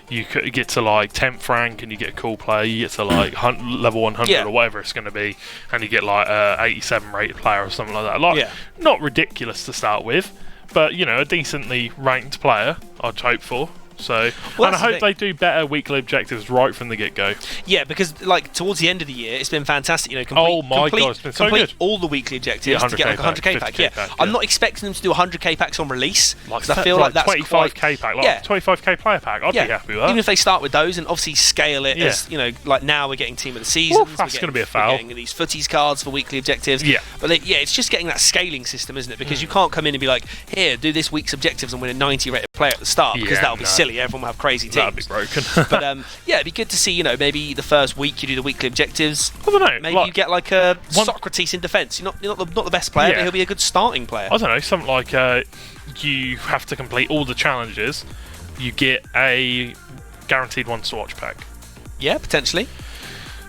get to like 10th rank and you get a cool player. You get to like level 100 or whatever it's going to be, and you get like 87 rated player or something like that. Like not ridiculous to start with, but a decently ranked player I'd hope for. So, and I hope they do better weekly objectives right from the get-go. Yeah, because like towards the end of the year, it's been fantastic. God, it's been so good. All the weekly objectives to get like a 100k pack. I'm not expecting them to do 100k packs on release because I feel like that's 25k pack, 25k player pack. I'd be happy with that. Even if they start with those and obviously scale it as like now we're getting team of the season. That's going to be a foul. We're getting these footies cards for weekly objectives. But it's just getting that scaling system, isn't it? Because you can't come in and be like, here, do this week's objectives and win a 90 rated player at the start because that'll be silly. Everyone will have crazy teams. That'd be broken. But it'd be good to see, maybe the first week you do the weekly objectives. I don't know. Maybe you get like a Socrates in defence. You're not the best player, but he'll be a good starting player. I don't know, something like you have to complete all the challenges. You get a guaranteed one to watch pack. Yeah, potentially.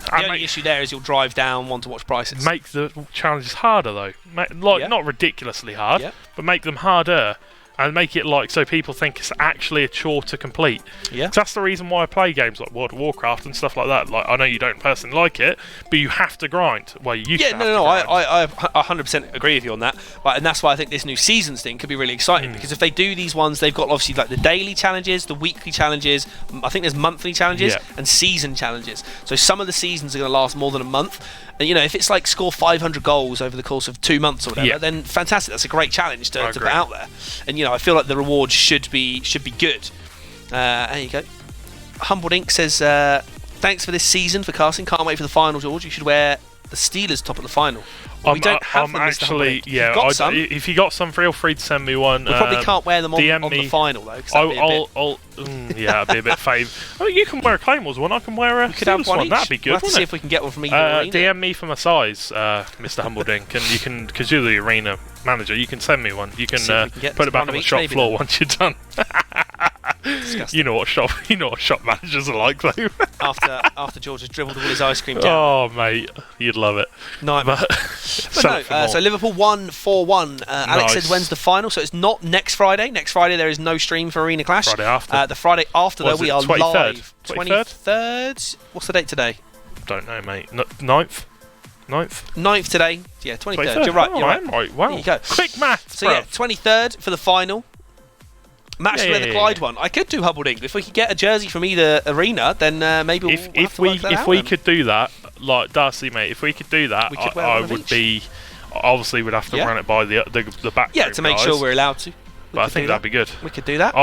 The only issue there is you'll drive down one to watch prices. Make the challenges harder though. Not ridiculously hard, but make them harder. And make it like so people think it's actually a chore to complete. Yeah, that's the reason why I play games like World of Warcraft and stuff like that. Like I know you don't personally like it, but you have to grind. Well, you used to have to grind. I 100% agree with you on that. And that's why I think this new seasons thing could be really exciting because if they do these ones, they've got obviously like the daily challenges, the weekly challenges. I think there's monthly challenges and season challenges. So some of the seasons are going to last more than a month. And if it's like score 500 goals over the course of 2 months or whatever, then fantastic. That's a great challenge to put out there. And I feel like the rewards should be good. There you go. Humbled Inc says, thanks for this season for casting. Can't wait for the final, George. You should wear the Steelers top at the final. Well, we don't have them, actually, if you got some, feel free to send me one. We probably can't wear them on the final though. It'd be a bit fave. I mean, you can wear a Claymores one. I can wear a Steelers one. That'd be good. We'll have to see if we can get one from either arena. DM me for my size, Mr. Humbledink, and you can, because you're the arena manager, you can send me one. You can put it back on the shop floor once you're done. You know what shop managers are like though. after George has dribbled all his ice cream down. Oh, mate, you'd love it. Nightmare. But no, so Liverpool won 4-1. Alex said when's the final, so it's not next Friday. Next Friday there is no stream for Arena Clash. Friday after. The Friday after, though, we are 23rd? live. 23rd? 23rd? What's the date today? Don't know, mate. 9th? 9th today. Yeah, 23rd. You're right. Right. Wow. There you go. Quick maths, So, yeah, 23rd for the final. Match Yeah, where the Clyde one. I could do Hubbleding. If we could get a jersey from either arena, then maybe we'll if we could do that, like Darcy, mate, if we could do that, We could wear I one of would each. be. Obviously, we'd have to run it by the back. Yeah, to make sure we're allowed to. But I think that'd be good. We could do that.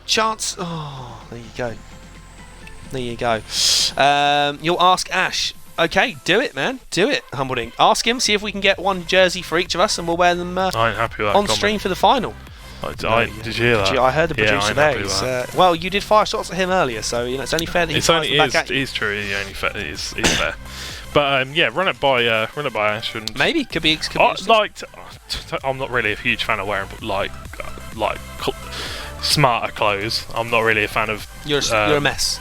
Chance. Oh, there you go. There you go. You'll ask Ash. Okay, do it, man. Do it, Humbleding. Ask him, see if we can get one jersey for each of us, and we'll wear them I ain't happy with that on stream for the final. Did you hear that? I heard the producer there. That. Well, you did 5 shots at him earlier, so it's only fair that he fires them back at you. It is true. It is fair. But run it by Ash. And Maybe could be. I'm not really a huge fan of wearing smarter clothes. I'm not really a fan of. You're a mess.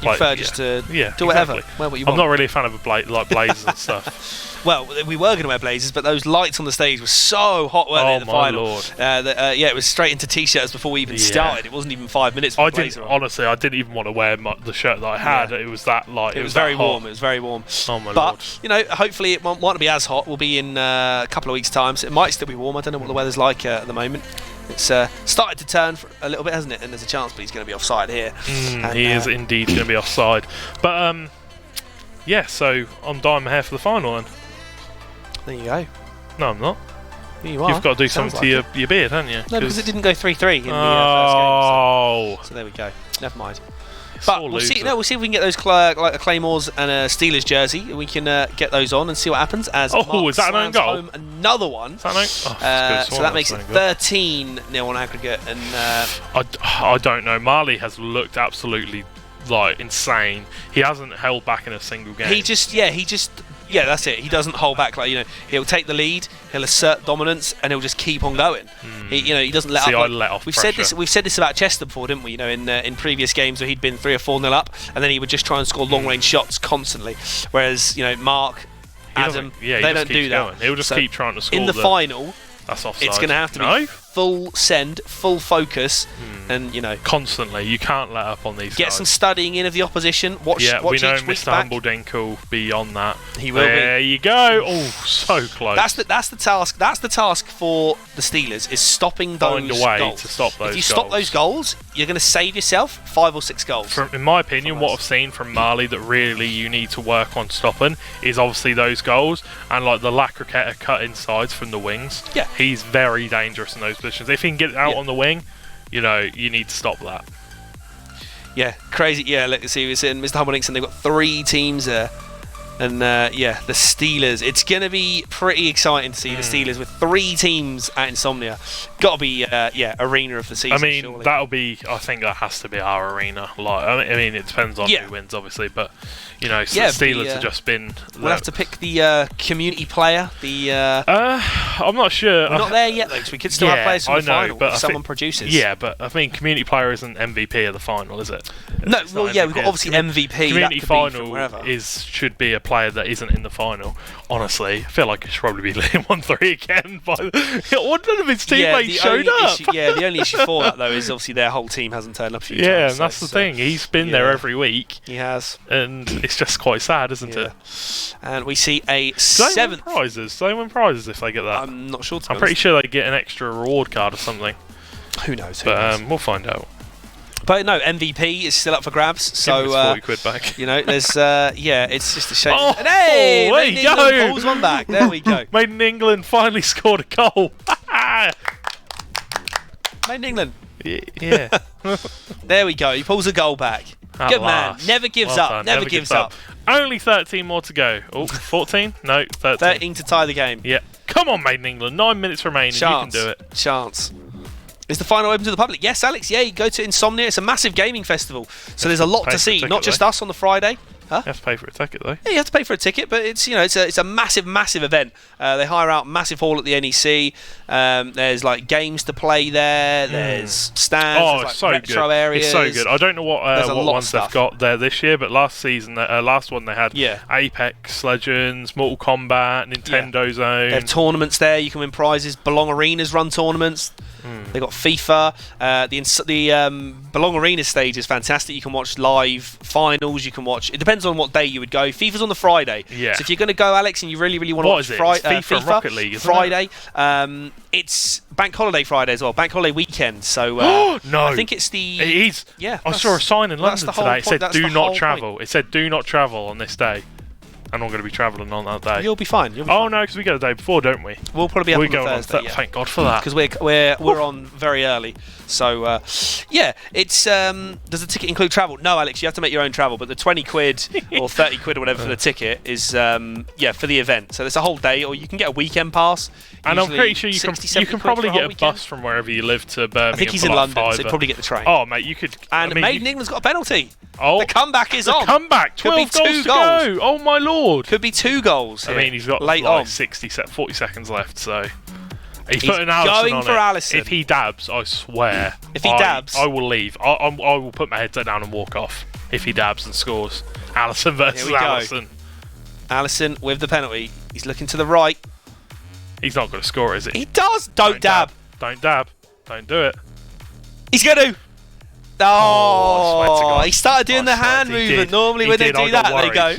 You prefer just to do whatever. Exactly. Wear what you want. I'm not really a fan of blazers and stuff. Well, we were going to wear blazers, but those lights on the stage were so hot, weren't they, at the final? Lord. It was straight into t-shirts before we even started. It wasn't even 5 minutes. I didn't even want to wear the shirt that I had. It was that light. It was very warm. It was very warm. Oh my lord! But hopefully it won't be as hot. We'll be in a couple of weeks' time, so it might still be warm. I don't know what the weather's like at the moment. It's started to turn for a little bit, hasn't it? And there's a chance, but he's going to be offside here. He is indeed going to be offside. But so I'm dyeing my hair for the final then. There you go. No, I'm not. Here you are. You've got to do something to your beard, haven't you? No, because it didn't go 3-3 in the first game. So there we go. Never mind. But we'll see. We'll see if we can get those Claymores and a Steelers jersey. We can get those on and see what happens. As Mark is that an own goal? home another one. Is that so that makes it 13-0 on aggregate. And I don't know. Marley has looked absolutely insane. He hasn't held back in a single game. Yeah, that's it. He doesn't hold back. He'll take the lead, he'll assert dominance, and he'll just keep on going. He doesn't let up. I let off pressure. We've said this about Chester before, didn't we? In previous games where he'd been 3 or 4-0 up, and then he would just try and score long-range shots constantly. Whereas Mark, Adam, they don't do that. He'll just keep trying to score. In the final, that's offside. it's going to have to be full send, full focus, and constantly. You can't let up on these. Get guys. some studying in of the opposition. Watch we know each week Mr. back. Humbledink will be on that. He will There you go. Oh, so close. That's the task. That's the task for the Steelers, is stopping those goals. Find a way goals. to stop those. If you stop those goals, you're going to save yourself 5 or 6 goals. In my opinion, what I've seen from Marley that really you need to work on stopping is obviously those goals and the Lacroqueta cut insides from the wings. Yeah, he's very dangerous in those positions. If he can get out on the wing, you need to stop that. Yeah, crazy. Yeah, let's see. It's in Mr. Humbledink, and they've got 3 teams there. And the Steelers. It's going to be pretty exciting to see the Steelers with 3 teams at Insomnia. Got to be, arena of the season. I mean, surely. I think that has to be our arena. It depends on who wins, obviously, but the Steelers have just been. We'll have to pick the community player. I'm not sure. We're not there yet, though, because we could still have players from the final but if someone produces. Yeah, but I mean, community player isn't MVP of the final, is it? No, we've got obviously MVP. Community that final should be a player that isn't in the final. Honestly, I feel like it should probably be Liam 1-3 again. None of his teammates showed up. The only issue for that, though, is obviously their whole team hasn't turned up a few times. Yeah, and that's the thing. He's been there every week. He has. And it's just quite sad, isn't it? And we see a 7th. Do they win prizes if they get that? I'm not sure. I'm pretty sure they get an extra reward card or something. Who knows? But we'll find out. But no, MVP is still up for grabs. So give us 40 quid back. There's it's just a shame. Oh, and hey, there you go. Pulls one back. There we go. Made in England finally scored a goal. Made in England. Yeah. There we go. He pulls a goal back. Good man. Never gives up. Never gives up. Only 13 more to go. Oh, 14? No, 13. 13 to tie the game. Yeah. Come on, Made in England. 9 minutes remaining. Chance. You can do it. Chance. Is the final open to the public? Yes, Alex. Yeah, you go to Insomnia. It's a massive gaming festival. So there's a lot to see. Not just us on the Friday. You have to pay for a ticket though. Yeah, you have to pay for a ticket, but it's it's a massive event. They hire out massive hall at the NEC. There's like games to play there. There's stands. Oh, there's, like, it's so retro good. areas. It's so good. I don't know what ones they've got there this year, but last one they had Apex Legends, Mortal Kombat, Nintendo Zone. They have tournaments there. You can win prizes. Belong Arenas run tournaments. They got FIFA. The Belong Arena stage is fantastic. You can watch live finals. You can watch. It depends on what day you would go. FIFA's on the Friday. Yeah. So if you're going to go, Alex, and you really want to watch FIFA and Rocket League, isn't Friday, it's Bank Holiday Friday as well. Bank Holiday weekend. So no, I think it's the. It is. Yeah. I saw a sign in London today. It said "Do not travel." It said "Do not travel" on this day. And I'm going to be travelling on that day. You'll be fine. No, because we go the day before, don't we? We'll probably be up on Thursday. Thank God for that. Because we're on very early. So it's does the ticket include travel? No, Alex, you have to make your own travel. But the 20 quid or 30 quid or whatever for the ticket is for the event. So it's a whole day, or you can get a weekend pass. And I'm pretty sure you can probably get a bus from wherever you live to Birmingham. I think he's in London, so you'd probably get the train. Oh, mate, you could. And Made in England's got a penalty. Oh, the comeback is on. Comeback. 12 goals to go. Oh my lord. Could be 2 goals. I mean, he's got late like on. 40 seconds left, so he's going putting Alisson on for it. Alisson. If he dabs, I swear. If he dabs, I will leave. I will put my headset down and walk off. If he dabs and scores, Alisson versus Alisson. Alisson with the penalty. He's looking to the right. He's not going to score, is he? He does. Don't dab. Don't dab. Don't do it. He's going to. Oh, I swear to God. he started doing the hand movement. Normally when they do that, they go,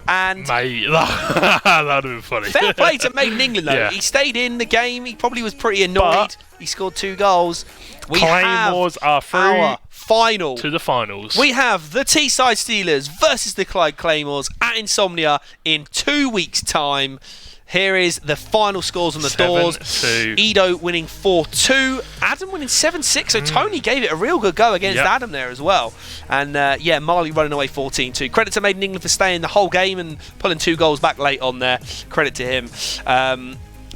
and mate, that would have been funny. Fair play to Made in England, though. He stayed in the game. He probably was pretty annoyed. He scored 2 goals. Claymores are through our final to the finals. We have the Teesside Steelers versus the Clyde Claymores at Insomnia in 2 weeks' time. Here is the final scores on the doors. 7-2. Edo winning 4-2. Adam winning 7-6. So Tony gave it a real good go against Adam there as well. And Marley running away 14-2. Credit to Made in England for staying the whole game and pulling 2 goals back late on there. Credit to him.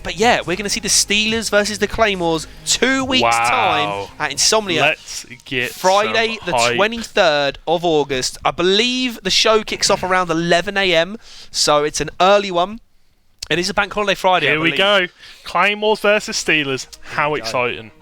But yeah, we're going to see the Steelers versus the Claymores 2 weeks' time at Insomnia. Let's get Friday, the 23rd of August. I believe the show kicks off around 11 a.m. So it's an early one. It is a bank holiday Friday. Here we go. Claymores versus Steelers. How exciting.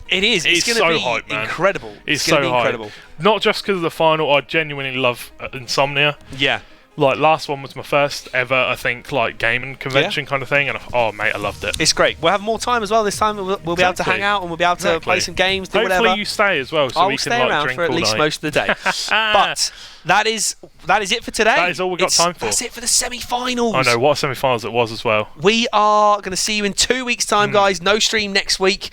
It is. It's going to be hype, man. Incredible. It's going to so be incredible. Not just because of the final. I genuinely love Insomnia. Yeah. Like, last one was my first ever, I think, like, gaming convention kind of thing. And, mate, I loved it. It's great. We'll have more time as well this time. We'll be able to hang out and we'll be able to play some games, do whatever. Hopefully you stay as well, so we can, stay around drink for at least night. most of the day. But that is it for today. That is all we've got time for. That's it for the semi-finals. I know, what semi-finals it was as well. We are going to see you in 2 weeks' time, guys. No stream next week.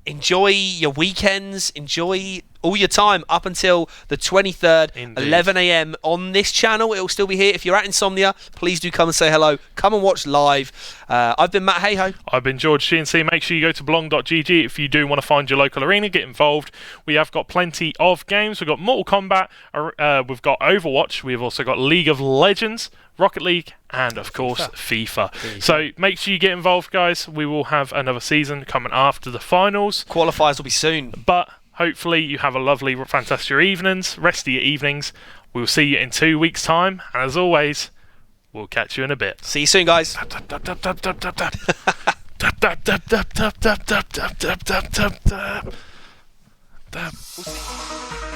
Enjoy your weekends. Enjoy all your time up until the 23rd, Indeed. 11 a.m. on this channel. It will still be here. If you're at Insomnia, please do come and say hello. Come and watch live. I've been Matt Hayho. I've been George CNC. Make sure you go to belong.gg if you do want to find your local arena, get involved. We have got plenty of games. We've got Mortal Kombat, we've got Overwatch, we've also got League of Legends, Rocket League, and of course FIFA. So make sure you get involved, guys. We will have another season coming after the finals. Qualifiers will be soon. But hopefully you have a lovely, fantastic evenings, rest of your evenings. We'll see you in 2 weeks' time. And as always, we'll catch you in a bit. See you soon, guys. We'll see.